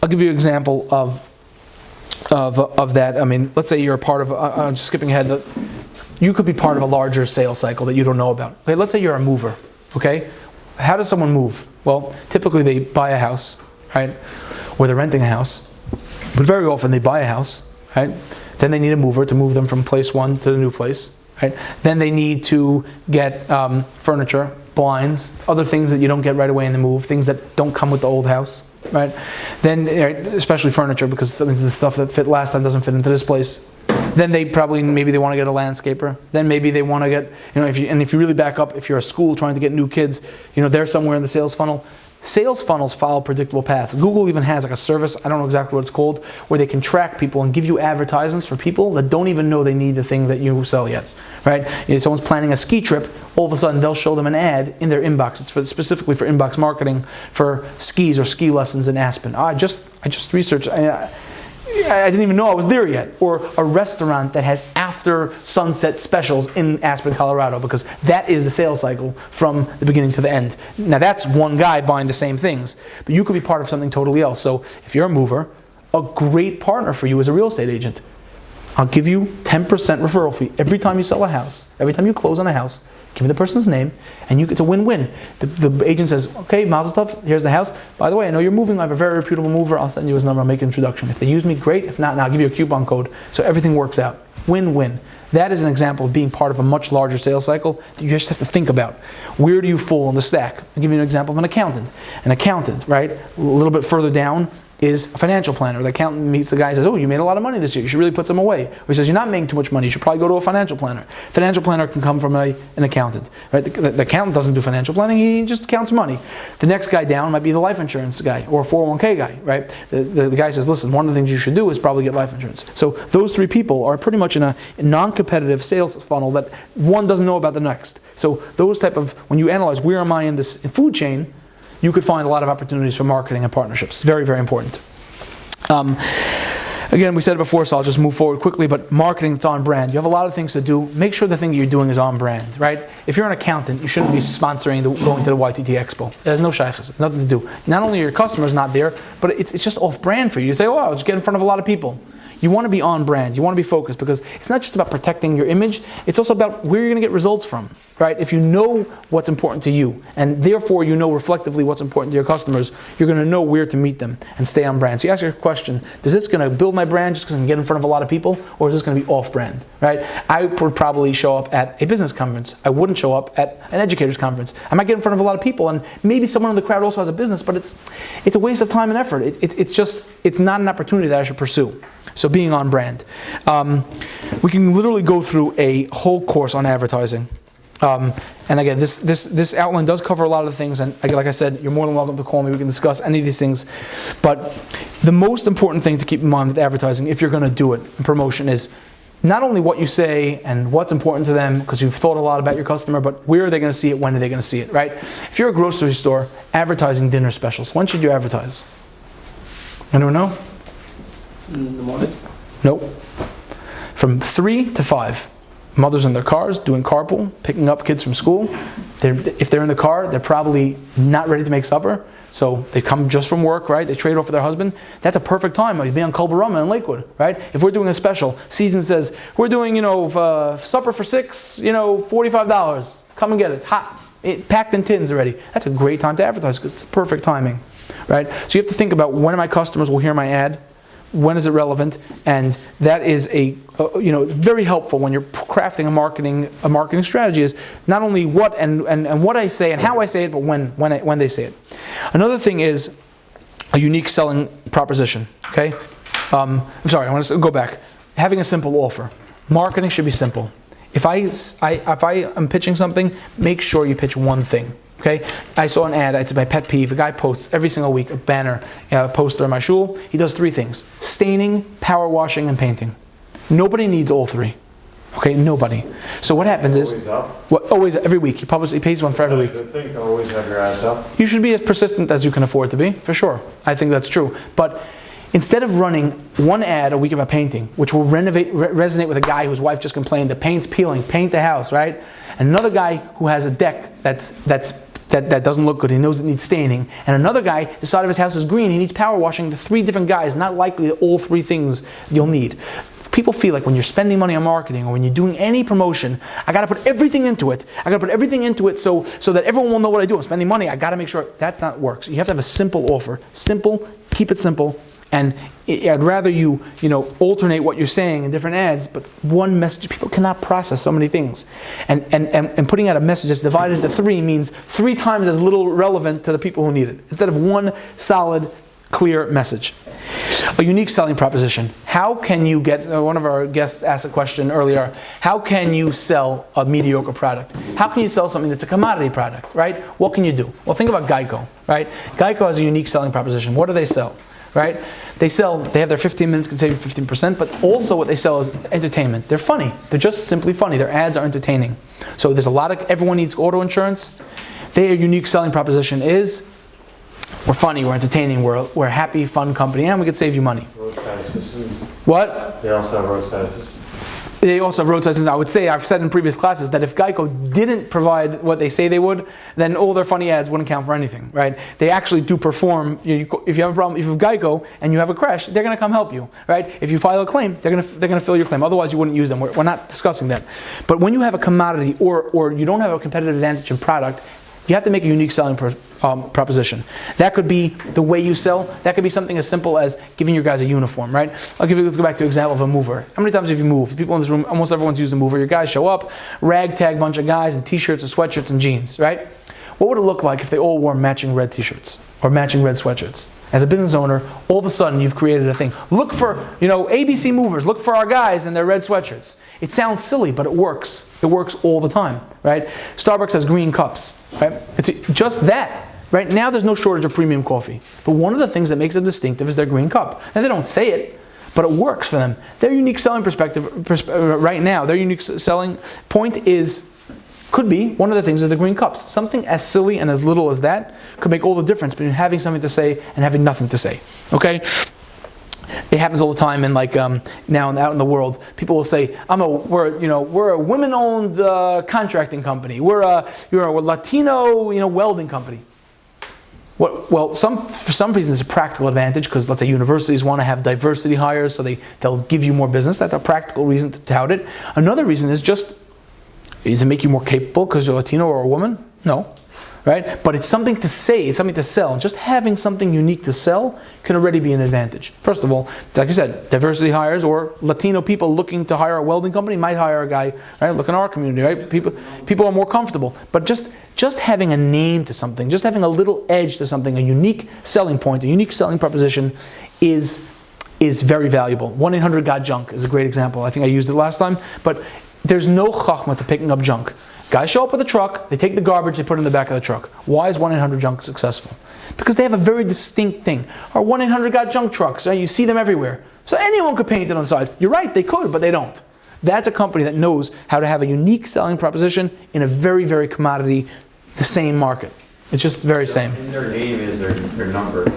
I'll give you an example of that. I mean, let's say you're a part of. I'm just skipping ahead. You could be part of a larger sales cycle that you don't know about. Okay, let's say you're a mover. Okay, how does someone move? Well, typically they buy a house, right, or they're renting a house, but very often they buy a house, right. Then they need a mover to move them from place one to the new place. Right? Then they need to get furniture, blinds, other things that you don't get right away in the move, things that don't come with the old house, right? Then, especially furniture, because the stuff that fit last time doesn't fit into this place. Then maybe they want to get a landscaper. Then maybe they want to get, if you really back up, if you're a school trying to get new kids, they're somewhere in the sales funnel. Sales funnels follow predictable paths. Google even has like a service, I don't know exactly what it's called, where they can track people and give you advertisements for people that don't even know they need the thing that you sell yet. Right? If someone's planning a ski trip, all of a sudden they'll show them an ad in their inbox. It's specifically for inbox marketing for skis or ski lessons in Aspen. I just researched. I didn't even know I was there yet. Or a restaurant that has after sunset specials in Aspen, Colorado, because that is the sales cycle from the beginning to the end. Now that's one guy buying the same things, but you could be part of something totally else. So if you're a mover, a great partner for you is a real estate agent. I'll give you 10% referral fee every time you sell a house, every time you close on a house. Give me the person's name, and it's a win-win. The agent says, okay, Mazel Tov, here's the house. By the way, I know you're moving. I have a very reputable mover. I'll send you his number. I'll make an introduction. If they use me, great. If not, I'll give you a coupon code. So everything works out. Win-win. That is an example of being part of a much larger sales cycle that you just have to think about. Where do you fall in the stack? I'll give you an example of an accountant. An accountant, right, a little bit further down, is a financial planner. The accountant meets the guy and says, oh, you made a lot of money this year. You should really put some away. Or he says, you're not making too much money. You should probably go to a financial planner. Financial planner can come from an accountant. Right? The accountant doesn't do financial planning. He just counts money. The next guy down might be the life insurance guy or a 401k guy. Right? The guy says, listen, one of the things you should do is probably get life insurance. So those 3 people are pretty much in a non-competitive sales funnel that one doesn't know about the next. So those type of, when you analyze where am I in this food chain, you could find a lot of opportunities for marketing and partnerships. Very, very important. Again, we said it before, so I'll just move forward quickly, but marketing that's on brand. You have a lot of things to do. Make sure the thing that you're doing is on brand, right? If you're an accountant, you shouldn't be sponsoring going to the YTT Expo. There's no shaykhs, nothing to do. Not only are your customers not there, but it's just off brand for you. You say, oh, I'll just get in front of a lot of people. You want to be on brand. You want to be focused, because it's not just about protecting your image. It's also about where you're going to get results from, right? If you know what's important to you, and therefore you know reflectively what's important to your customers, you're going to know where to meet them and stay on brand. So you ask your question, is this going to build my brand just because I can get in front of a lot of people, or is this going to be off brand, right? I would probably show up at a business conference. I wouldn't show up at an educator's conference. I might get in front of a lot of people, and maybe someone in the crowd also has a business, but it's a waste of time and effort. It's not an opportunity that I should pursue. So being on brand. We can literally go through a whole course on advertising. And again, this outline does cover a lot of things, and like I said, you're more than welcome to call me. We can discuss any of these things. But the most important thing to keep in mind with advertising, if you're going to do it in promotion, is not only what you say and what's important to them, because you've thought a lot about your customer, but where are they going to see it, when are they going to see it, right? If you're a grocery store, advertising dinner specials, when should you advertise? Anyone know?
In the morning?
Nope. From 3 to 5. Mothers in their cars, doing carpool, picking up kids from school. If they're in the car, they're probably not ready to make supper. So they come just from work, right? They trade off with their husband. That's a perfect time. Like, be on Kolbarama in Lakewood, right? If we're doing a special, season says, we're doing, supper for $6, $45. Come and get it. Hot. Packed in tins already. That's a great time to advertise because it's perfect timing, right? So you have to think about when my customers will hear my ad, when is it relevant, and that is very helpful when you're crafting a marketing strategy. Is not only what and what I say and how I say it, but when they say it. Another thing is a unique selling proposition. Okay, I'm sorry. I want to go back. Having a simple offer. Marketing should be simple. If I am pitching something, make sure you pitch one thing. Okay, I saw an ad. It's my pet peeve. A guy posts every single week a banner, poster in my shul. He does 3 things: staining, power washing, and painting. Nobody needs all 3. Okay, nobody. So what happens is, always every week he pays one for every week.
Good thing to always have your ads up.
You should be as persistent as you can afford to be, for sure. I think that's true. But instead of running one ad a week about painting, which will resonate with a guy whose wife just complained the paint's peeling, paint the house, right? Another guy who has a deck that doesn't look good, he knows it needs staining, and another guy, the side of his house is green, he needs power washing. The 3 different guys, not likely all 3 things you'll need. People feel like when you're spending money on marketing or when you're doing any promotion, I got to put everything into it. So that everyone will know what I do. I'm spending money. I got to make sure that works. You have to have a simple offer. Simple, keep it simple. And I'd rather you alternate what you're saying in different ads, but one message. People cannot process so many things. And putting out a message that's divided into 3 means 3 times as little relevant to the people who need it, instead of one solid, clear message. A unique selling proposition. How can you get, one of our guests asked a question earlier, how can you sell a mediocre product? How can you sell something that's a commodity product, right? What can you do? Well, think about Geico, right? Geico has a unique selling proposition. What do they sell? Right? They have their 15 minutes can save you 15%, but also what they sell is entertainment. They're funny. They're just simply funny. Their ads are entertaining. So there's everyone needs auto insurance. Their unique selling proposition is, we're funny, we're entertaining, we're a happy, fun company, and we could save you money.
Roadside assistance.
What?
They also have roadside assistance.
They also have roadside assistance. I would say, I've said in previous classes, that if Geico didn't provide what they say they would, then all their funny ads wouldn't count for anything, right? They actually do perform. If you have a problem, if you have Geico and you have a crash, they're going to come help you, right? If you file a claim, they're going to fill your claim. Otherwise, you wouldn't use them. We're not discussing that. But when you have a commodity or you don't have a competitive advantage in product, you have to make a unique selling proposition. That could be the way you sell. That could be something as simple as giving your guys a uniform, right? Let's go back to an example of a mover. How many times have you moved? People in this room, almost everyone's used a mover. Your guys show up, ragtag bunch of guys in t-shirts and sweatshirts and jeans, right? What would it look like if they all wore matching red t-shirts or matching red sweatshirts? As a business owner, all of a sudden you've created a thing. Look for, ABC movers, look for our guys in their red sweatshirts. It sounds silly, but it works. It works all the time, right? Starbucks has green cups, right? It's just that. Right now there's no shortage of premium coffee. But one of the things that makes them distinctive is their green cup. And they don't say it, but it works for them. Their unique selling right now, their unique selling point could be one of the things is the green cups. Something as silly and as little as that could make all the difference between having something to say and having nothing to say. Okay? It happens all the time, and now out in the world, people will say, "We're a women-owned contracting company. We're a Latino welding company." Well, for some reasons, it's a practical advantage because let's say universities want to have diversity hires, so they'll give you more business. That's a practical reason to tout it. Another reason is does it make you more capable because you're Latino or a woman? No. Right? But it's something to say, it's something to sell. Just having something unique to sell can already be an advantage. First of all, like I said, diversity hires or Latino people looking to hire a welding company might hire a guy, right? Look in our community, right? People are more comfortable. But just having a name to something, just having a little edge to something, a unique selling point, a unique selling proposition is very valuable. 1-800-GOT-JUNK is a great example. I think I used it last time. But there's no chachma to picking up junk. Guys show up with a truck, they take the garbage, they put it in the back of the truck. Why is 1-800-JUNK successful? Because they have a very distinct thing. Our 1-800-GOT-JUNK trucks, right? You see them everywhere. So anyone could paint it on the side. You're right, they could, but they don't. That's a company that knows how to have a unique selling proposition in a very, very commodity, the same market. It's just the very same.
And their name is their number.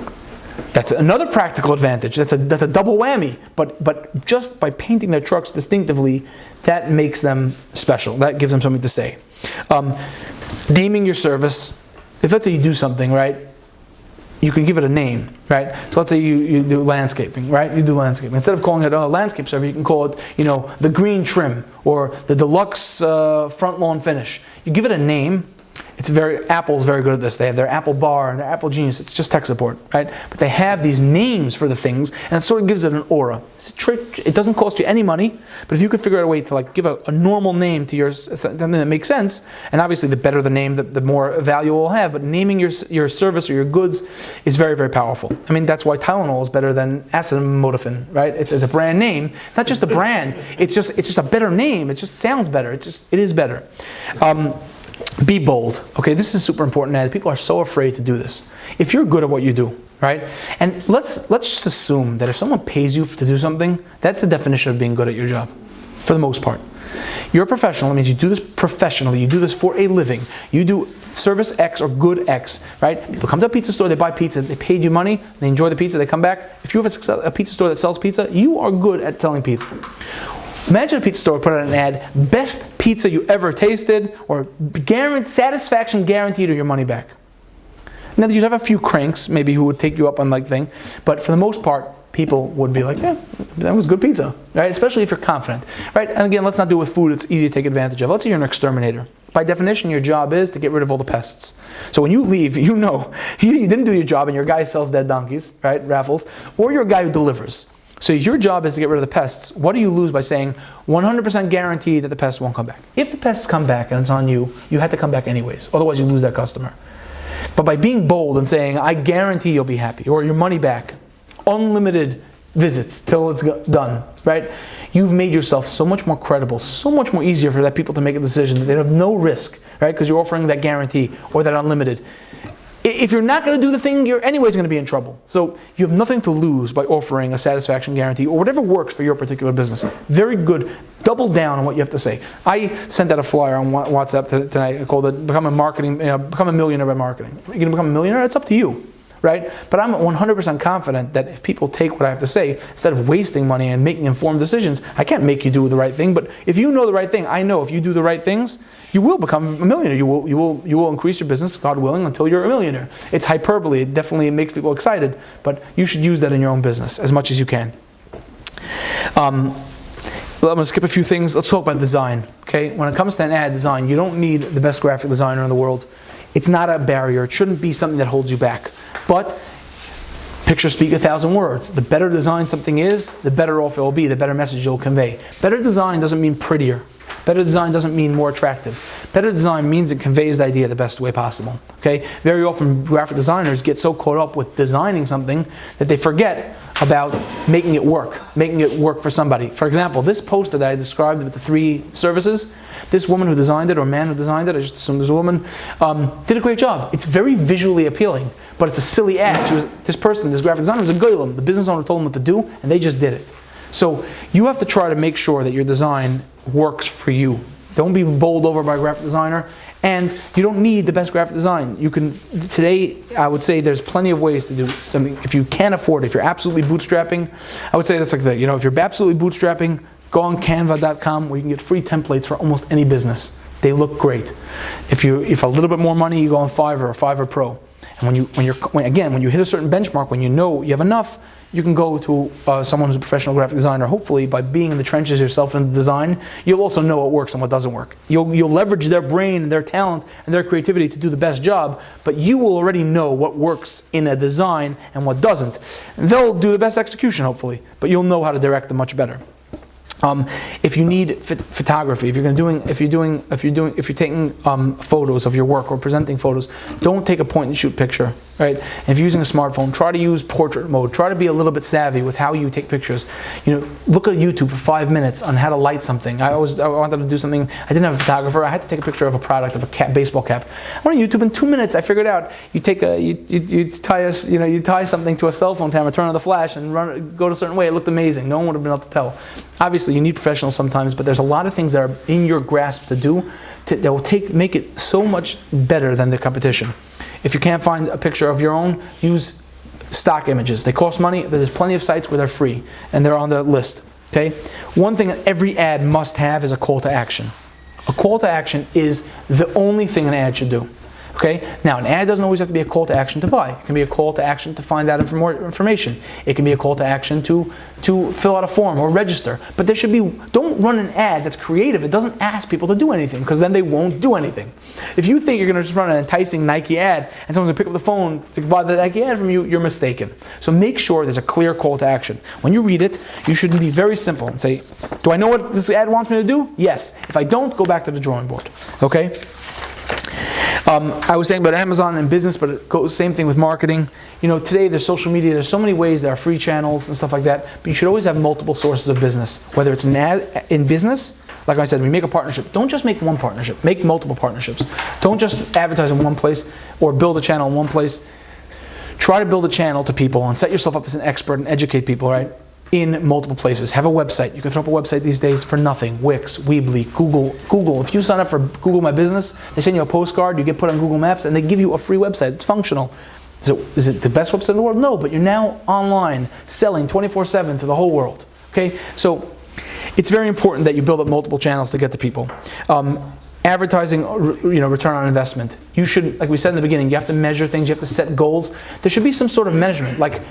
That's another practical advantage. That's a double whammy. But just by painting their trucks distinctively, that makes them special. That gives them something to say. naming your service. If let's say you do something, right, you can give it a name, right? So let's say you do landscaping, right? You do landscaping. Instead of calling it a landscape server, you can call it, the green trim or the deluxe front lawn finish. You give it a name. Apple's very good at this. They have their Apple Bar and their Apple Genius. It's just tech support, right? But they have these names for the things, and it sort of gives it an aura. It's a trick. It doesn't cost you any money, but if you could figure out a way to give a normal name to something that makes sense, and obviously the better the name, the more value it will have. But naming your service or your goods is very, very powerful. I mean, that's why Tylenol is better than acetaminophen, right? It's a brand name, not just a brand. It's just a better name. It just sounds better. It is better. Be bold. Okay, this is super important, as people are so afraid to do this. If you're good at what you do, right? And let's just assume that if someone pays you to do something, that's the definition of being good at your job, for the most part. You're a professional. That means you do this professionally. You do this for a living. You do service X or good X, right? People come to a pizza store, they buy pizza, they paid you money, they enjoy the pizza, they come back. If you have a pizza store that sells pizza, you are good at selling pizza. Imagine a pizza store put out an ad, best pizza you ever tasted, or satisfaction guaranteed or your money back. Now, you'd have a few cranks, maybe, who would take you up on thing, but for the most part, people would be like, yeah, that was good pizza, right? Especially if you're confident, right? And again, let's not do it with food, it's easy to take advantage of. Let's say you're an exterminator. By definition, your job is to get rid of all the pests. So when you leave, you didn't do your job and your guy sells dead donkeys, right, raffles, or you're a guy who delivers. So your job is to get rid of the pests. What do you lose by saying 100% guarantee that the pests won't come back? If the pests come back and it's on you, you had to come back anyways. Otherwise, you lose that customer. But by being bold and saying, I guarantee you'll be happy, or your money back, unlimited visits till it's done, right? You've made yourself so much more credible, so much more easier for that people to make a decision. They have no risk, right? Because you're offering that guarantee or that unlimited. If you're not going to do the thing, you're anyways going to be in trouble. So you have nothing to lose by offering a satisfaction guarantee or whatever works for your particular business. Very good. Double down on what you have to say. I sent out a flyer on WhatsApp tonight. I called it Become a Millionaire by Marketing. You're going to become a millionaire? It's up to you. Right? But I'm 100% confident that if people take what I have to say, instead of wasting money and making informed decisions, I can't make you do the right thing, but if you know the right thing, I know if you do the right things, you will become a millionaire. You will increase your business, God willing, until you're a millionaire. It's hyperbole. It definitely makes people excited, but you should use that in your own business as much as you can. I'm going to skip a few things. Let's talk about design. Okay? When it comes to an ad design, you don't need the best graphic designer in the world. It's not a barrier. It shouldn't be something that holds you back. But pictures speak 1,000 words. The better design something is, the better off it will be, the better message it will convey. Better design doesn't mean prettier. Better design doesn't mean more attractive. Better design means it conveys the idea the best way possible. Okay? Very often graphic designers get so caught up with designing something that they forget about making it work for somebody. For example, this poster that I described with the 3 services, this woman who designed it, or man who designed it, I just assume there's a woman, did a great job. It's very visually appealing, but it's a silly ad. This graphic designer was a golem. The business owner told them what to do, and they just did it. So you have to try to make sure that your design works for you. Don't be bowled over by a graphic designer, and you don't need the best graphic design. Today, I would say there's plenty of ways to do something. If you can't afford it, if you're absolutely bootstrapping, I would say that's like that. If you're absolutely bootstrapping, go on canva.com where you can get free templates for almost any business. They look great. If a little bit more money, you go on Fiverr or Fiverr Pro. And when you hit a certain benchmark, when you know you have enough, you can go to someone who's a professional graphic designer. Hopefully, by being in the trenches yourself in the design, you'll also know what works and what doesn't work. You'll leverage their brain and their talent and their creativity to do the best job, but you will already know what works in a design and what doesn't. And they'll do the best execution, hopefully, but you'll know how to direct them much better. If you need photography, if you're taking photos of your work or presenting photos, don't take a point and shoot picture, right? And if you're using a smartphone, try to use portrait mode. Try to be a little bit savvy with how you take pictures. Look at YouTube for 5 minutes on how to light something. I wanted to do something. I didn't have a photographer. I had to take a picture of a product of a baseball cap. I went on YouTube in 2 minutes. I figured out. You tie something to a cell phone camera, turn on the flash, and go to a certain way. It looked amazing. No one would have been able to tell. Obviously, you need professionals sometimes, but there's a lot of things that are in your grasp to do that will make it so much better than the competition. If you can't find a picture of your own, use stock images. They cost money, but there's plenty of sites where they're free, and they're on the list. Okay? One thing that every ad must have is a call to action. A call to action is the only thing an ad should do. Okay? Now, an ad doesn't always have to be a call to action to buy. It can be a call to action to find out more information. It can be a call to action to fill out a form or register. But there should be, don't run an ad that's creative. It doesn't ask people to do anything, because then they won't do anything. If you think you're going to just run an enticing Nike ad and someone's going to pick up the phone to buy the Nike ad from you, you're mistaken. So make sure there's a clear call to action. When you read it, you should be very simple and say, do I know what this ad wants me to do? Yes. If I don't, go back to the drawing board. Okay? I was saying about Amazon and business, but it goes same thing with marketing. Today there's social media, there's so many ways, there are free channels and stuff like that, but you should always have multiple sources of business. Whether it's an ad in business, like I said, we make a partnership. Don't just make one partnership, make multiple partnerships. Don't just advertise in one place or build a channel in one place. Try to build a channel to people and set yourself up as an expert and educate people, right? In multiple places. Have a website. You can throw up a website these days for nothing. Wix, Weebly, Google. If you sign up for Google My Business, they send you a postcard, you get put on Google Maps, and they give you a free website. It's functional. So is it the best website in the world? No, but you're now online, selling 24/7 to the whole world. Okay? So it's very important that you build up multiple channels to get to people. Advertising, return on investment. You should, like we said in the beginning, you have to measure things, you have to set goals. There should be some sort of measurement. Like,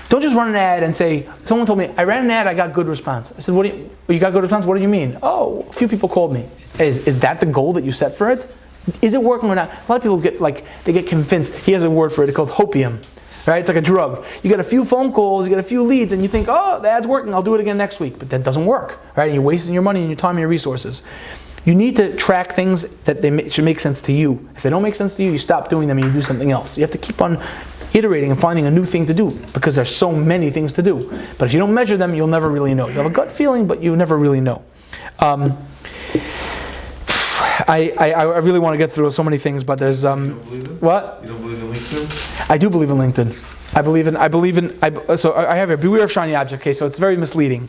don't just run an ad and say, someone told me, I ran an ad, I got good response. I said, you got good response? What do you mean? Oh, a few people called me. Is that the goal that you set for it? Is it working or not? A lot of people get convinced. He has a word for it, it's called hopium. Right? It's like a drug. You get a few phone calls, you get a few leads, and you think, oh, the ad's working, I'll do it again next week. But that doesn't work, right? And you're wasting your money and your time and your resources. You need to track things that should make sense to you. If they don't make sense to you, you stop doing them and you do something else. You have to keep on iterating and finding a new thing to do, because there's so many things to do. But if you don't measure them, you'll never really know. You have a gut feeling, but you never really know. I really want to get through so many things, but there's
You don't believe it?
what?
You don't believe in LinkedIn?
I do believe in LinkedIn. So I have a beware of shiny object case, so it's very misleading.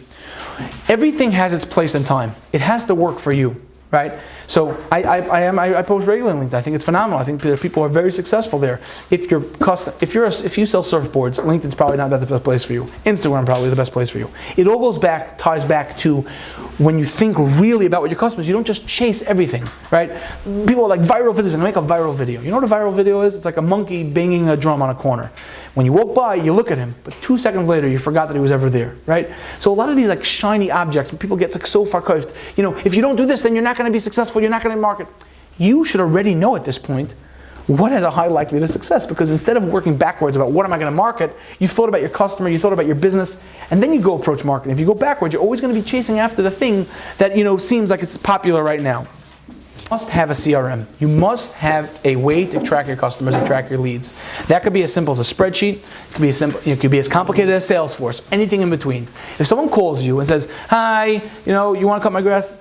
Everything has its place and time. It has to work for you, right? So I post regularly on LinkedIn. I think it's phenomenal. I think there are people who are very successful there. If you sell surfboards, LinkedIn's probably not the best place for you. Instagram probably the best place for you. It all ties back to when you think really about what your customers. You don't just chase everything, right? People are like viral videos and make a viral video. You know what a viral video is? It's like a monkey banging a drum on a corner. When you walk by, you look at him, but 2 seconds later, you forgot that he was ever there, right? So a lot of these like shiny objects, people get like so far focused. If you don't do this, then you're not going to be successful. You're not going to market. You should already know at this point what has a high likelihood of success, because instead of working backwards about what am I going to market, you've thought about your customer, you thought about your business, and then you go approach marketing. If you go backwards, you're always going to be chasing after the thing that seems like it's popular right now. You must have a CRM. You must have a way to track your customers and track your leads. That could be as simple as a spreadsheet. It could be as complicated as Salesforce. Anything in between. If someone calls you and says, "Hi, you want to cut my grass?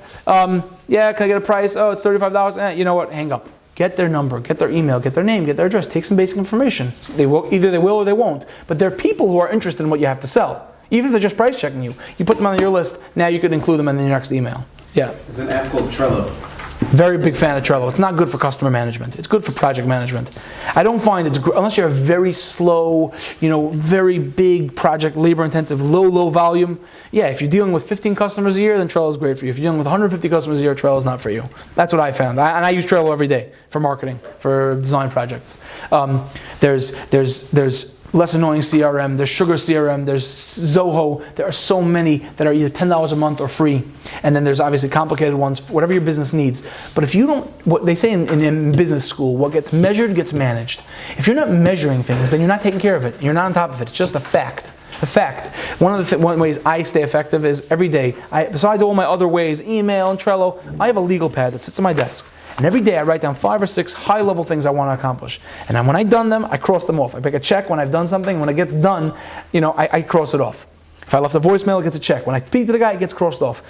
Yeah, can I get a price? Oh, it's $35. You know what? Hang up." Get their number, get their email, get their name, get their address. Take some basic information. Either they will or they won't. But there are people who are interested in what you have to sell. Even if they're just price checking you. You put them on your list. Now you could include them in your next email. Yeah.
There's an app called Trello.
Very big fan of Trello. It's not good for customer management. It's good for project management. I don't find it's unless you're a very slow, very big project, labor-intensive, low volume. Yeah, if you're dealing with 15 customers a year, then Trello is great for you. If you're dealing with 150 customers a year, Trello is not for you. That's what I found. And I use Trello every day for marketing, for design projects. There's less annoying CRM, there's Sugar CRM, there's Zoho. There are so many that are either $10 a month or free. And then there's obviously complicated ones, whatever your business needs. But if you don't, what they say in business school, what gets measured gets managed. If you're not measuring things, then you're not taking care of it. You're not on top of it. It's just a fact. A fact. One of the ways I stay effective is every day, besides all my other ways, email and Trello, I have a legal pad that sits on my desk. And every day I write down 5 or 6 high-level things I want to accomplish. And then when I've done them, I cross them off. I pick a check when I've done something. When it gets done, I cross it off. If I left a voicemail, it gets a check. When I speak to the guy, it gets crossed off.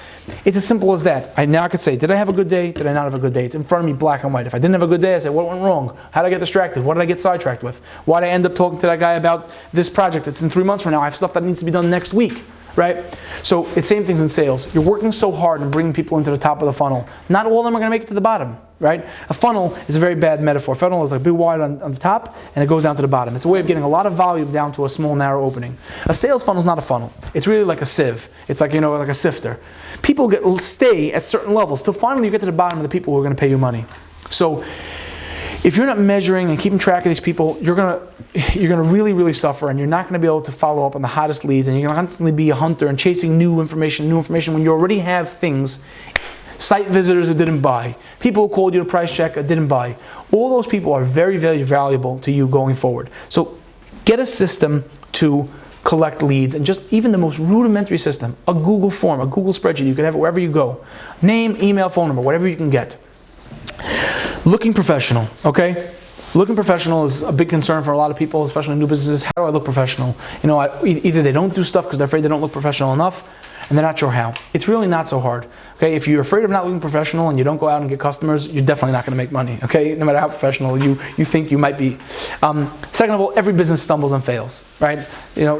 It's as simple as that. Now I could say, did I have a good day? Did I not have a good day? It's in front of me, black and white. If I didn't have a good day, I say, what went wrong? How did I get distracted? What did I get sidetracked with? Why did I end up talking to that guy about this project that's in 3 months from now? I have stuff that needs to be done next week. right? So it's same things in sales. You're working so hard and bringing people into the top of the funnel. Not all of them are going to make it to the bottom, right? A funnel is a very bad metaphor. A funnel is like big wide on the top and it goes down to the bottom. It's a way of getting a lot of volume down to a small narrow opening. A sales funnel is not a funnel. It's really like a sieve. It's like, like a sifter. People stay at certain levels till finally you get to the bottom of the people who are going to pay you money. So if you're not measuring and keeping track of these people, you're gonna really, really suffer, and you're not gonna be able to follow up on the hottest leads, and you're gonna constantly be a hunter and chasing new information when you already have things. Site visitors who didn't buy, people who called you to price check that didn't buy. All those people are very, very valuable to you going forward. So get a system to collect leads, and just even the most rudimentary system, a Google form, a Google spreadsheet, you can have it wherever you go. Name, email, phone number, whatever you can get. Looking professional, okay? Looking professional is a big concern for a lot of people, especially in new businesses. How do I look professional? Either they don't do stuff because they're afraid they don't look professional enough, and they're not sure how. It's really not so hard, okay? If you're afraid of not looking professional and you don't go out and get customers, you're definitely not going to make money, okay? No matter how professional you think you might be. Second of all, every business stumbles and fails, right?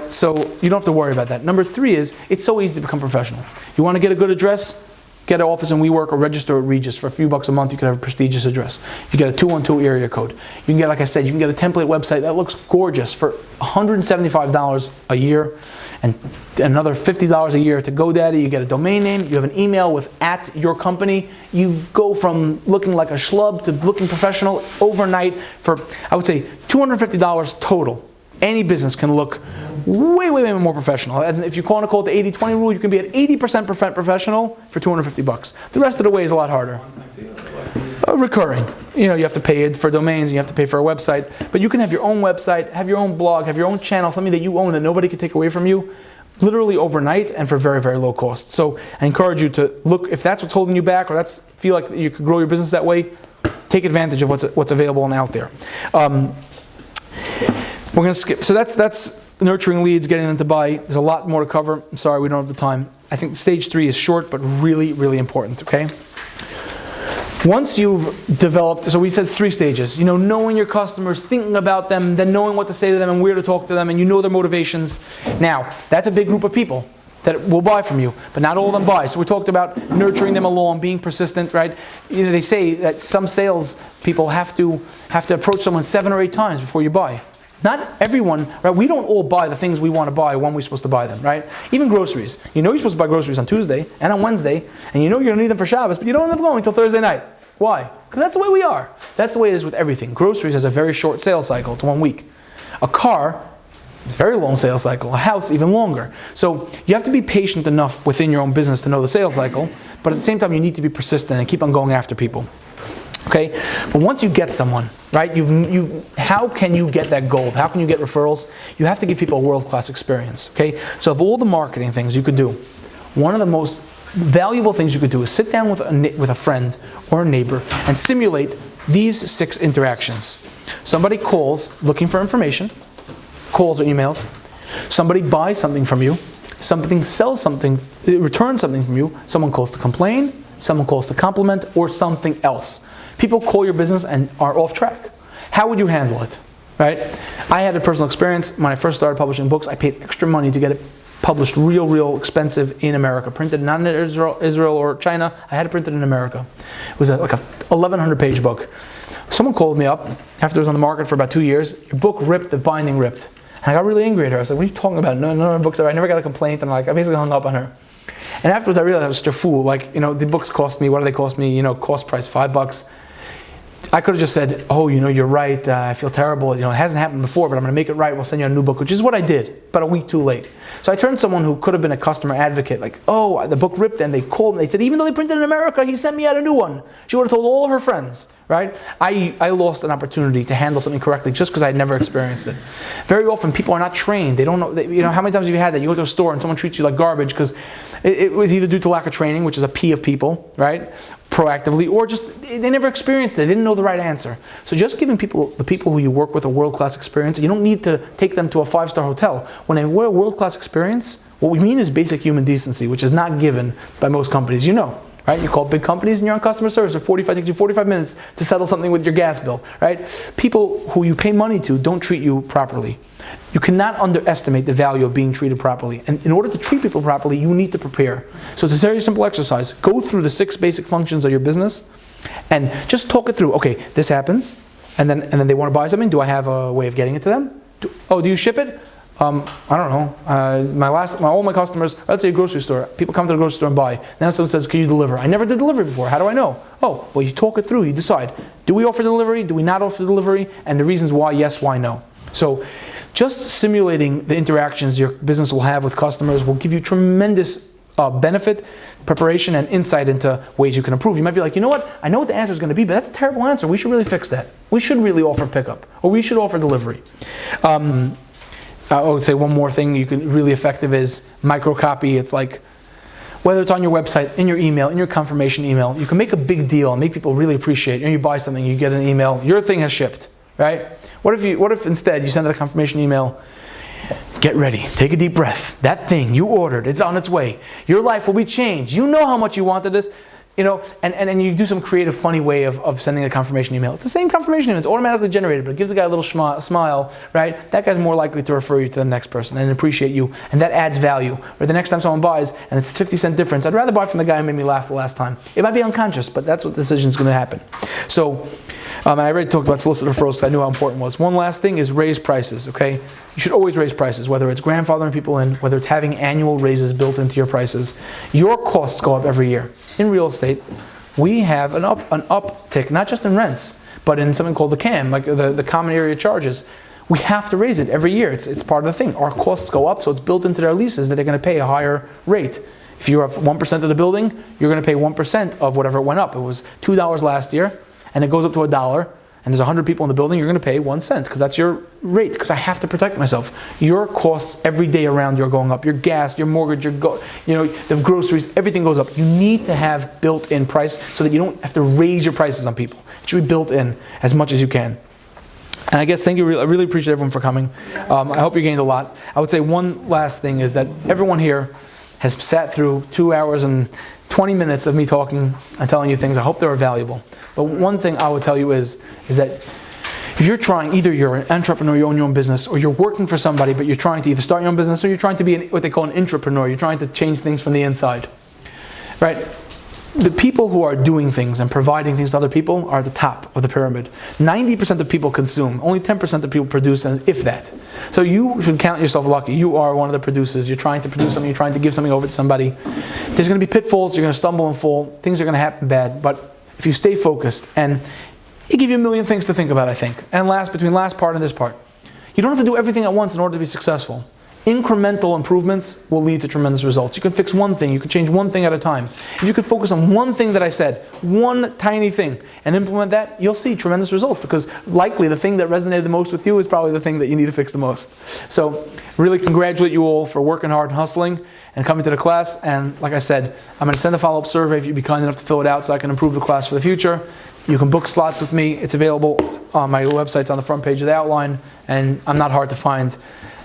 So you don't have to worry about that. Number 3 is, it's so easy to become professional. You want to get a good address? Get an office in WeWork or register at Regis. For a few bucks a month, you can have a prestigious address. You get a 212 area code. You can get, like I said, you can get a template website that looks gorgeous for $175 a year and another $50 a year to GoDaddy. You get a domain name. You have an email with @your-company. You go from looking like a schlub to looking professional overnight for, I would say, $250 total. Any business can look way, way, way more professional. And if you want to call it the 80-20 rule, you can be at 80% professional for $250. The rest of the way is a lot harder. Recurring. You have to pay it for domains, you have to pay for a website. But you can have your own website, have your own blog, have your own channel, something that you own that nobody can take away from you, literally overnight and for very, very low cost. So I encourage you to look, if that's what's holding you back, or feel like you could grow your business that way, take advantage of what's available and out there. We're going to skip. So that's nurturing leads, getting them to buy. There's a lot more to cover. I'm sorry, we don't have the time. I think stage 3 is short, but really, really important, okay? Once you've developed, so we said 3 stages, knowing your customers, thinking about them, then knowing what to say to them and where to talk to them, and their motivations. Now, that's a big group of people that will buy from you, but not all of them buy. So we talked about nurturing them along, being persistent, right? They say that some sales people have to approach someone 7 or 8 times before you buy. Not everyone, right? We don't all buy the things we want to buy when we're supposed to buy them, right? Even groceries. You're supposed to buy groceries on Tuesday and on Wednesday, and you're going to need them for Shabbos, but you don't end up going until Thursday night. Why? Because that's the way we are. That's the way it is with everything. Groceries has a very short sales cycle. It's 1 week. A car, very long sales cycle. A house, even longer. So you have to be patient enough within your own business to know the sales cycle, but at the same time you need to be persistent and keep on going after people. Okay, but once you get someone, right? How can you get that gold? How can you get referrals? You have to give people a world-class experience. Okay, so of all the marketing things you could do, one of the most valuable things you could do is sit down with a friend or a neighbor and simulate these 6 interactions. Somebody calls looking for information, calls or emails. Somebody buys something from you. Something sells something, returns something from you. Someone calls to complain. Someone calls to compliment, or something else. People call your business and are off track. How would you handle it, right? I had a personal experience when I first started publishing books. I paid extra money to get it published real expensive in America. Printed not in Israel or China. I had it printed in America. It was like a 1,100 page book. Someone called me up after it was on the market for about 2 years. Your book ripped, the binding ripped. And I got really angry at her. I said, what are you talking about? No, none of my books are. I never got a complaint. And I basically hung up on her. And afterwards I realized I was such a fool. The books cost me, what do they cost me? Cost price $5. I could have just said, oh, you're right, I feel terrible. It hasn't happened before, but I'm going to make it right. We'll send you a new book, which is what I did, but a week too late. So I turned someone who could have been a customer advocate, like, oh, the book ripped, and they called me. They said, even though they printed in America, he sent me out a new one. She would have told all her friends, right? I lost an opportunity to handle something correctly just because I had never experienced it. Very often, people are not trained. They don't know. How many times have you had that? You go to a store and someone treats you like garbage because it was either due to lack of training, which is a P of people, right? Proactively, or just they never experienced it. They didn't know the right answer. So just giving the people who you work with a world-class experience, you don't need to take them to a 5-star hotel. When they wear a world-class experience, what we mean is basic human decency, which is not given by most companies. Right? You call big companies and you're on customer service. It takes you 45 minutes to settle something with your gas bill. Right? People who you pay money to don't treat you properly. You cannot underestimate the value of being treated properly. And in order to treat people properly, you need to prepare. So it's a very simple exercise. Go through the 6 basic functions of your business and just talk it through. Okay, this happens, and then they want to buy something. Do I have a way of getting it to them? Do you ship it? I don't know. All my customers, let's say a grocery store, people come to the grocery store and buy. Now someone says, can you deliver? I never did delivery before. How do I know? Oh, well, you talk it through. You decide. Do we offer delivery? Do we not offer delivery? And the reasons why yes, why no. So just simulating the interactions your business will have with customers will give you tremendous benefit, preparation, and insight into ways you can improve. You might be like, you know what? I know what the answer is going to be, but that's a terrible answer. We should really fix that. We should really offer pickup, or we should offer delivery. I would say one more thing you can really effective is microcopy. It's like, whether it's on your website, in your email, in your confirmation email, you can make a big deal and make people really appreciate it. And you buy something, you get an email, your thing has shipped, right? What if instead you send out a confirmation email, get ready, take a deep breath. That thing you ordered, it's on its way. Your life will be changed. You know how much you wanted this. And you do some creative, funny way of sending a confirmation email. It's the same confirmation email. It's automatically generated, but it gives the guy a little smile, right? That guy's more likely to refer you to the next person and appreciate you, and that adds value. Or the next time someone buys, and it's a 50-cent difference, I'd rather buy from the guy who made me laugh the last time. It might be unconscious, but that's what the decision is going to happen. So, I already talked about solicitor referrals because I knew how important it was. One last thing is raise prices, okay? You should always raise prices, whether it's grandfathering people in, whether it's having annual raises built into your prices. Your costs go up every year. In real estate, we have an uptick, not just in rents, but in something called the CAM, like the common area charges. We have to raise it every year. It's part of the thing. Our costs go up, so it's built into their leases that they're going to pay a higher rate. If you have 1% of the building, you're going to pay 1% of whatever it went up. It was $2 last year, and it goes up to $1, and there's 100 people in the building, you're going to pay 1 cent because that's your rate, because I have to protect myself. Your costs every day around you are going up. Your gas, your mortgage, the groceries, everything goes up. You need to have built-in price so that you don't have to raise your prices on people. It should be built in as much as you can. And I guess thank you. I really appreciate everyone for coming. I hope you gained a lot. I would say one last thing is that everyone here has sat through 2 hours and 20 minutes of me talking and telling you things. I hope they were valuable. But one thing I would tell you is that if you're trying, either you're an entrepreneur, you own your own business, or you're working for somebody, but you're trying to either start your own business or you're trying to be what they call an intrapreneur. You're trying to change things from the inside, right? The people who are doing things and providing things to other people are at the top of the pyramid. 90% of people consume. Only 10% of people produce, and if that. So you should count yourself lucky. You are one of the producers. You're trying to produce something. You're trying to give something over to somebody. There's going to be pitfalls. You're going to stumble and fall. Things are going to happen bad. But if you stay focused, and it gives you a million things to think about, I think. And between last part and this part, you don't have to do everything at once in order to be successful. Incremental improvements will lead to tremendous results. You can fix one thing, you can change one thing at a time. If you could focus on one thing that I said, one tiny thing, and implement that, you'll see tremendous results, because likely the thing that resonated the most with you is probably the thing that you need to fix the most. So really congratulate you all for working hard and hustling and coming to the class. And like I said, I'm going to send a follow-up survey if you'd be kind enough to fill it out so I can improve the class for the future. You can book slots with me. It's available on my website. It's on the front page of the outline, and I'm not hard to find.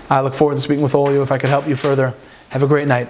I look forward to speaking with all of you. If I could help you further, have a great night.